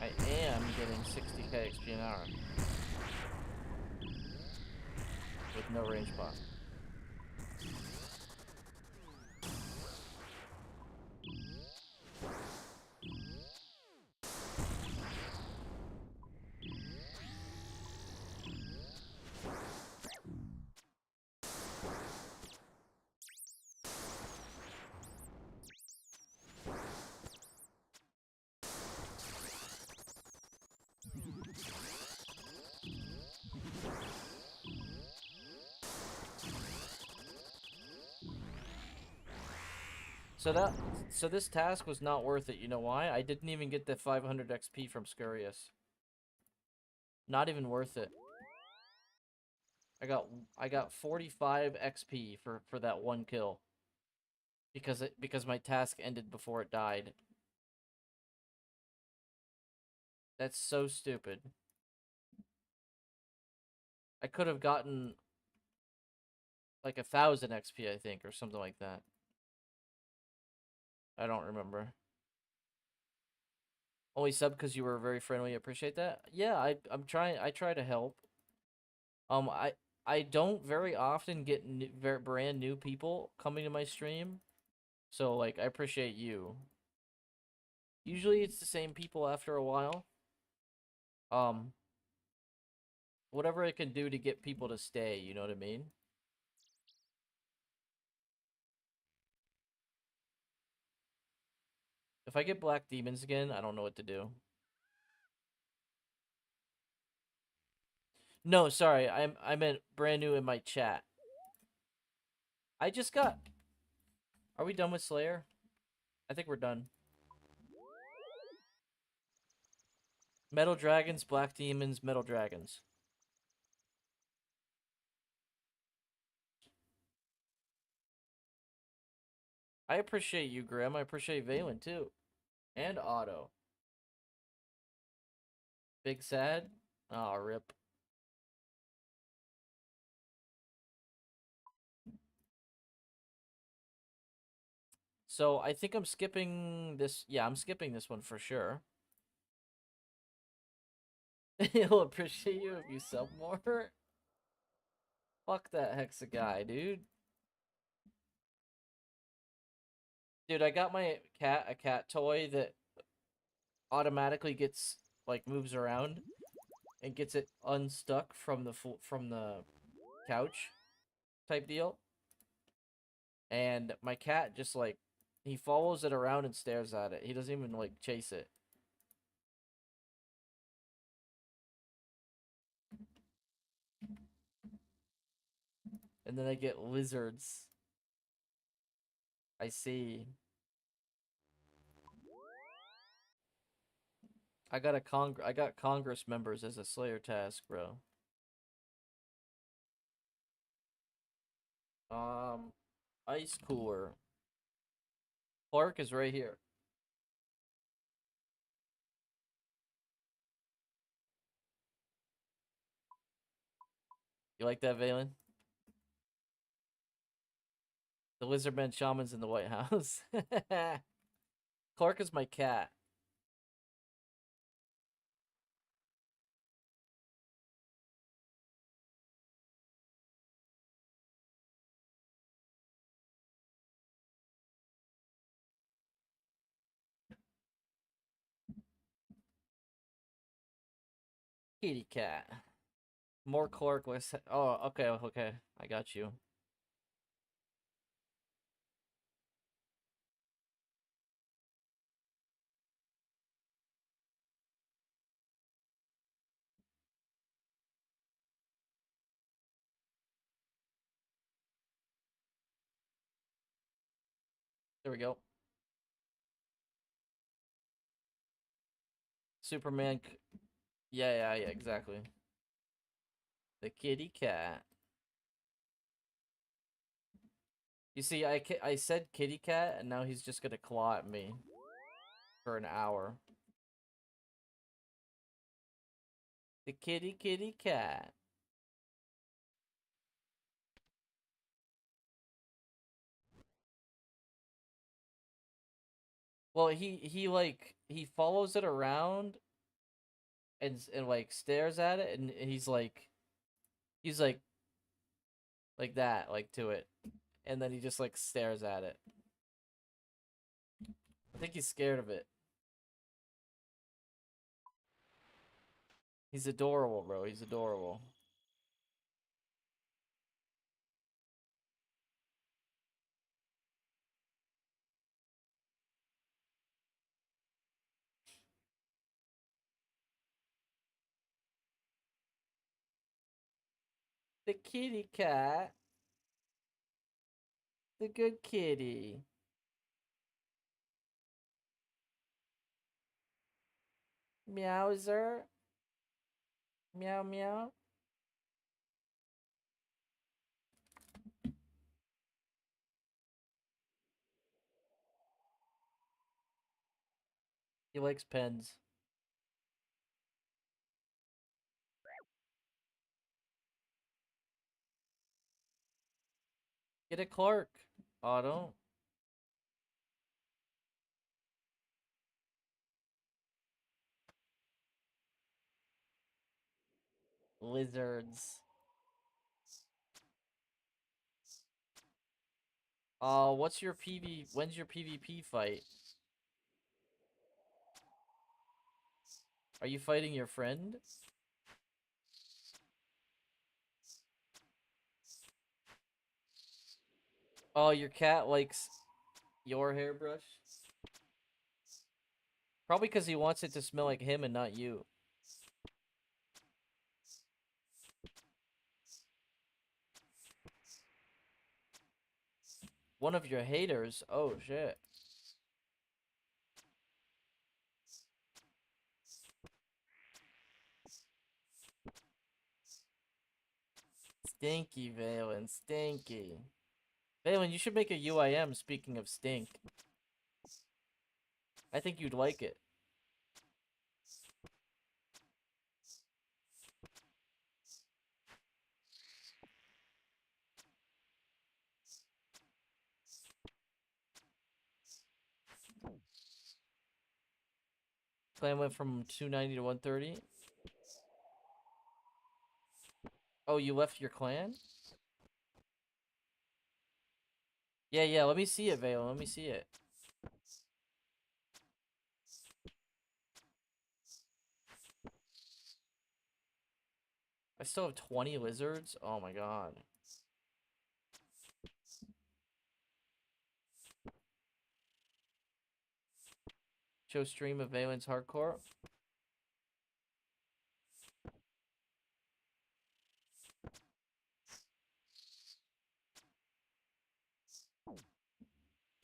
I am getting 60k XP an hour with no range bot. So this task was not worth it. You know why? I didn't even get the 500 XP from Scurious. Not even worth it. I got 45 XP for that one kill. Because my task ended before it died. That's so stupid. I could have gotten like 1,000 XP, I think, or something like that. I don't remember. Only sub because you were very friendly. I appreciate that. Yeah, I'm trying. I try to help. Um, I I don't very often get very brand new people coming to my stream, so like I appreciate you. Usually it's the same people after a while. Um, whatever I can do to get people to stay, you know what I mean? If I get black demons again, I don't know what to do. No, sorry, I meant brand new in my chat. I just got. Are we done with Slayer? I think we're done. Metal dragons, black demons, metal dragons. I appreciate you, Grim. I appreciate Valen too, and Otto. Big sad. Aw, rip. So I think I'm skipping this. Yeah, I'm skipping this one for sure. He'll appreciate you if you sub more. Fuck that Hexa guy, dude. Dude, I got my cat a cat toy that automatically gets like moves around and gets it unstuck from the couch type deal. And my cat just like he follows it around and stares at it. He doesn't even like chase it. And then I get lizards. I see. I got Congress members as a Slayer task, bro. Ice cooler. Clark is right here. You like that, Valen? The Lizardman Shaman's in the White House. Clark is my cat. Kitty cat. More Clark, less. Oh, okay, okay. I got you. There we go. Superman. Yeah, exactly. The kitty cat. You see, I said kitty cat, and now he's just gonna claw at me for an hour. The kitty cat. Well, he follows it around and like stares at it, and he's like that, like to it, and then he just like stares at it. I think he's scared of it. He's adorable, bro. He's adorable. The kitty cat. The good kitty. Meowser. Meow meow. He likes pens. Get a Clark. Auto. Lizards. What's your when's your PvP fight? Are you fighting your friend? Oh, your cat likes your hairbrush? Probably because he wants it to smell like him and not you. One of your haters? Oh, shit. Stinky, Valen. Stinky. Valen, you should make a UIM, speaking of stink. I think you'd like it. Clan went from 290 to 130. Oh, you left your clan? Yeah, let me see it, Valen. Let me see it. I still have 20 lizards? Oh my god. Show stream of Valen's hardcore.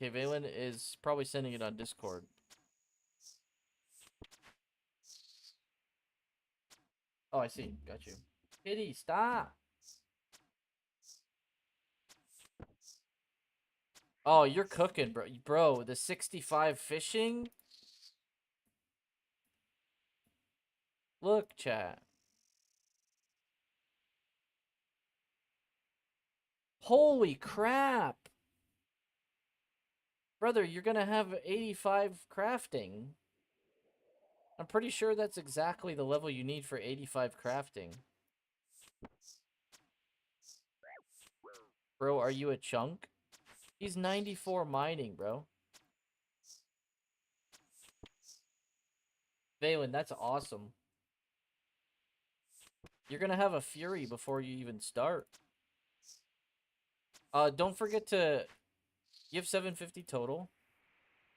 Okay, Valen is probably sending it on Discord. Oh, I see. Got you. Kitty, stop! Oh, you're cooking, bro. Bro, the 65 fishing? Look, chat. Holy crap! Brother, you're gonna have 85 crafting. I'm pretty sure that's exactly the level you need for 85 crafting. Bro, are you a chunk? He's 94 mining, bro. Valen, that's awesome. You're gonna have a Fury before you even start. Don't forget to... You have 750 total?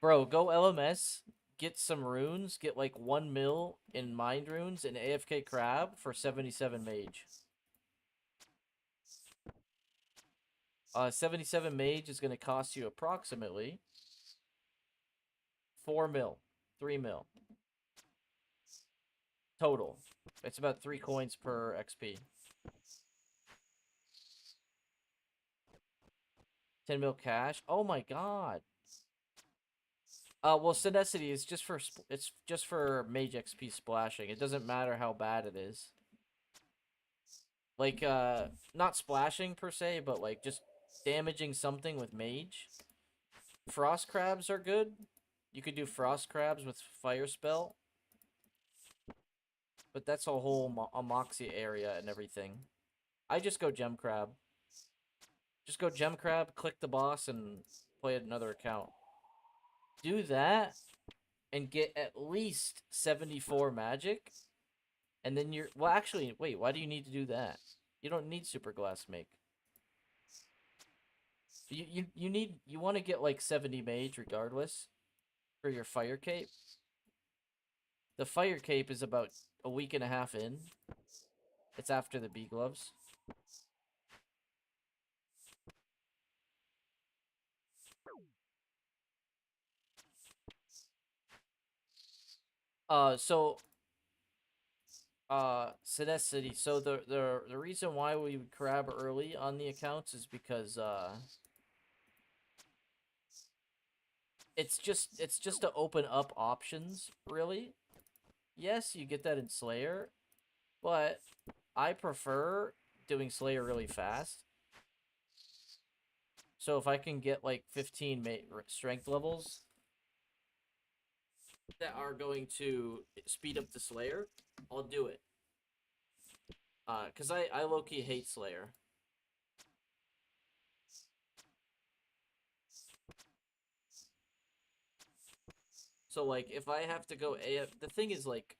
Bro, go LMS, get some runes, get like 1 mil in mind runes and AFK crab for 77 mage. 77 mage is gonna cost you approximately 4 mil, 3 mil. Total. It's about 3 coins per XP. 10 mil cash. Oh my god. Well, Synecity is just for it's just for mage XP splashing. It doesn't matter how bad it is. Like, not splashing per se, but like just damaging something with mage. Frost crabs are good. You could do frost crabs with fire spell. But that's a whole Amoxia area and everything. I just go gem crab. Just go gem crab, click the boss, and play another account. Do that, and get at least 74 magic. And then you're... Well, actually, wait, why do you need to do that? You don't need super glass make. You want to get like 70 mage regardless for your fire cape. The fire cape is about a week and a half in. It's after the bee gloves. Synecity. So the reason why we would crab early on the accounts is because it's just to open up options, really. Yes, you get that in Slayer, but I prefer doing Slayer really fast. So if I can get like 15 strength levels that are going to speed up the Slayer, I'll do it. Cause I low-key hate Slayer. So like if I have to go AF, the thing is like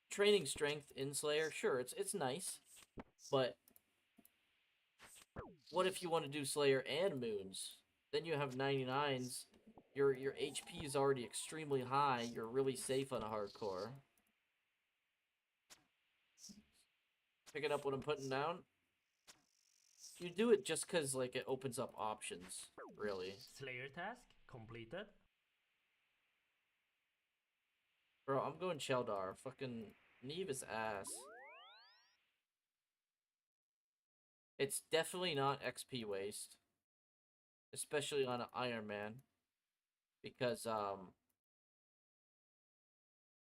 training strength in Slayer, sure, it's nice, but what if you want to do Slayer and Moons? Then you have 99s. Your HP is already extremely high. You're really safe on a hardcore. Picking up what I'm putting down. You do it just because like it opens up options, really. Slayer task completed. Bro, I'm going Sheldar. Fucking Neve is ass. It's definitely not XP waste. Especially on an Iron Man. Because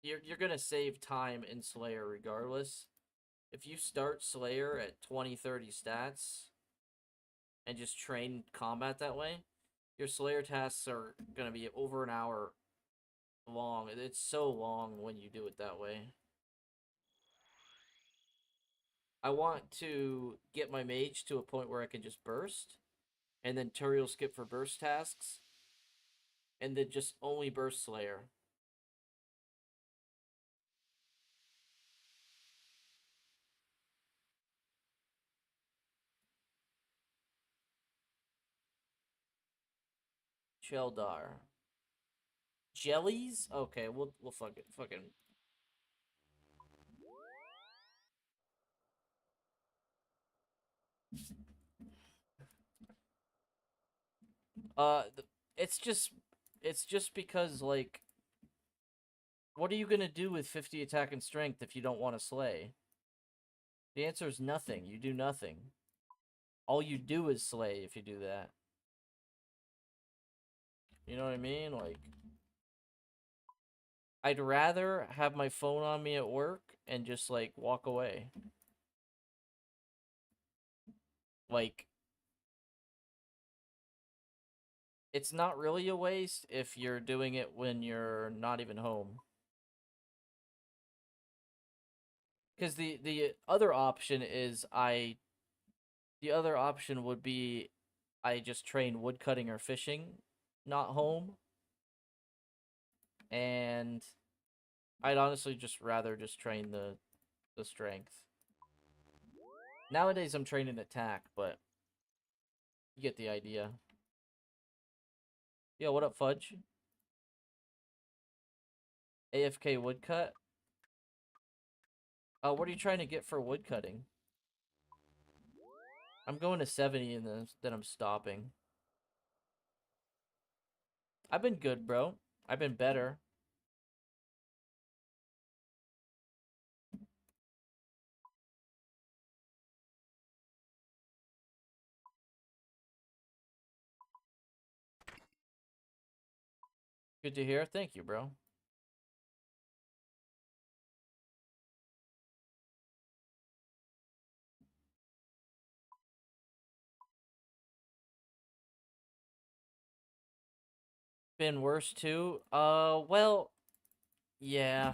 you're gonna save time in Slayer regardless. If you start Slayer at 20-30 stats and just train combat that way, your Slayer tasks are gonna be over an hour long. It's so long when you do it that way. I want to get my mage to a point where I can just burst, and then Turiel skip for burst tasks, and then just only burst Slayer. Sheldar. Jellies? Okay, we'll fucking. Uh, it's just because like, what are you gonna do with 50 attack and strength if you don't want to slay? The answer is nothing. You do nothing. All you do is slay if you do that. You know what I mean? Like, I'd rather have my phone on me at work and just like walk away. Like, it's not really a waste if you're doing it when you're not even home. Because the other option is the other option would be I just train woodcutting or fishing, not home. And I'd honestly just rather just train the strength. Nowadays I'm training attack, but you get the idea. Yo, what up, Fudge? AFK woodcut? What are you trying to get for woodcutting? I'm going to 70 and then I'm stopping. I've been good, bro. I've been better. Good to hear. Thank you, bro. Been worse too. Well, yeah.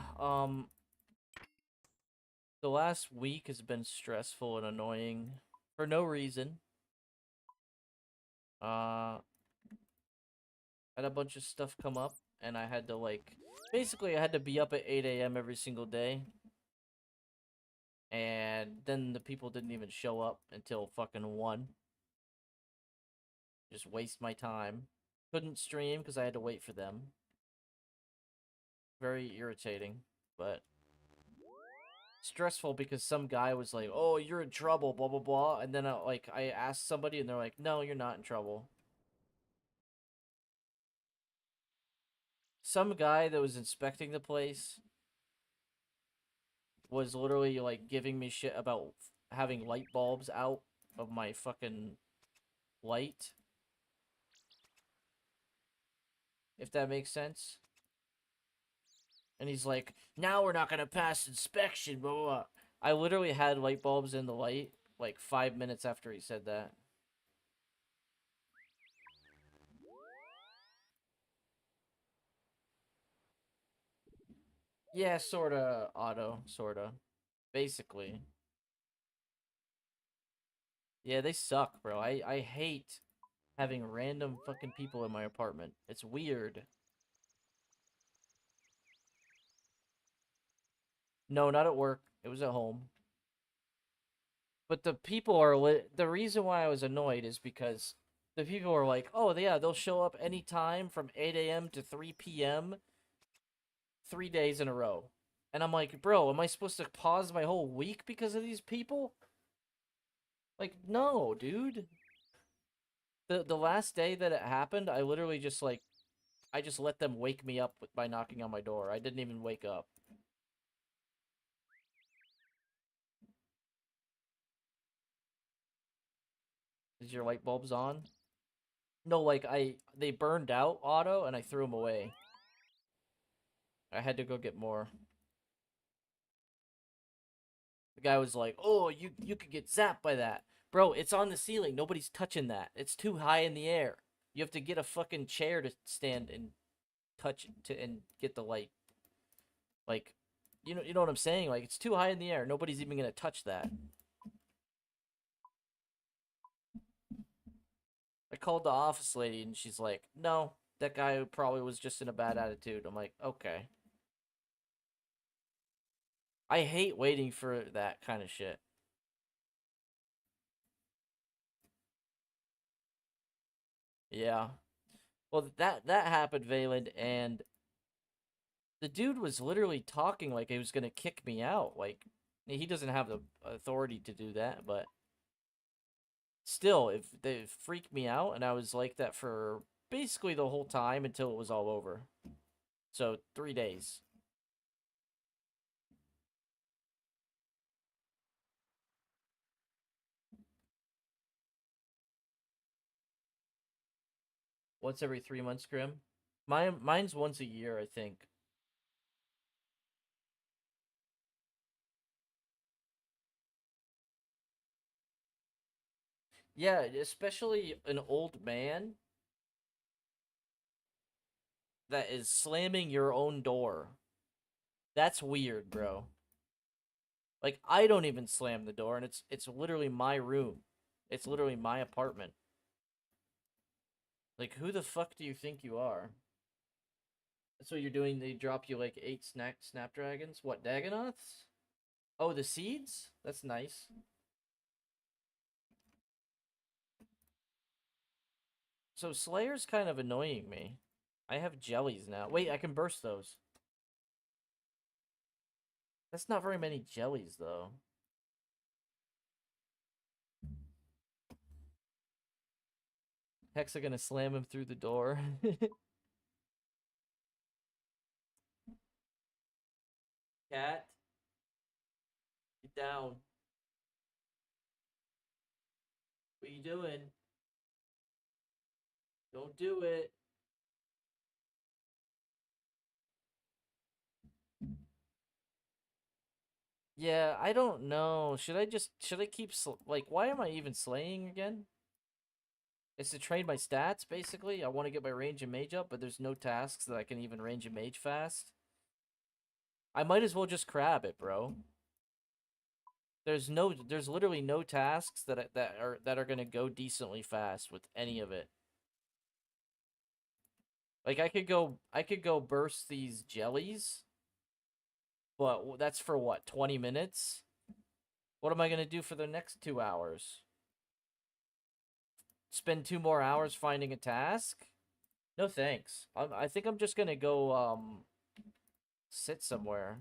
The last week has been stressful and annoying for no reason. Had a bunch of stuff come up, and I had to like, basically, I had to be up at 8 a.m. every single day. And then the people didn't even show up until fucking 1. Just waste my time. Couldn't stream because I had to wait for them. Very irritating, but stressful because some guy was like, "Oh, you're in trouble," blah blah blah, and then I asked somebody and they're like, "No, you're not in trouble." Some guy that was inspecting the place was literally like giving me shit about having light bulbs out of my fucking light. If that makes sense. And he's like, now we're not gonna pass inspection, blah, blah, blah. I literally had light bulbs in the light like 5 minutes after he said that. Yeah, sorta, Otto, sorta. Basically. Yeah, they suck, bro. I hate having random fucking people in my apartment. It's weird. No, not at work. It was at home. But the people are the reason why I was annoyed is because the people are like, "Oh, yeah, they'll show up anytime from 8 a.m. to 3 p.m. 3 days in a row." And I'm like, "Bro, am I supposed to pause my whole week because of these people?" Like, no, dude. The last day that it happened, I literally just like I just let them wake me up by knocking on my door. I didn't even wake up. Is your light bulbs on? No, like they burned out, Otto, and I threw them away. I had to go get more. The guy was like, "Oh, you could get zapped by that." Bro, it's on the ceiling. Nobody's touching that. It's too high in the air. You have to get a fucking chair to stand and touch to and get the light. Like, you know what I'm saying? Like, it's too high in the air. Nobody's even gonna touch that. I called the office lady and she's like, "No, that guy probably was just in a bad attitude." I'm like, "Okay." I hate waiting for that kind of shit. Yeah. Well, that happened, Valen, and the dude was literally talking like he was gonna kick me out. Like, he doesn't have the authority to do that, but still, if they freaked me out, and I was like that for basically the whole time until it was all over. So 3 days. Once every 3 months, Grim. Mine's once a year, I think. Yeah, especially an old man that is slamming your own door. That's weird, bro. Like, I don't even slam the door, and it's literally my room. It's literally my apartment. Like, who the fuck do you think you are? That's what you're doing. They drop you like 8 snapdragons. What, Dagonoths? Oh, the seeds? That's nice. So Slayer's kind of annoying me. I have jellies now. Wait, I can burst those. That's not very many jellies, though. Hexa gonna slam him through the door. Cat, get down. What you doing? Don't do it. Yeah, I don't know. Should I keep like why am I even slaying again? It's to train my stats basically. I want to get my range and mage up, but there's no tasks that I can even range and mage fast. I might as well just crab it, bro. There's literally no tasks that are going to go decently fast with any of it. Like I could go burst these jellies, but that's for what, 20 minutes? What am I going to do for the next 2 hours? Spend 2 more hours finding a task? No thanks. I think I'm just gonna go sit somewhere.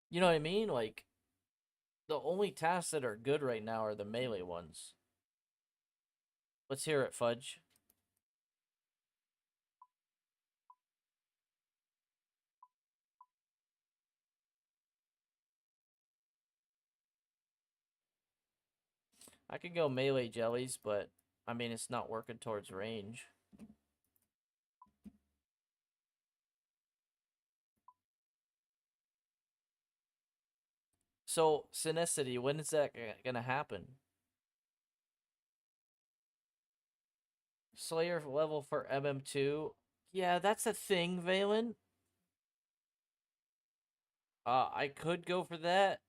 You know what I mean? Like the only tasks that are good right now are the melee ones. Let's hear it, Fudge. I could go melee jellies, but I mean it's not working towards range. So, Synecity, when is that gonna happen? Slayer level for MM2. Yeah, that's a thing, Valen. I could go for that,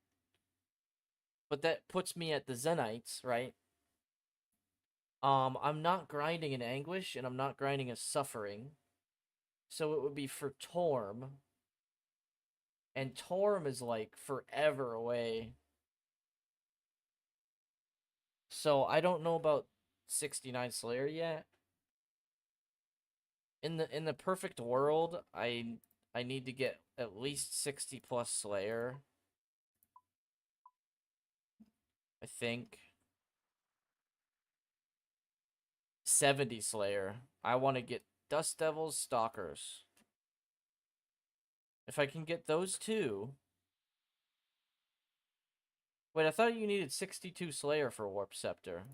but that puts me at the Zenites, right? I'm not grinding in Anguish, and I'm not grinding a Suffering. So it would be for Torm. And Torm is, like, forever away. So I don't know about 69 Slayer yet. In the perfect world, I need to get at least 60 plus Slayer. I think 70 Slayer. I want to get Dust Devils, Stalkers. If I can get those two. Wait, I thought you needed 62 Slayer for Warp Scepter.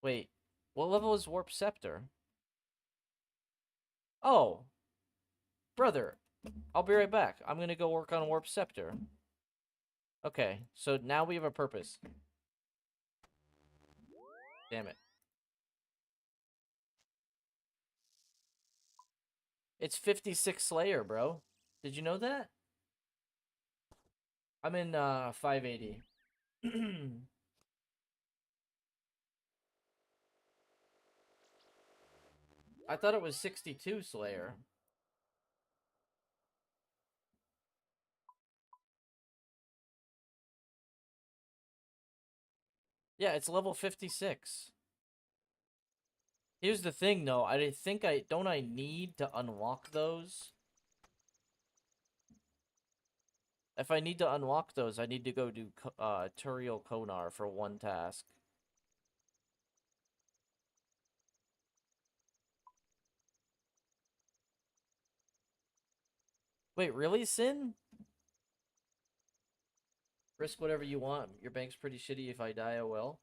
Wait, what level is Warp Scepter? Oh, brother, I'll be right back. I'm gonna go work on Warp Scepter. Okay, so now we have a purpose. Damn it. It's 56 Slayer, bro. Did you know that? I'm in 580. I thought it was 62 Slayer. Yeah, it's level 56. Here's the thing, though. I think I need to unlock those? If I need to unlock those, I need to go do Turiel Konar for one task. Wait, really, Sin? Risk whatever you want. Your bank's pretty shitty. If I die, I will.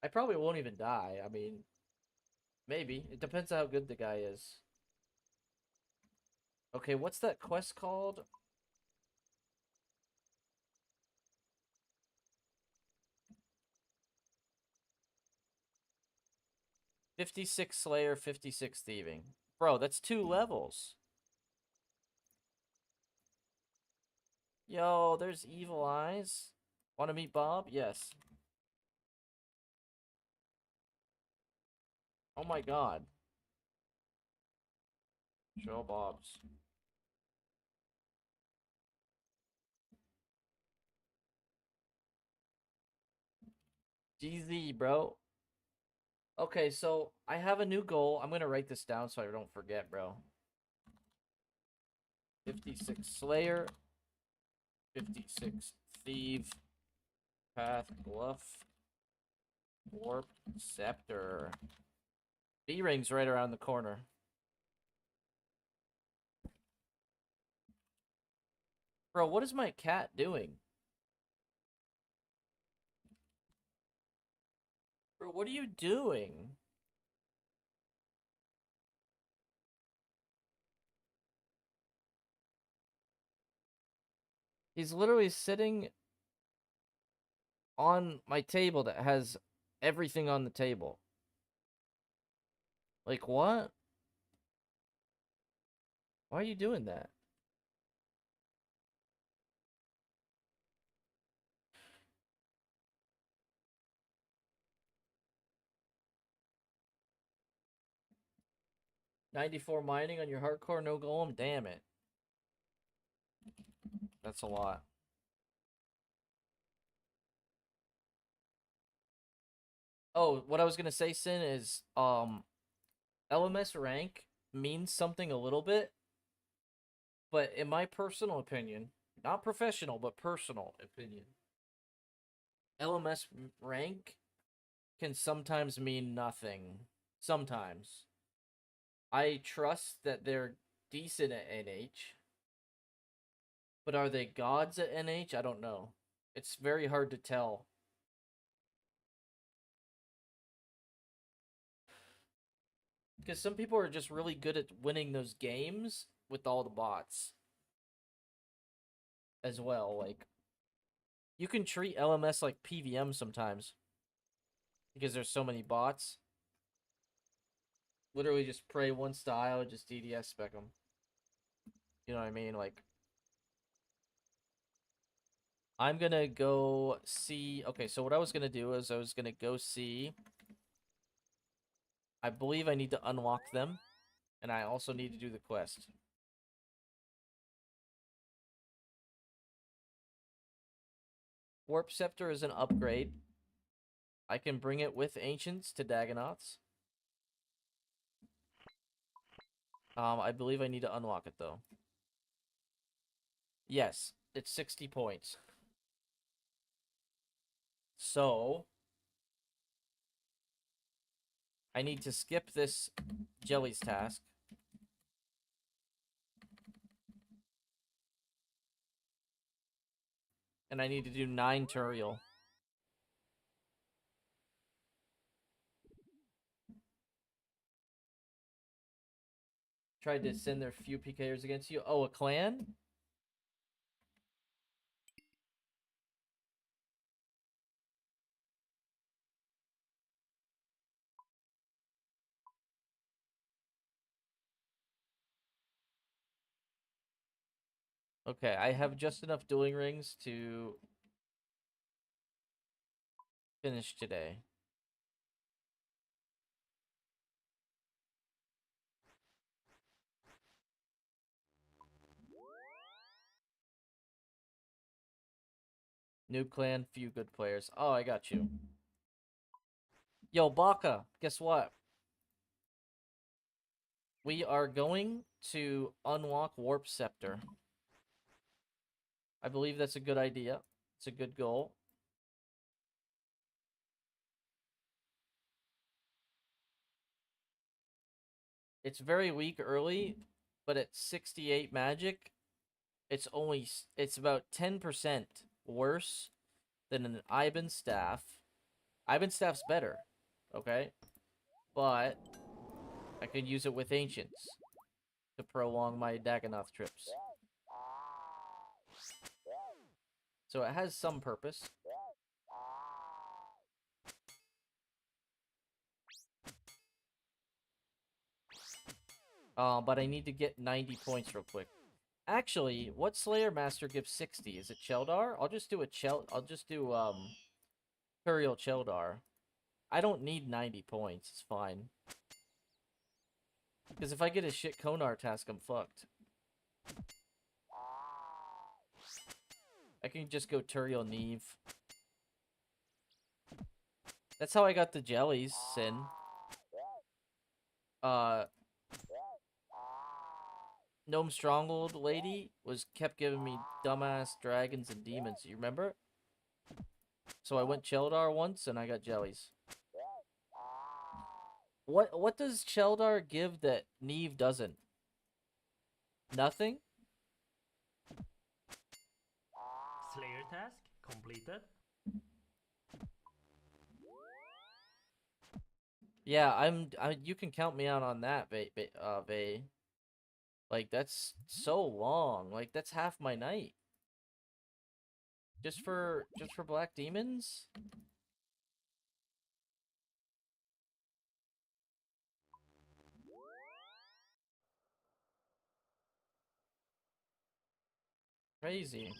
I probably won't even die. I mean, maybe. It depends how good the guy is. Okay, what's that quest called? "56 Slayer, 56 Thieving." Bro, that's 2 levels. Yo, there's Evil Eyes. Want to meet Bob? Yes. Oh my god. Show Bob's. GZ, bro. Okay, so I have a new goal. I'm gonna write this down so I don't forget, bro. 56 Slayer, 56 Thief, Path Bluff, Warp Scepter. B-Ring's right around the corner. Bro, what is my cat doing? Bro, what are you doing? He's literally sitting on my table that has everything on the table. Like, what? Why are you doing that? "94 mining on your hardcore no golem? Damn it. That's a lot. Oh, what I was gonna say, Sin, is LMS rank means something a little bit, but in my personal opinion, not professional, but personal opinion, LMS rank can sometimes mean nothing. Sometimes. I trust that they're decent at NH, but are they gods at NH? I don't know. It's very hard to tell. Because some people are just really good at winning those games, with all the bots as well. Like, you can treat LMS like PVM sometimes because there's so many bots. Literally just pray one style, just DDS spec them. You know what I mean? Like, I'm gonna go see. Okay, so what I was gonna do is I was gonna go see. I believe I need to unlock them, and I also need to do the quest. Warp Scepter is an upgrade. I can bring it with Ancients to Dagonauts. I believe I need to unlock it, though. Yes, it's 60 points. So, I need to skip this Jellies task. And I need to do 9 Turiel. Tried to send their few PKers against you. Oh, a clan? Okay, I have just enough dueling rings to finish today. New clan, few good players. Oh, I got you. Yo, Baka, guess what? We are going to unlock Warp Scepter. I believe that's a good idea. It's a good goal. It's very weak early, but at 68 magic, it's about 10% worse than an Ivan staff. Ivan staff's better, okay? But I can use it with Ancients to prolong my Dagonoth trips. So it has some purpose. But I need to get 90 points real quick. Actually, what Slayer Master gives 60? Is it Cheldar? I'll just do Turiel Cheldar. I don't need 90 points. It's fine. Because if I get a shit Konar task, I'm fucked. I can just go Turiel Neve. That's how I got the jellies, Sin. Gnome Stronghold lady kept giving me dumbass dragons and demons. You remember? So I went Cheldar once and I got jellies. What does Cheldar give that Neve doesn't? Nothing? Slayer task completed. Yeah, you can count me out on that, Vay. Like, that's so long. Like, that's half my night. Just for black demons? Crazy.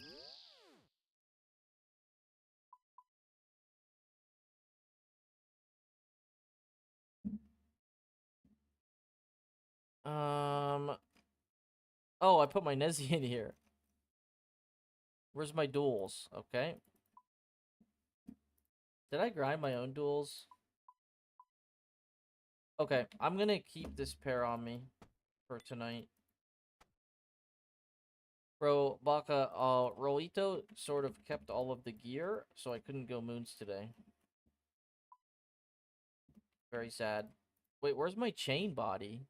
Oh, I put my Nezzy in here. Where's my duels? Okay. Did I grind my own duels? Okay, I'm gonna keep this pair on me for tonight. Bro, Baka, Rolito sort of kept all of the gear, so I couldn't go moons today. Very sad. Wait, where's my chain body?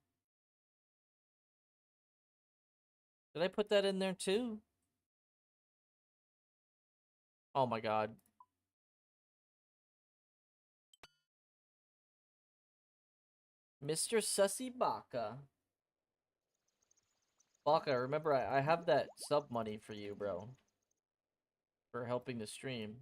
Did I put that in there too? Oh my god. Mr. Sussy Baka. Baka, remember I have that sub money for you, bro. For helping the stream.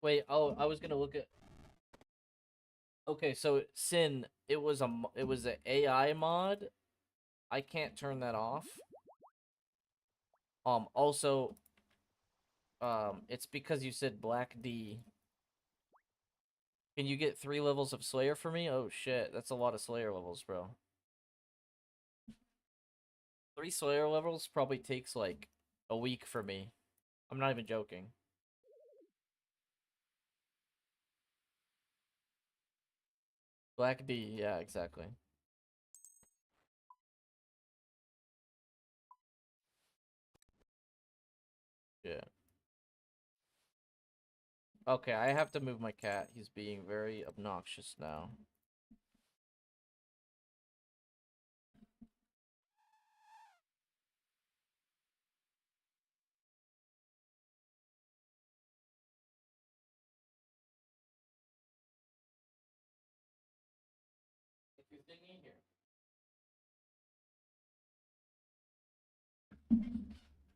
Wait, oh, I was gonna look at. Okay, so Sin, it was an AI mod. I can't turn that off. Also, it's because you said Black D. Can you get 3 levels of Slayer for me? Oh shit, that's a lot of Slayer levels, bro. 3 Slayer levels probably takes like a week for me. I'm not even joking. Black D, yeah, exactly. Yeah. Okay, I have to move my cat. He's being very obnoxious now. Get your thing in here.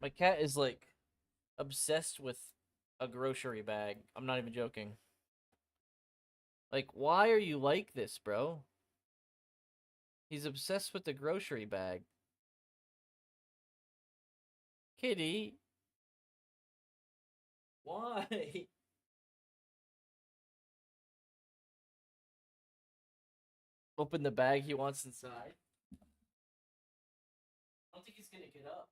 My cat is like obsessed with a grocery bag. I'm not even joking. Like, why are you like this, bro? He's obsessed with the grocery bag. Kitty. Why? Open the bag he wants inside. I don't think he's gonna get up.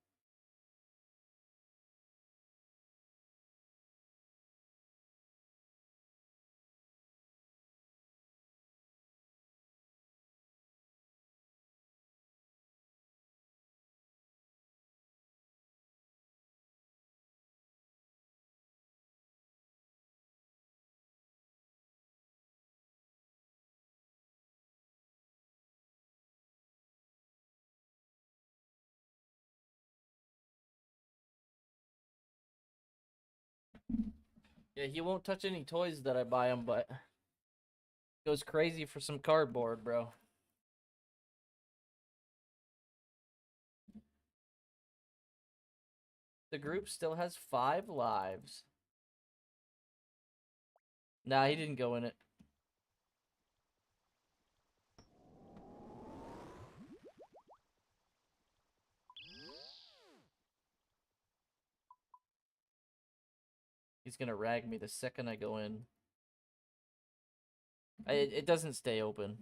Yeah, he won't touch any toys that I buy him, but goes crazy for some cardboard, bro. The group still has 5 lives. Nah, he didn't go in it. He's gonna rag me the second I go in. It doesn't stay open.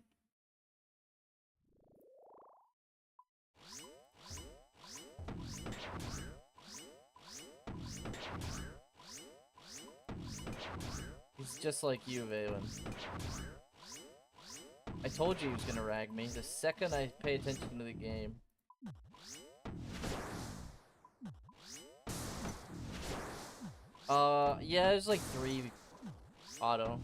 He's just like you, Valen. I told you he was gonna rag me the second I pay attention to the game. Yeah, there's like 3 auto.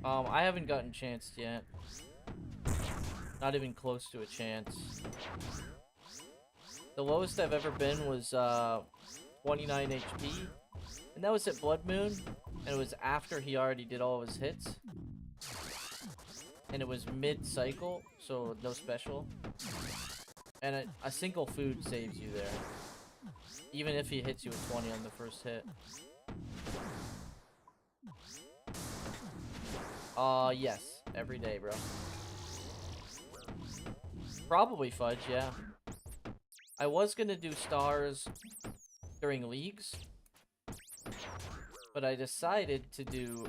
I haven't gotten chanced yet. Not even close to a chance. The lowest I've ever been was 29 HP, and that was at Blood Moon, and it was after he already did all of his hits, and it was mid-cycle, so no special, and a single food saves you there, even if he hits you with 20 on the first hit. Yes, every day, bro. Probably Fudge, yeah. I was gonna do stars during leagues, but I decided to do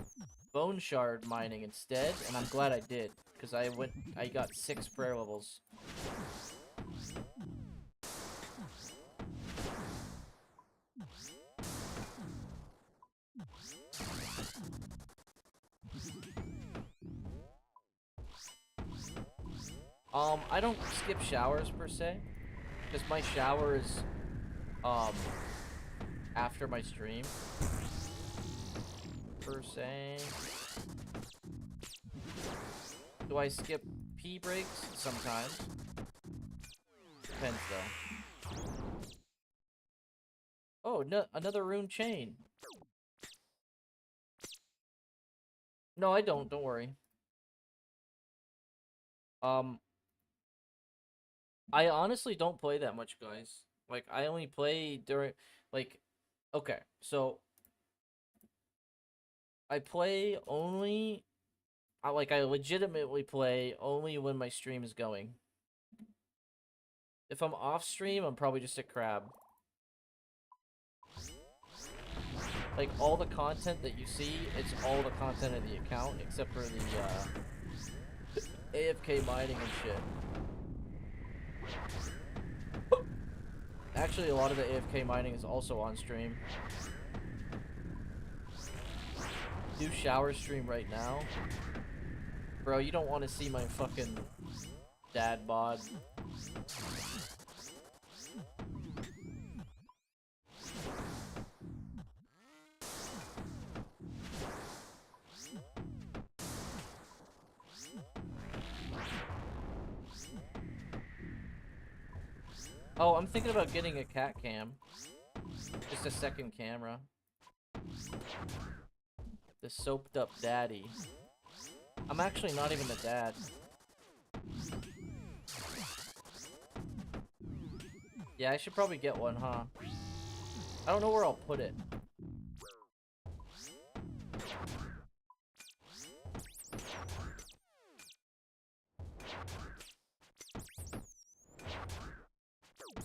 bone shard mining instead, and I'm glad I did, because I got 6 prayer levels. I don't skip showers per se, because my showers um, after my stream, per se. Do I skip pee breaks? Sometimes. Depends, though. Oh, no, another rune chain. No, I don't. Don't worry. I honestly don't play that much, guys. Like, I only play during, like, okay, so I play only, I legitimately play only when my stream is going. If I'm off stream, I'm probably just a crab. Like, all the content that you see, it's all the content of the account, except for the, AFK mining and shit. Actually, a lot of the AFK mining is also on stream. Do shower stream right now. Bro, you don't want to see my fucking dad bod. Oh, I'm thinking about getting a cat cam. Just a second camera. The soaped up daddy. I'm actually not even a dad. Yeah, I should probably get one, huh? I don't know where I'll put it.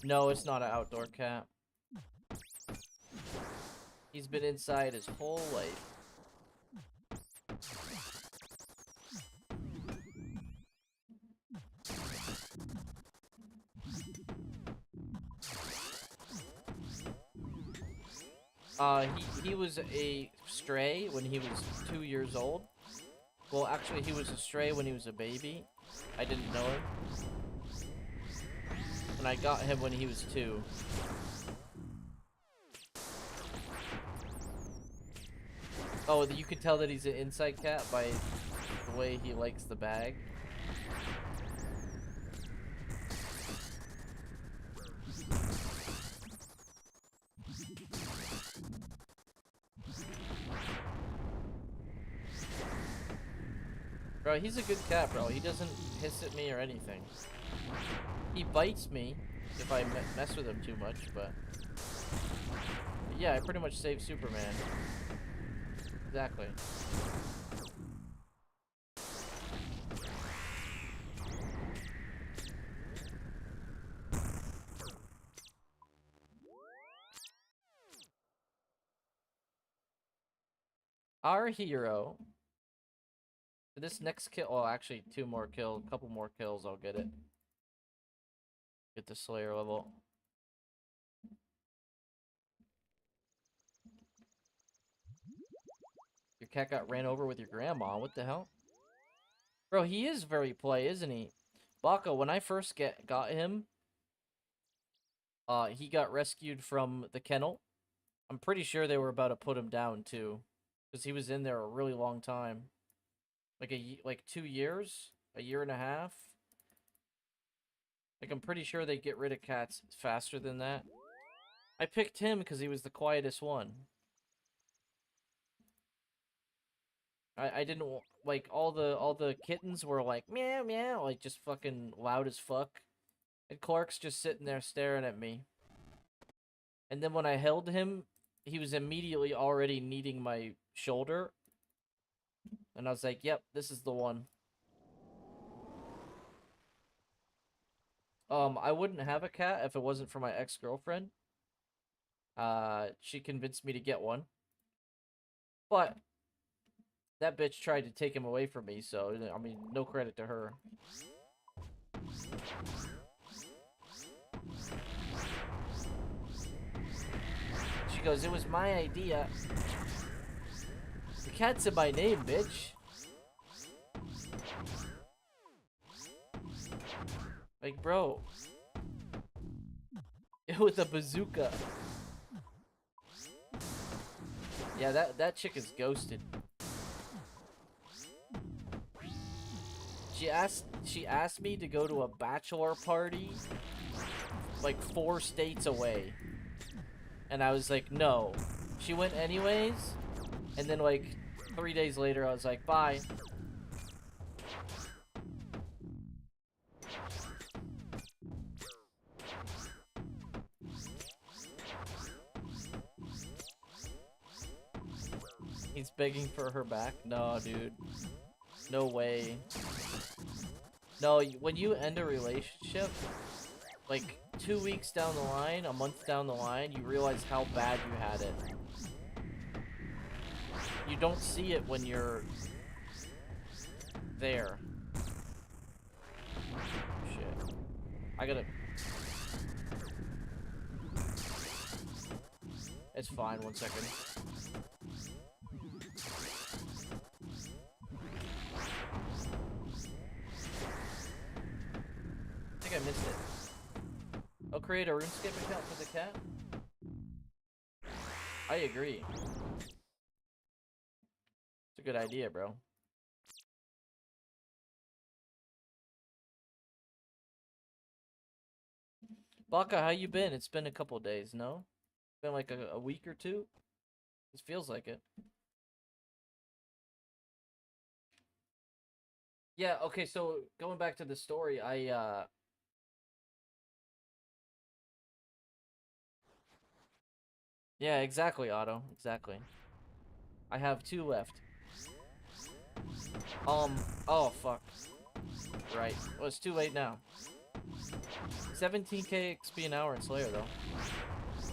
No, it's not an outdoor cat. He's been inside his whole life. He was a stray when he was 2 years old. Well, actually, he was a stray when he was a baby. I didn't know him. And I got him when he was 2. Oh, you can tell that he's an inside cat by the way he likes the bag. Bro, he's a good cat, bro. He doesn't hiss at me or anything. He bites me if I mess with him too much, but yeah, I pretty much saved Superman. Exactly. Our hero. This next kill, well, actually, 2 more kills, couple more kills, I'll get it. Get the Slayer level. Your cat got ran over with your grandma. What the hell? Bro, he is very play, isn't he? Baka, when I first got him, he got rescued from the kennel. I'm pretty sure they were about to put him down, too. Because he was in there a really long time. Like 2 years? A year and a half? Like, I'm pretty sure they get rid of cats faster than that. I picked him because he was the quietest one. I didn't like all the kittens were like meow meow, like just fucking loud as fuck. And Clark's just sitting there staring at me. And then when I held him, he was immediately already needing my shoulder. And I was like, yep, this is the one. I wouldn't have a cat if it wasn't for my ex-girlfriend. She convinced me to get one. But that bitch tried to take him away from me, so, I mean, no credit to her. She goes, it was my idea. The cat's in my name, bitch. Like, bro. with a bazooka. Yeah, that chick is ghosted. She asked me to go to a bachelor party like 4 states away. And I was like, no. She went anyways, and then like 3 days later I was like, bye. He's begging for her back? No, dude. No way. No, when you end a relationship, like 2 weeks down the line, a month down the line, you realize how bad you had it. You don't see it when you're there. Shit. I gotta... It's fine, 1 second. I think I missed it. I'll create a Runescape account for the cat. I agree. It's a good idea, bro. Baka, how you been? It's been a couple days, no? Been like a week or two? It feels like it. Yeah, okay, so going back to the story, Yeah, exactly, Otto. Exactly. I have 2 left. Oh, fuck. Right. Well, it's too late now. 17k XP an hour in Slayer, though.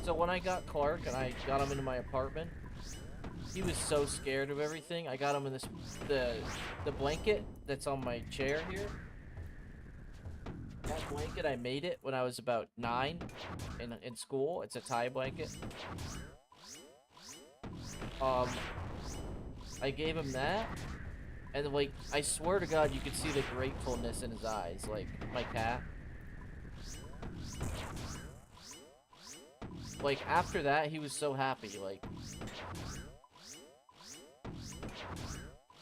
So when I got Clark and I got him into my apartment, he was so scared of everything. I got him in the blanket that's on my chair here. That blanket, I made it when I was about 9 in school. It's a tie blanket. I gave him that, and like, I swear to God, you could see the gratefulness in his eyes, like, my cat. Like, after that, he was so happy, like...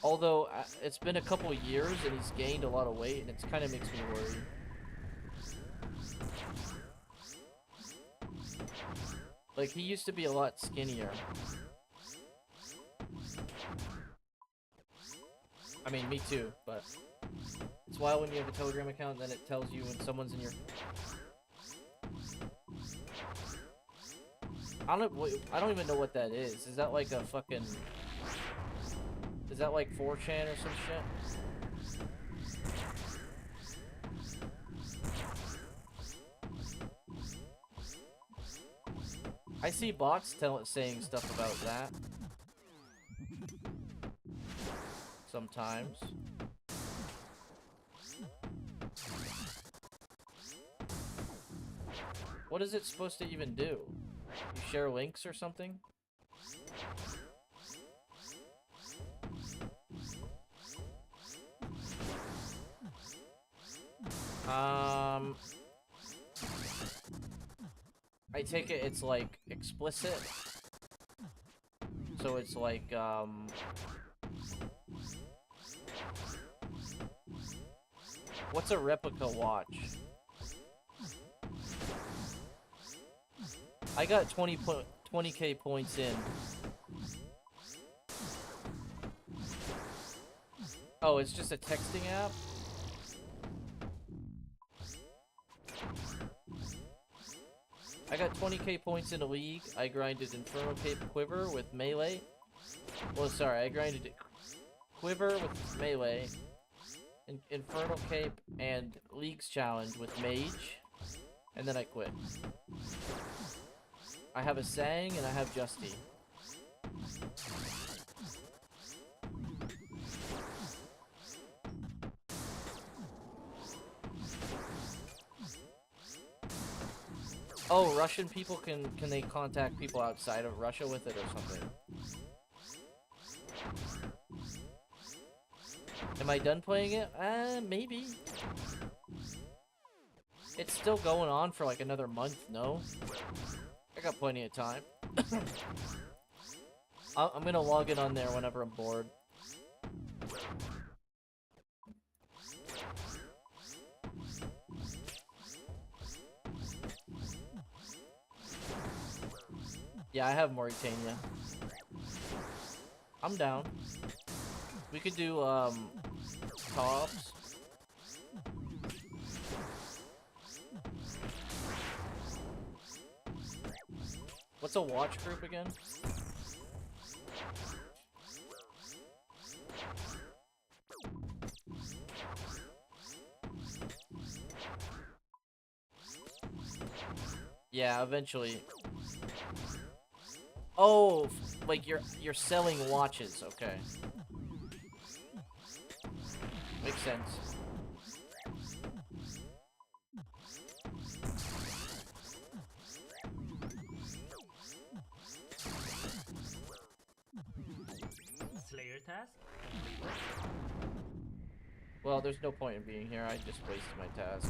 Although, it's been a couple years, and he's gained a lot of weight, and it kind of makes me worry. Like, he used to be a lot skinnier. I mean, me too, but... It's wild when you have a Telegram account, and then it tells you when someone's in your... I don't even know what that is. Is that like a fucking... Is that like 4chan or some shit? I see bots saying stuff about that. Sometimes. What is it supposed to even do? You share links or something? I take it it's like explicit. So it's like, what's a replica watch? I got 20k points in. Oh, it's just a texting app? I got 20k points in a league. I grinded Infernal Cape Quiver with melee. Well, sorry, I grinded Quiver with melee, Infernal Cape, and League's Challenge with Mage, and then I quit. I have a Sang, and I have Justy. Oh, Russian people can they contact people outside of Russia with it or something? Am I done playing it? Maybe. It's still going on for like another month, no? I got plenty of time. I'm gonna log in on there whenever I'm bored. Yeah, I have Mauritania. I'm down. We could do, co-ops. What's a watch group again? Yeah, eventually. Oh, like you're selling watches, okay. Makes sense. Slayer task? Well, there's no point in being here. I just wasted my task.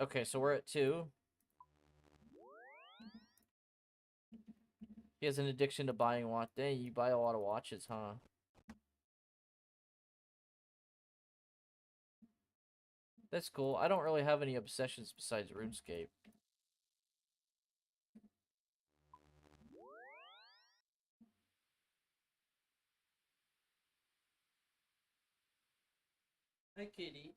Okay, so we're at 2. He has an addiction to buying watch. Dang, you buy a lot of watches, huh? That's cool. I don't really have any obsessions besides RuneScape. Hi, kitty.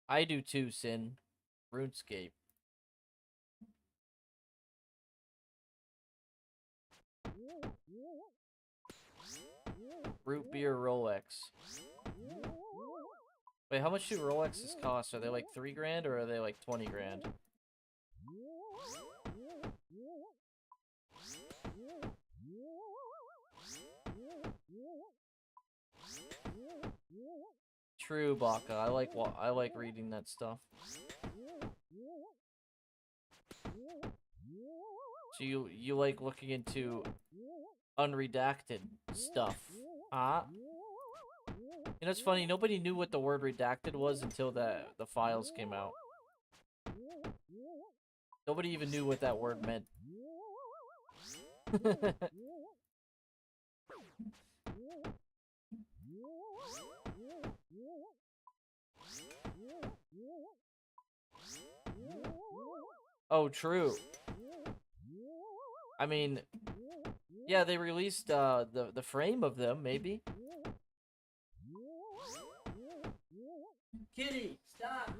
I do too, Sin. RuneScape. Root beer Rolex. Wait, how much do Rolexes cost? Are they like 3 grand or are they like 20 grand? True, Baka. I like reading that stuff. So you like looking into unredacted stuff, huh? You know, it's funny. Nobody knew what the word redacted was until the files came out. Nobody even knew what that word meant. Oh, true. I mean, yeah, they released the frame of them, maybe. Kitty, stop!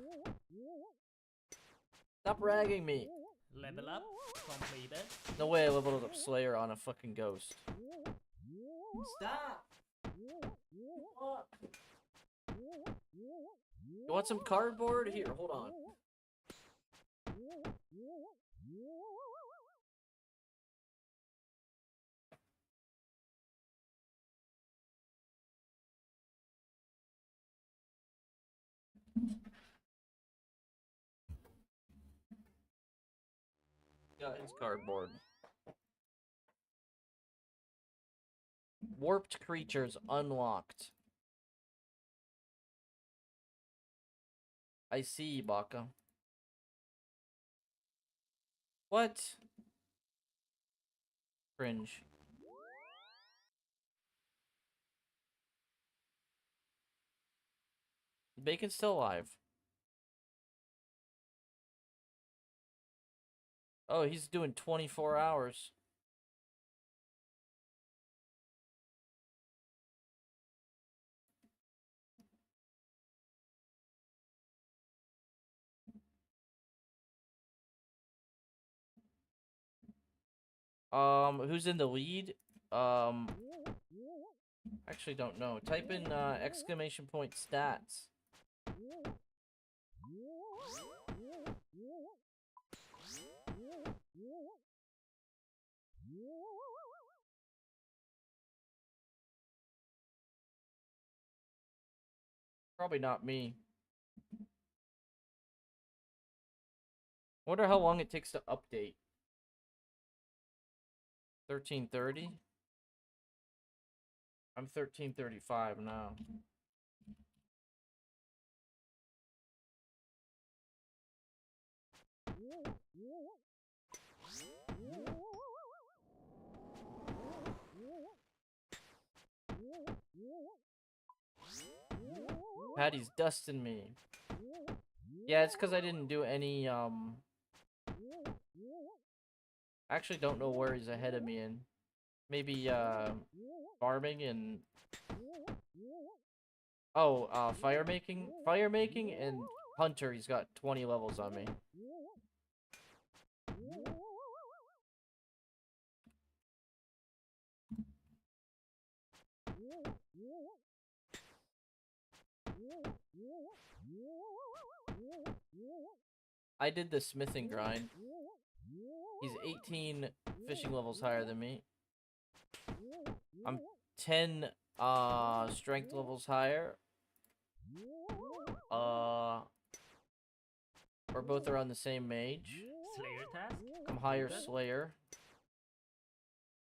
Stop ragging me. Level up completed. No way I leveled up Slayer on a fucking ghost. Stop! You want some cardboard? Here, hold on. Yeah, it's cardboard. Warped creatures unlocked. I see, Baka. What? Cringe. Bacon's still alive. Oh, he's doing 24 hours. Who's in the lead? Actually don't know. Type in exclamation point stats. Probably not me. Wonder how long it takes to update. 1330. I'm 1335 now. Patty's dusting me. Yeah, it's because I didn't do any, I actually don't know where he's ahead of me in. Maybe, farming and... Oh, fire making? Fire making and hunter, he's got 20 levels on me. I did the smithing grind. He's 18 fishing levels higher than me. I'm 10 strength levels higher. We're both around the same mage. Slayer task. I'm higher completed. slayer.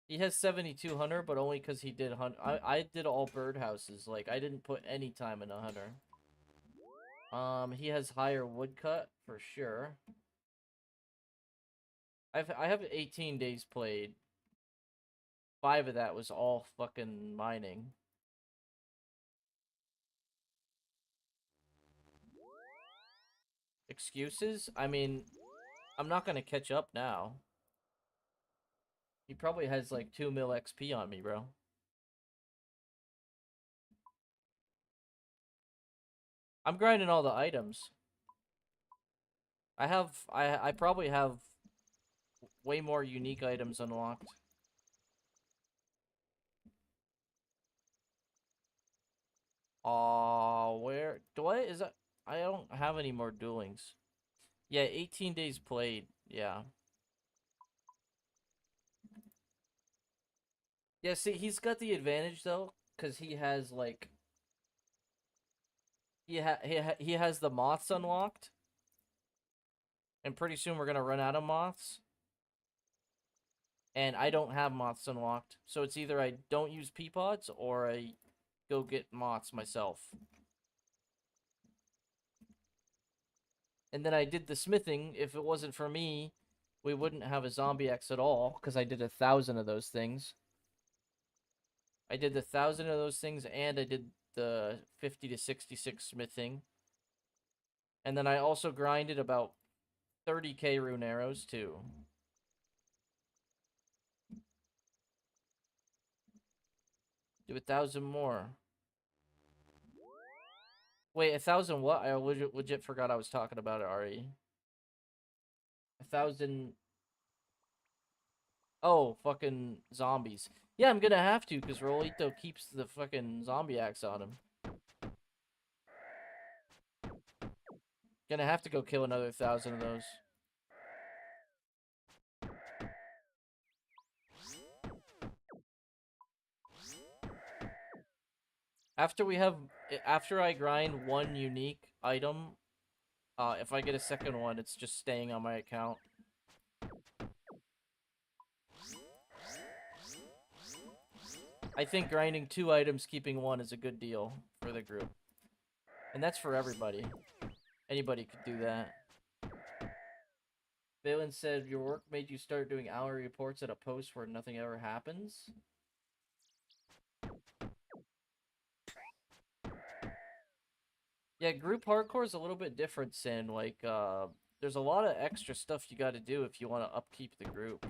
He has 72 hunter, but only because he did hunt. I did all birdhouses. Like, I didn't put any time in a hunter. He has higher woodcut for sure. I have 18 days played. 5 of that was all fucking mining. Excuses? I mean, I'm not gonna catch up now. He probably has like 2 mil XP on me, bro. I'm grinding all the items. I probably have way more unique items unlocked. Where do I is that I don't have any more duelings. Yeah, 18 days played. Yeah. Yeah, see, he's got the advantage though cuz he has like he has the moths unlocked. And pretty soon we're going to run out of moths. And I don't have moths unlocked. So it's either I don't use pea pods or I go get moths myself. And then I did the smithing. If it wasn't for me, we wouldn't have a zombie X at all, because I did 1,000 of those things. I did 1,000 of those things, and I did the 50 to 66 smithing. And then I also grinded about 30k rune arrows, too. Do 1,000 more. Wait, 1,000 what? I legit forgot I was talking about it already. 1,000... Oh, fucking zombies. Yeah, I'm gonna have to, because Rolito keeps the fucking zombie axe on him. Gonna have to go kill another 1,000 of those. After I grind one unique item, if I get a second one, it's just staying on my account. I think grinding 2 items, keeping 1 is a good deal for the group. And that's for everybody. Anybody could do that. Valen said, your work made you start doing hourly reports at a post where nothing ever happens? Yeah, group hardcore is a little bit different, Sin. Like, there's a lot of extra stuff you gotta do if you want to upkeep the group.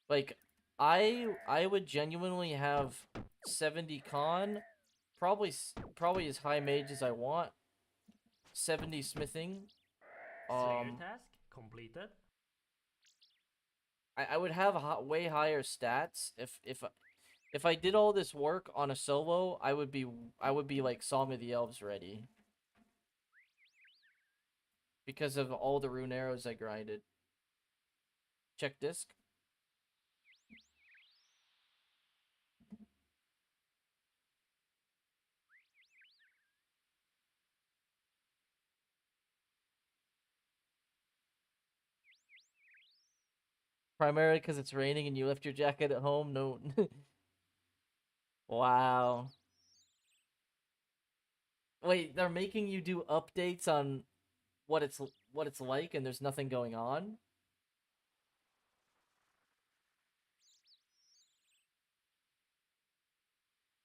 Like, I would genuinely have 70 con, probably as high mage as I want, 70 smithing. Slayer task completed. I would have way higher stats if I did all this work on a solo. I would be like Song of the Elves ready because of all the rune arrows I grinded. Check disc. Primarily because it's raining and you left your jacket at home? No. Wow. Wait, they're making you do updates on what it's like and there's nothing going on?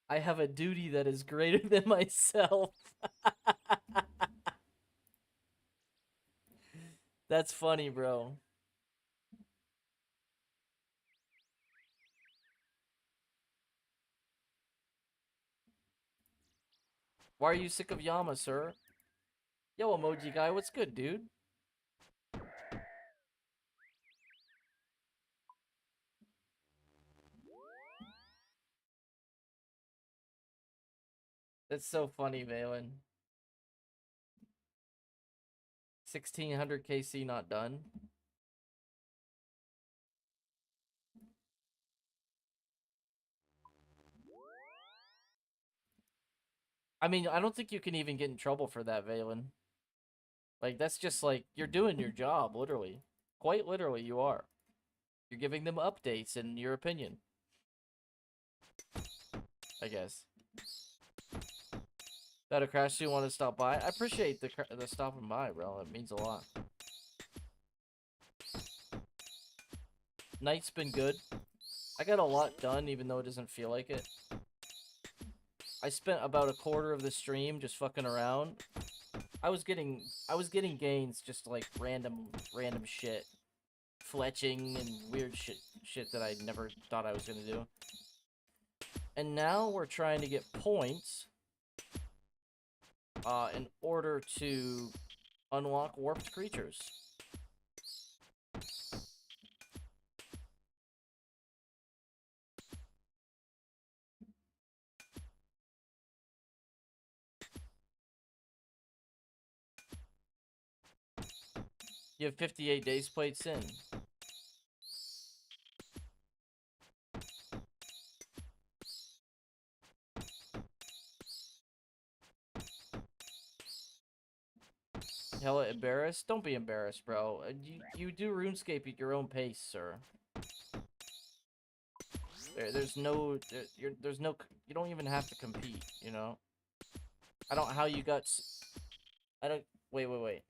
I have a duty that is greater than myself. That's funny, bro. Why are you sick of Yama, sir? Yo, emoji guy, what's good, dude? That's so funny, Valen. 1600 KC not done. I mean, I don't think you can even get in trouble for that, Valen. Like, that's just like, you're doing your job, literally. Quite literally, you are. You're giving them updates in your opinion. I guess. That a crash you want to stop by? I appreciate the stopping by, bro. It means a lot. Night's been good. I got a lot done, even though it doesn't feel like it. I spent about a quarter of the stream just fucking around. I was getting gains just like random shit. Fletching and weird shit that I never thought I was gonna do. And now we're trying to get points in order to unlock warped creatures. You have 58 days played Sin. Hella embarrassed? Don't be embarrassed, bro. You do RuneScape at your own pace, sir. There's no you don't even have to compete, you know. I don't know how you got. I don't. Wait.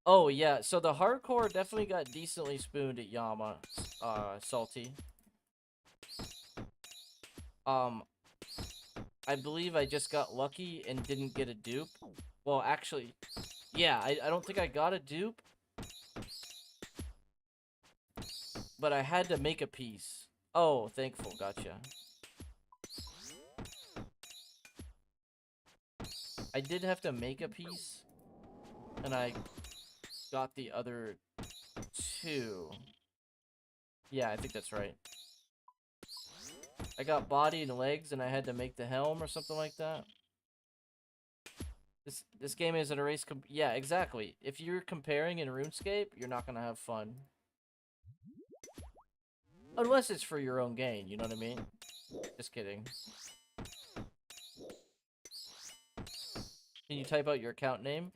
Oh yeah, so the hardcore definitely got decently spooned at Yama, Salty. I believe I just got lucky and didn't get a dupe. Well, actually, yeah, I don't think I got a dupe, but I had to make a piece. Oh, thankful, gotcha. I did have to make a piece, and I got the other two. Yeah, I think that's right. I got body and legs, and I had to make the helm or something like that. This game isn't a race. Yeah, exactly. If you're comparing in RuneScape, you're not gonna have fun. Unless it's for your own gain, you know what I mean? Just kidding. Can you type out your account name?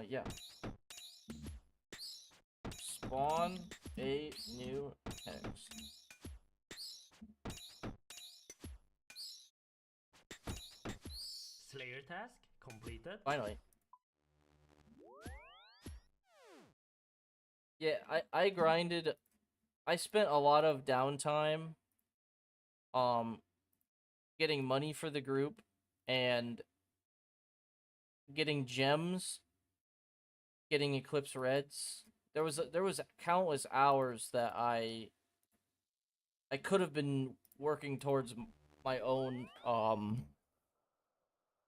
Yeah. Spawn a new text. Slayer task completed. Finally. Yeah, I grinded. I spent a lot of downtime getting money for the group and getting gems, getting Eclipse Reds. There was countless hours that I could have been working towards my own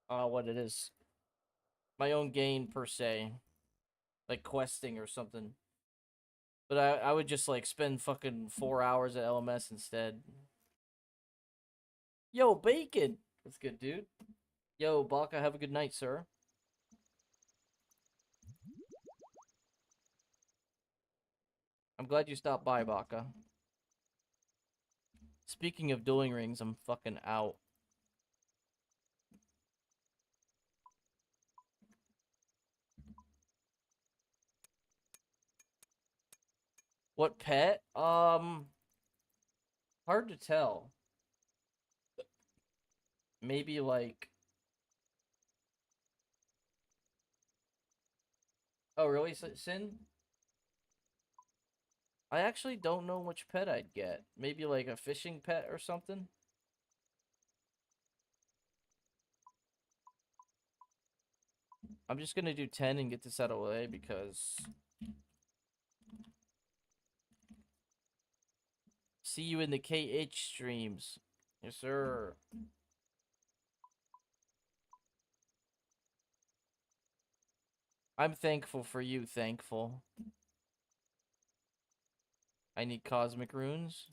what it is, my own gain per se, like questing or something. But I would just like spend fucking 4 hours at LMS instead. Yo, Bacon! That's good, dude. Yo, Baka, have a good night, sir. I'm glad you stopped by, Baka. Speaking of dueling rings, I'm fucking out. What pet? Hard to tell. Maybe like... Oh, really, Sin? I actually don't know which pet I'd get. Maybe like a fishing pet or something? I'm just gonna do 10 and get this out of the way because... See you in the KH streams. Yes, sir. I'm thankful for you, thankful. I need cosmic runes.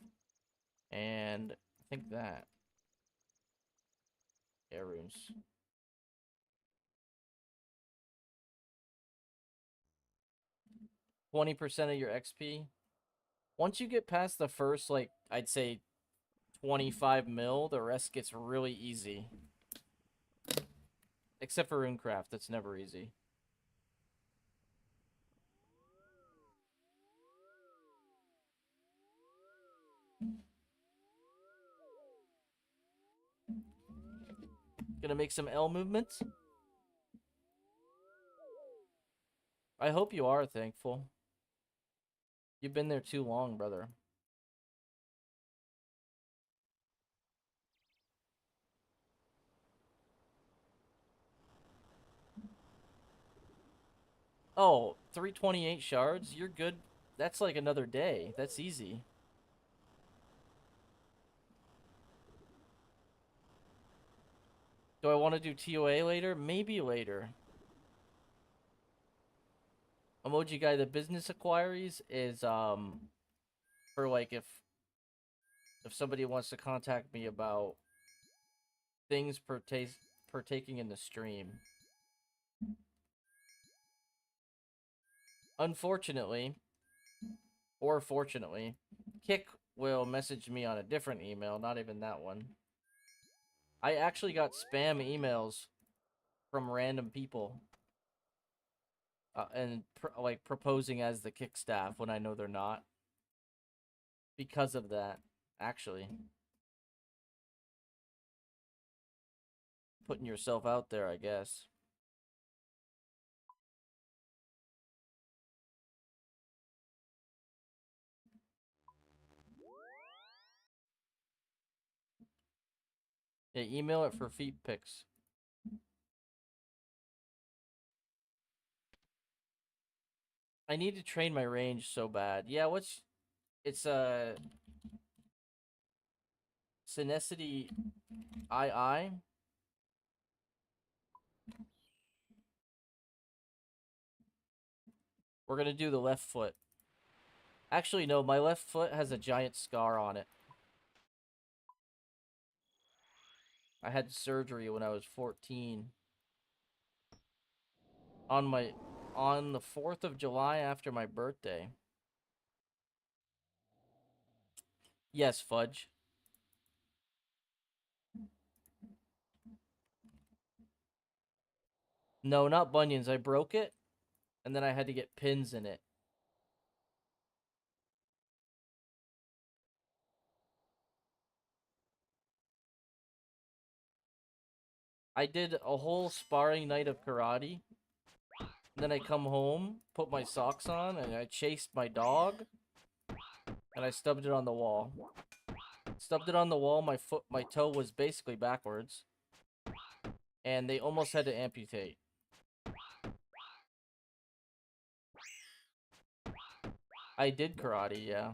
And I think that. Air runes. 20% of your XP. Once you get past the first, like, I'd say 25 mil, the rest gets really easy. Except for Runecraft, that's never easy. Gonna make some L movements. I hope you are thankful. You've been there too long, brother. Oh, 328 shards? You're good. That's like another day. That's easy. Do I want to do TOA later? Maybe later. Emoji guy, the business inquiries is for like if somebody wants to contact me about things partaking in the stream. Unfortunately, or fortunately, Kick will message me on a different email, not even that one. I actually got spam emails from random people. And like proposing as the Kick staff when I know they're not. Because of that, actually. Putting yourself out there, I guess. Yeah, email it for feet pics. I need to train my range so bad. Yeah, it's Synecity II. We're gonna do the left foot. Actually, no, my left foot has a giant scar on it. I had surgery when I was 14. On the 4th of July after my birthday. Yes, Fudge. No, not bunions. I broke it, and then I had to get pins in it. I did a whole sparring night of karate. Then I come home, put my socks on, and I chased my dog. And I stubbed it on the wall. Stubbed it on the wall, my toe was basically backwards. And they almost had to amputate. I did karate, yeah.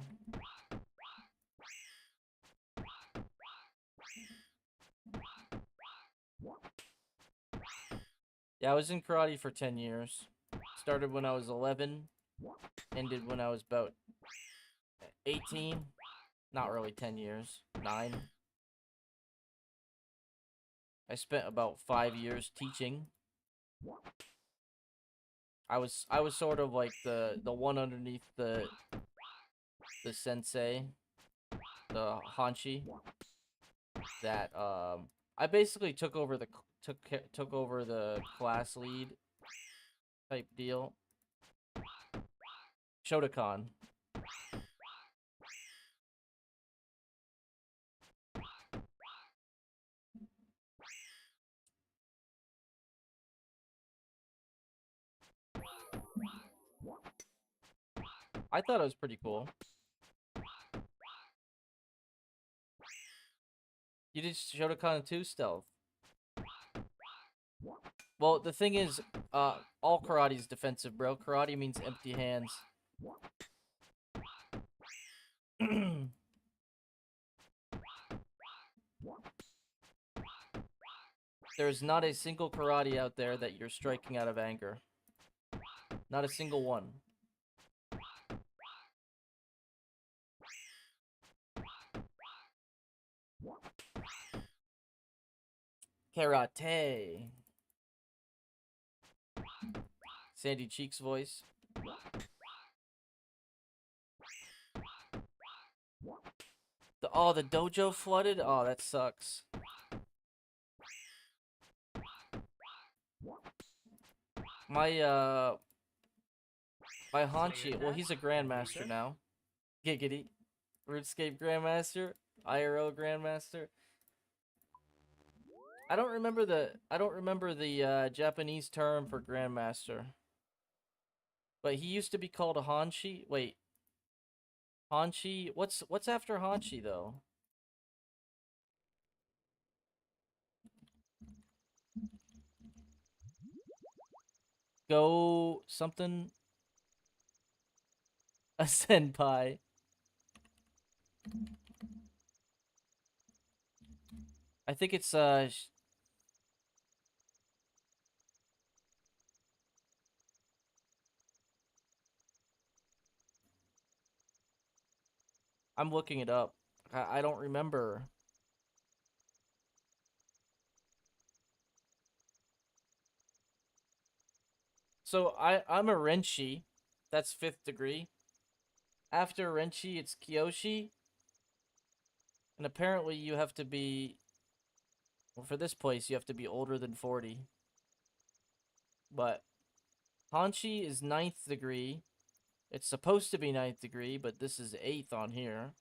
Yeah, I was in karate for 10 years. Started when I was 11. Ended when I was about 18. Not really 10 years. 9. I spent about 5 years teaching. I was sort of like the one underneath the sensei, the Hanshi, that I basically took over the class lead type deal. Shotokan. I thought it was pretty cool. You did Shotokan 2 stealth. Well, the thing is, all karate is defensive, bro. Karate means empty hands. There's not a single karate out there that you're striking out of anger. Not a single one. Karate. Sandy Cheek's voice. The dojo flooded? Oh, that sucks. My Hanchi, well, he's a grandmaster now. Giggity. Runescape grandmaster, IRL grandmaster. I don't remember the Japanese term for grandmaster. But he used to be called a Hanshi. Wait. Hanshi, what's after Hanshi though? Go something. A senpai. I think it's I'm looking it up. I don't remember. So I'm a Renshi. That's 5th degree. After Renshi, it's Kyoshi. And apparently you have to be... Well, for this place, you have to be older than 40. But Hanshi is 9th degree. It's supposed to be 9th degree, but this is 8th on here.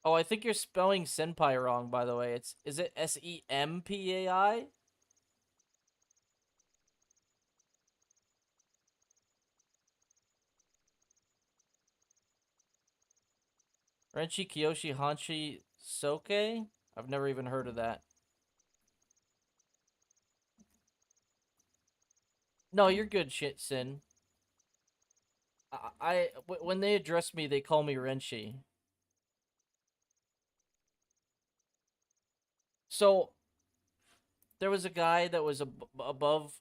Oh, I think you're spelling senpai wrong, by the way. Is it S-E-M-P-A-I? Renshi, Kyoshi, Hanshi, Soke? I've never even heard of that. No, you're good, shit, Sin. When they address me, they call me Renshi. So, there was a guy that was above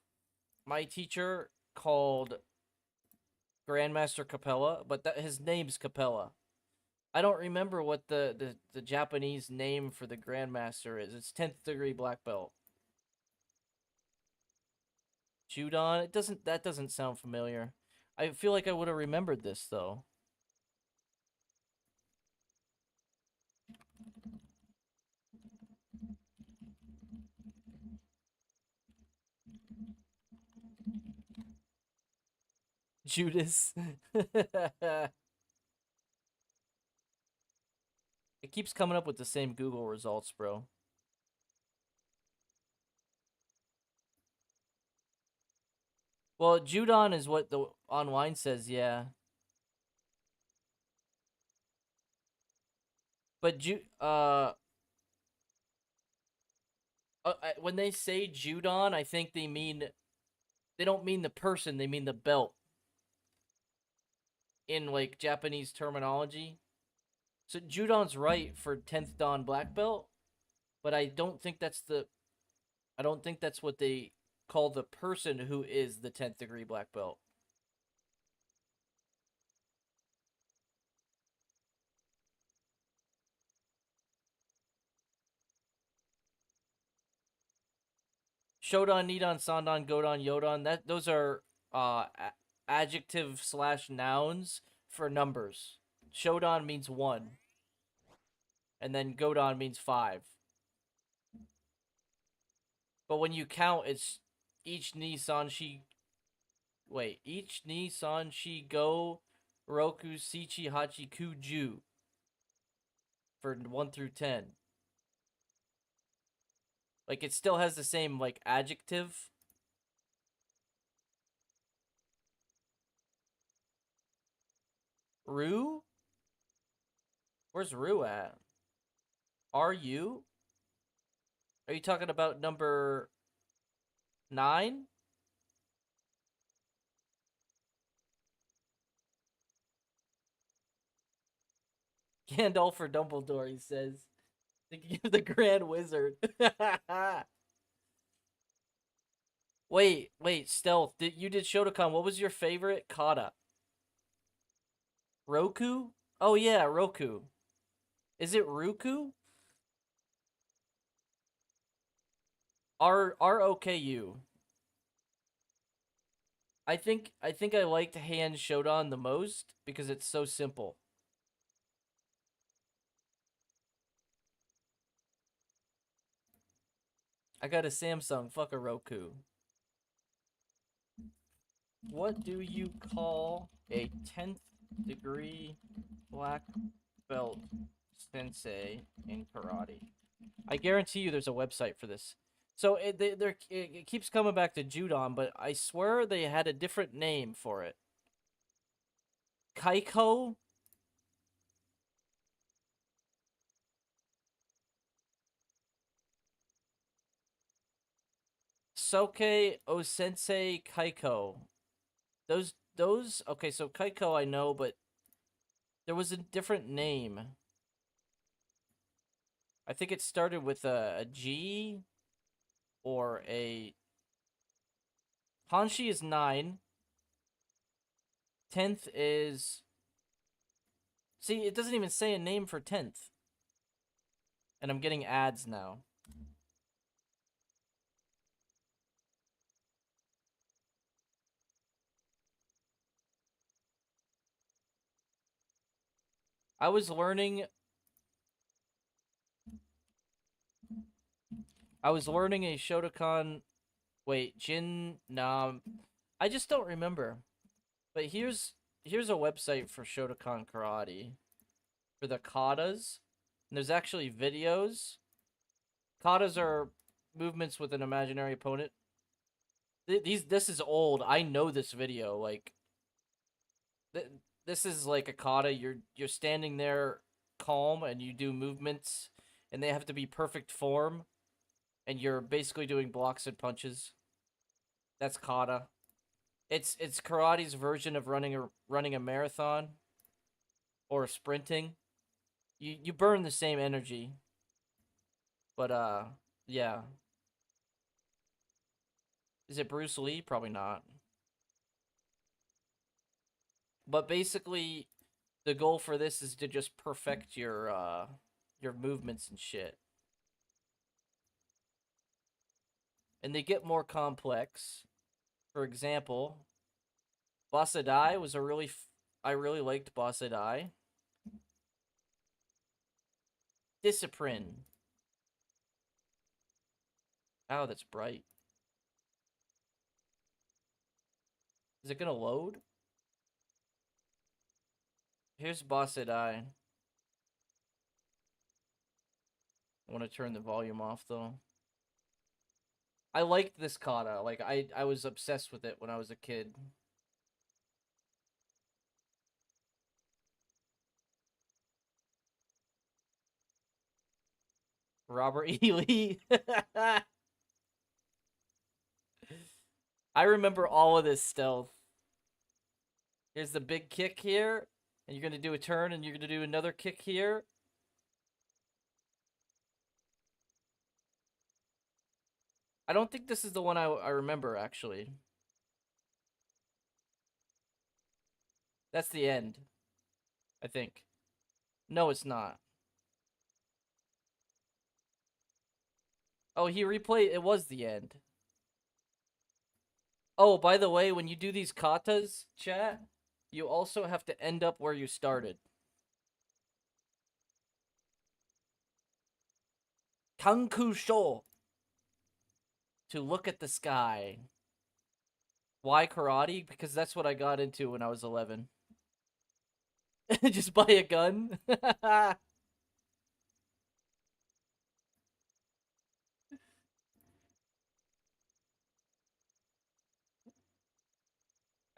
my teacher called Grandmaster Capella, but his name's Capella. I don't remember what the Japanese name for the Grandmaster is. It's 10th degree black belt. Judon? That doesn't sound familiar. I feel like I would have remembered this though. Judas. It keeps coming up with the same Google results, bro. Well, Judon is what the online says, yeah. But when they say Judon, I think they don't mean the person, they mean the belt. In like Japanese terminology. So Judon's right for 10th Dan black belt, but I don't think that's what they call the person who is the 10th degree black belt. Shodan, Nidan, Sandan, Godan, Yodan, those are adjective / nouns for numbers. Shodan means 1. And then Godan means 5. But when you count, it's each ni san shi go Roku, Sichi, Hachi, Kuju. For 1 through 10. Like, it still has the same, like, adjective. Rue? Where's Rue at? Are you? Are you talking about number 9? Gandalf or Dumbledore, he says. Thinking of the Grand Wizard. Wait, Stealth. You did Shotokan. What was your favorite kata? Roku? Oh yeah, Roku. Is it Ruku? ROKU. I think I liked Hand Shodan the most because it's so simple. I got a Samsung, fuck a Roku. What do you call a 10th degree black belt sensei in karate? I guarantee you there's a website for this. So it keeps coming back to Judon, but I swear they had a different name for it. Kaiko? Soke Osensei Kaiko. Those okay, so Kaiko I know, but there was a different name. I think it started with a G or a Hanshi is 9. 10th is see, it doesn't even say a name for 10th. And I'm getting ads now. I was learning a Shotokan. Wait, Jin Nam. I just don't remember. But here's a website for Shotokan Karate for the katas. And there's actually videos. Katas are movements with an imaginary opponent. This is old. I know this video. Like this is like a kata. You're standing there calm and you do movements and they have to be perfect form and you're basically doing blocks and punches. That's kata. It's karate's version of running a marathon or sprinting. You burn the same energy. But yeah. Is it Bruce Lee? Probably not. But basically the goal for this is to just perfect your movements and shit. And they get more complex. For example, Basadai was a really I really liked Basadai. Discipline. Oh, that's bright. Is it gonna load? Here's Basadai. I want to turn the volume off though. I liked this kata. Like I was obsessed with it when I was a kid. Robert E. Lee. I remember all of this stealth. Here's the big kick here, and you're gonna do a turn, and you're gonna do another kick here. I don't think this is the one I remember, actually. That's the end. I think. No, it's not. Oh, he replayed. It was the end. Oh, by the way, when you do these katas, chat, you also have to end up where you started. Kanku Sho. To look at the sky. Why karate? Because that's what I got into when I was 11. Just buy a gun. I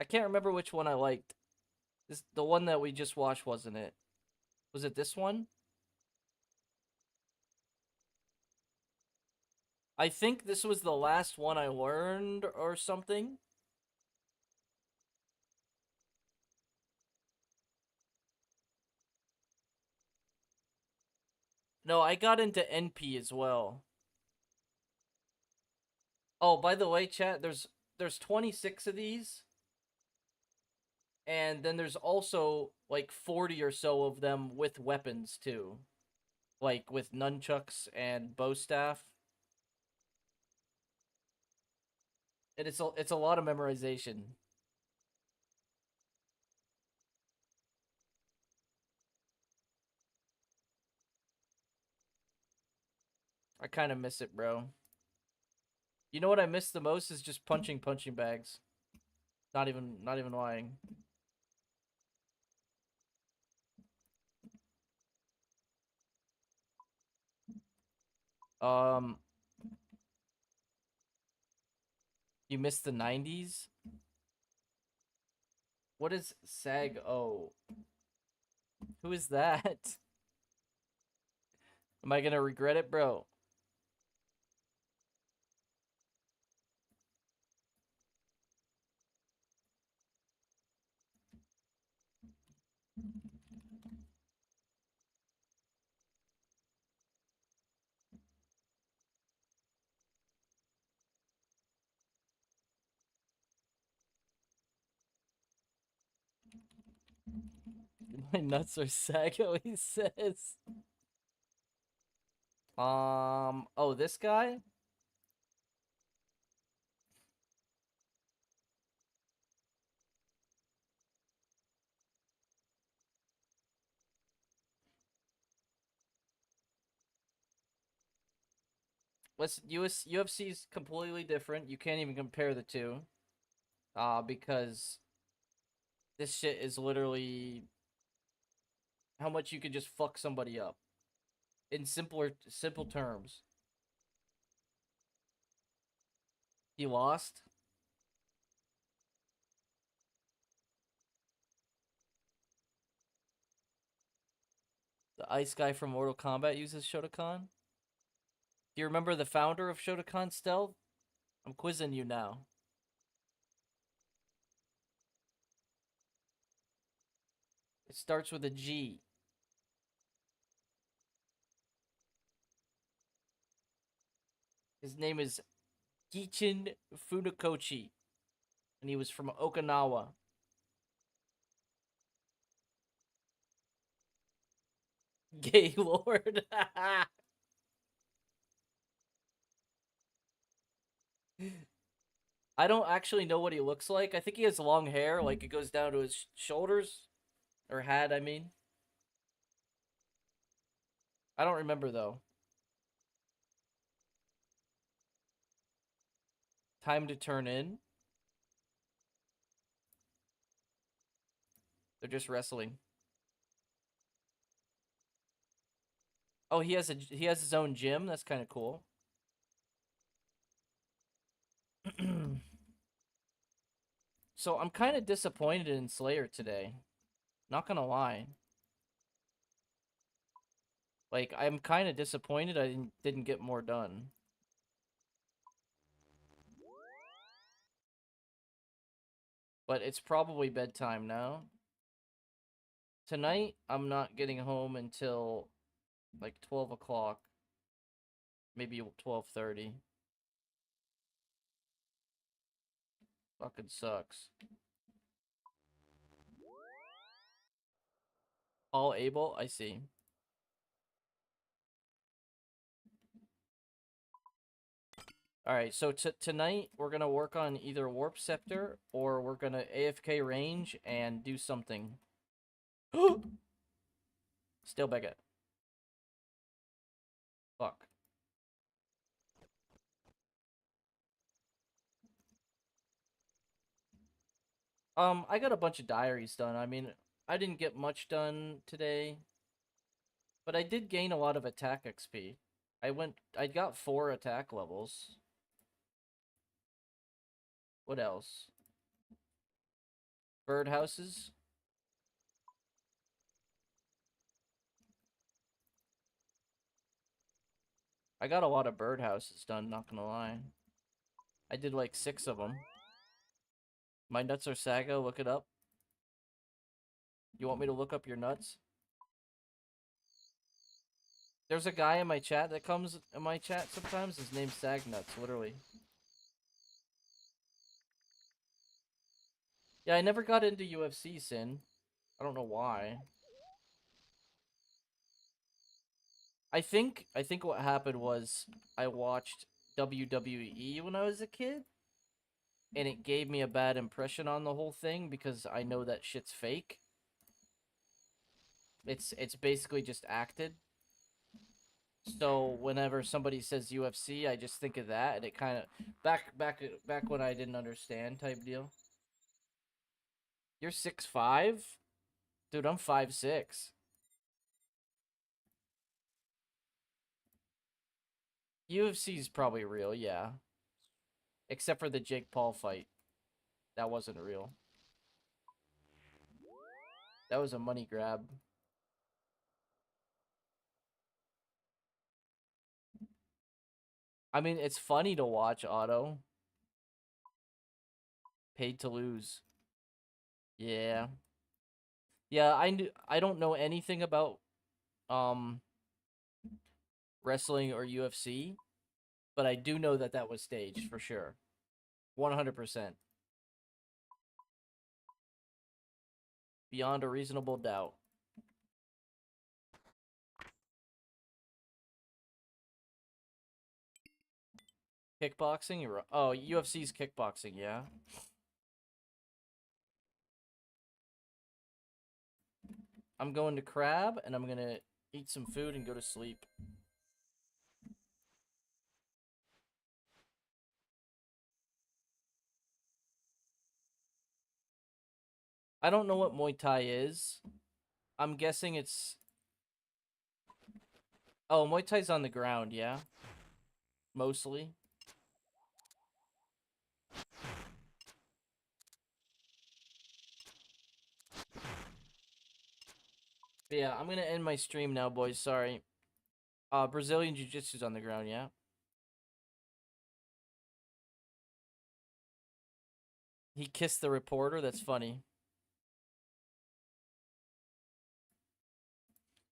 can't remember which one I liked. The one that we just watched, wasn't it? Was it this one? I think this was the last one I learned or something. No, I got into NP as well. Oh, by the way, chat, there's 26 of these. And then there's also like 40 or so of them with weapons too. Like with nunchucks and bow staff. And it's a lot of memorization. I kind of miss it, bro. You know what I miss the most is just punching bags. Not even lying. Um you miss the 90s? What is SAG-O? Who is that? Am I gonna regret it, bro? My nuts are SAG-O, he says. Oh, this guy? UFC is completely different. You can't even compare the two. Because this shit is literally how much you could just fuck somebody up. In simple terms. He lost. The ice guy from Mortal Kombat uses Shotokan. Do you remember the founder of Shotokan Stealth? I'm quizzing you now. It starts with a G. His name is Gichin Funakoshi, and he was from Okinawa. Gay Lord. I don't actually know what he looks like. I think he has long hair, like it goes down to his shoulders. Or had, I mean. I don't remember, though. Time to turn in. They're just wrestling. Oh, he has his own gym. That's kind of cool. So I'm kind of disappointed in Slayer today. Not gonna lie. Like I'm kind of disappointed I didn't get more done. But it's probably bedtime now. Tonight I'm not getting home until like 12 o'clock. Maybe 12:30. Fucking sucks. All able? I see. Alright, so tonight we're gonna work on either Warp Scepter or we're gonna AFK range and do something. Still Beckett. Fuck. I got a bunch of diaries done. I mean, I didn't get much done today, but I did gain a lot of attack XP. I got 4 attack levels. What else? Birdhouses. I got a lot of birdhouses done, not gonna lie. I did like 6 of them. My nuts are saga, look it up. You want me to look up your nuts? There's a guy in my chat that comes in my chat sometimes. His name's Sagnuts, literally. Yeah, I never got into UFC, Sin. I don't know why. I think what happened was I watched WWE when I was a kid, and it gave me a bad impression on the whole thing because I know that shit's fake. It's basically just acted. So whenever somebody says UFC, I just think of that, and it kind of back when I didn't understand type deal. You're 6'5"? Dude, I'm 5'6". UFC's probably real, yeah. Except for the Jake Paul fight. That wasn't real. That was a money grab. I mean, it's funny to watch, Otto. Paid to lose. Yeah. Yeah, I don't know anything about wrestling or UFC, but I do know that that was staged for sure. 100%. Beyond a reasonable doubt. Kickboxing? Oh, UFC's kickboxing, yeah. I'm going to Crab, and I'm gonna eat some food and go to sleep. I don't know what Muay Thai is. I'm guessing it's... Oh, Muay Thai's on the ground, yeah? Mostly. But yeah, I'm gonna end my stream now, boys. Sorry. Brazilian Jiu-Jitsu's on the ground, yeah? He kissed the reporter? That's funny.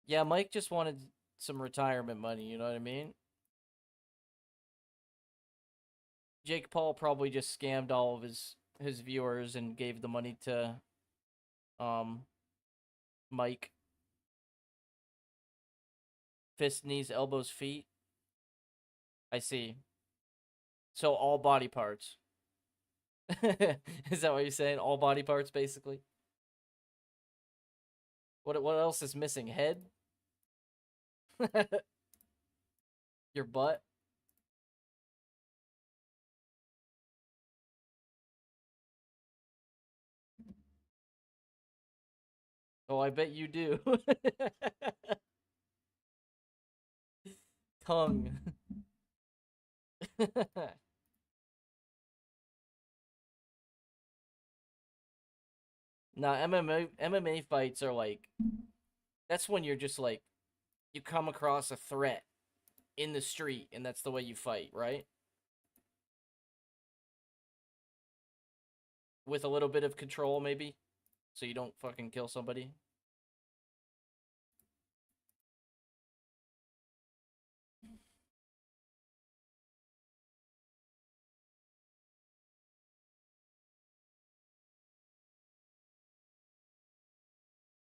Yeah, Mike just wanted some retirement money, you know what I mean? Jake Paul probably just scammed all of his viewers and gave the money to Mike. Fist, knees, elbows, feet. I see. So all body parts. Is that what you're saying? All body parts, basically? What else is missing? Head? Your butt? Oh, I bet you do. Tongue. Nah, MMA fights are like, that's when you're just like, you come across a threat in the street and that's the way you fight, right? With a little bit of control, maybe, so you don't fucking kill somebody.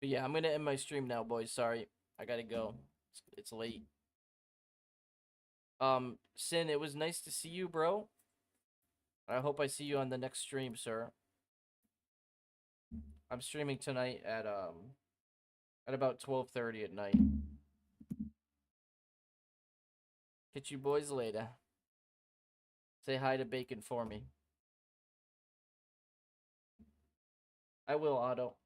But yeah, I'm gonna end my stream now, boys. Sorry, I gotta go. It's late. Sin, it was nice to see you, bro. I hope I see you on the next stream, sir. I'm streaming tonight at about 12:30 at night. Catch you boys later. Say hi to Bacon for me. I will, Otto.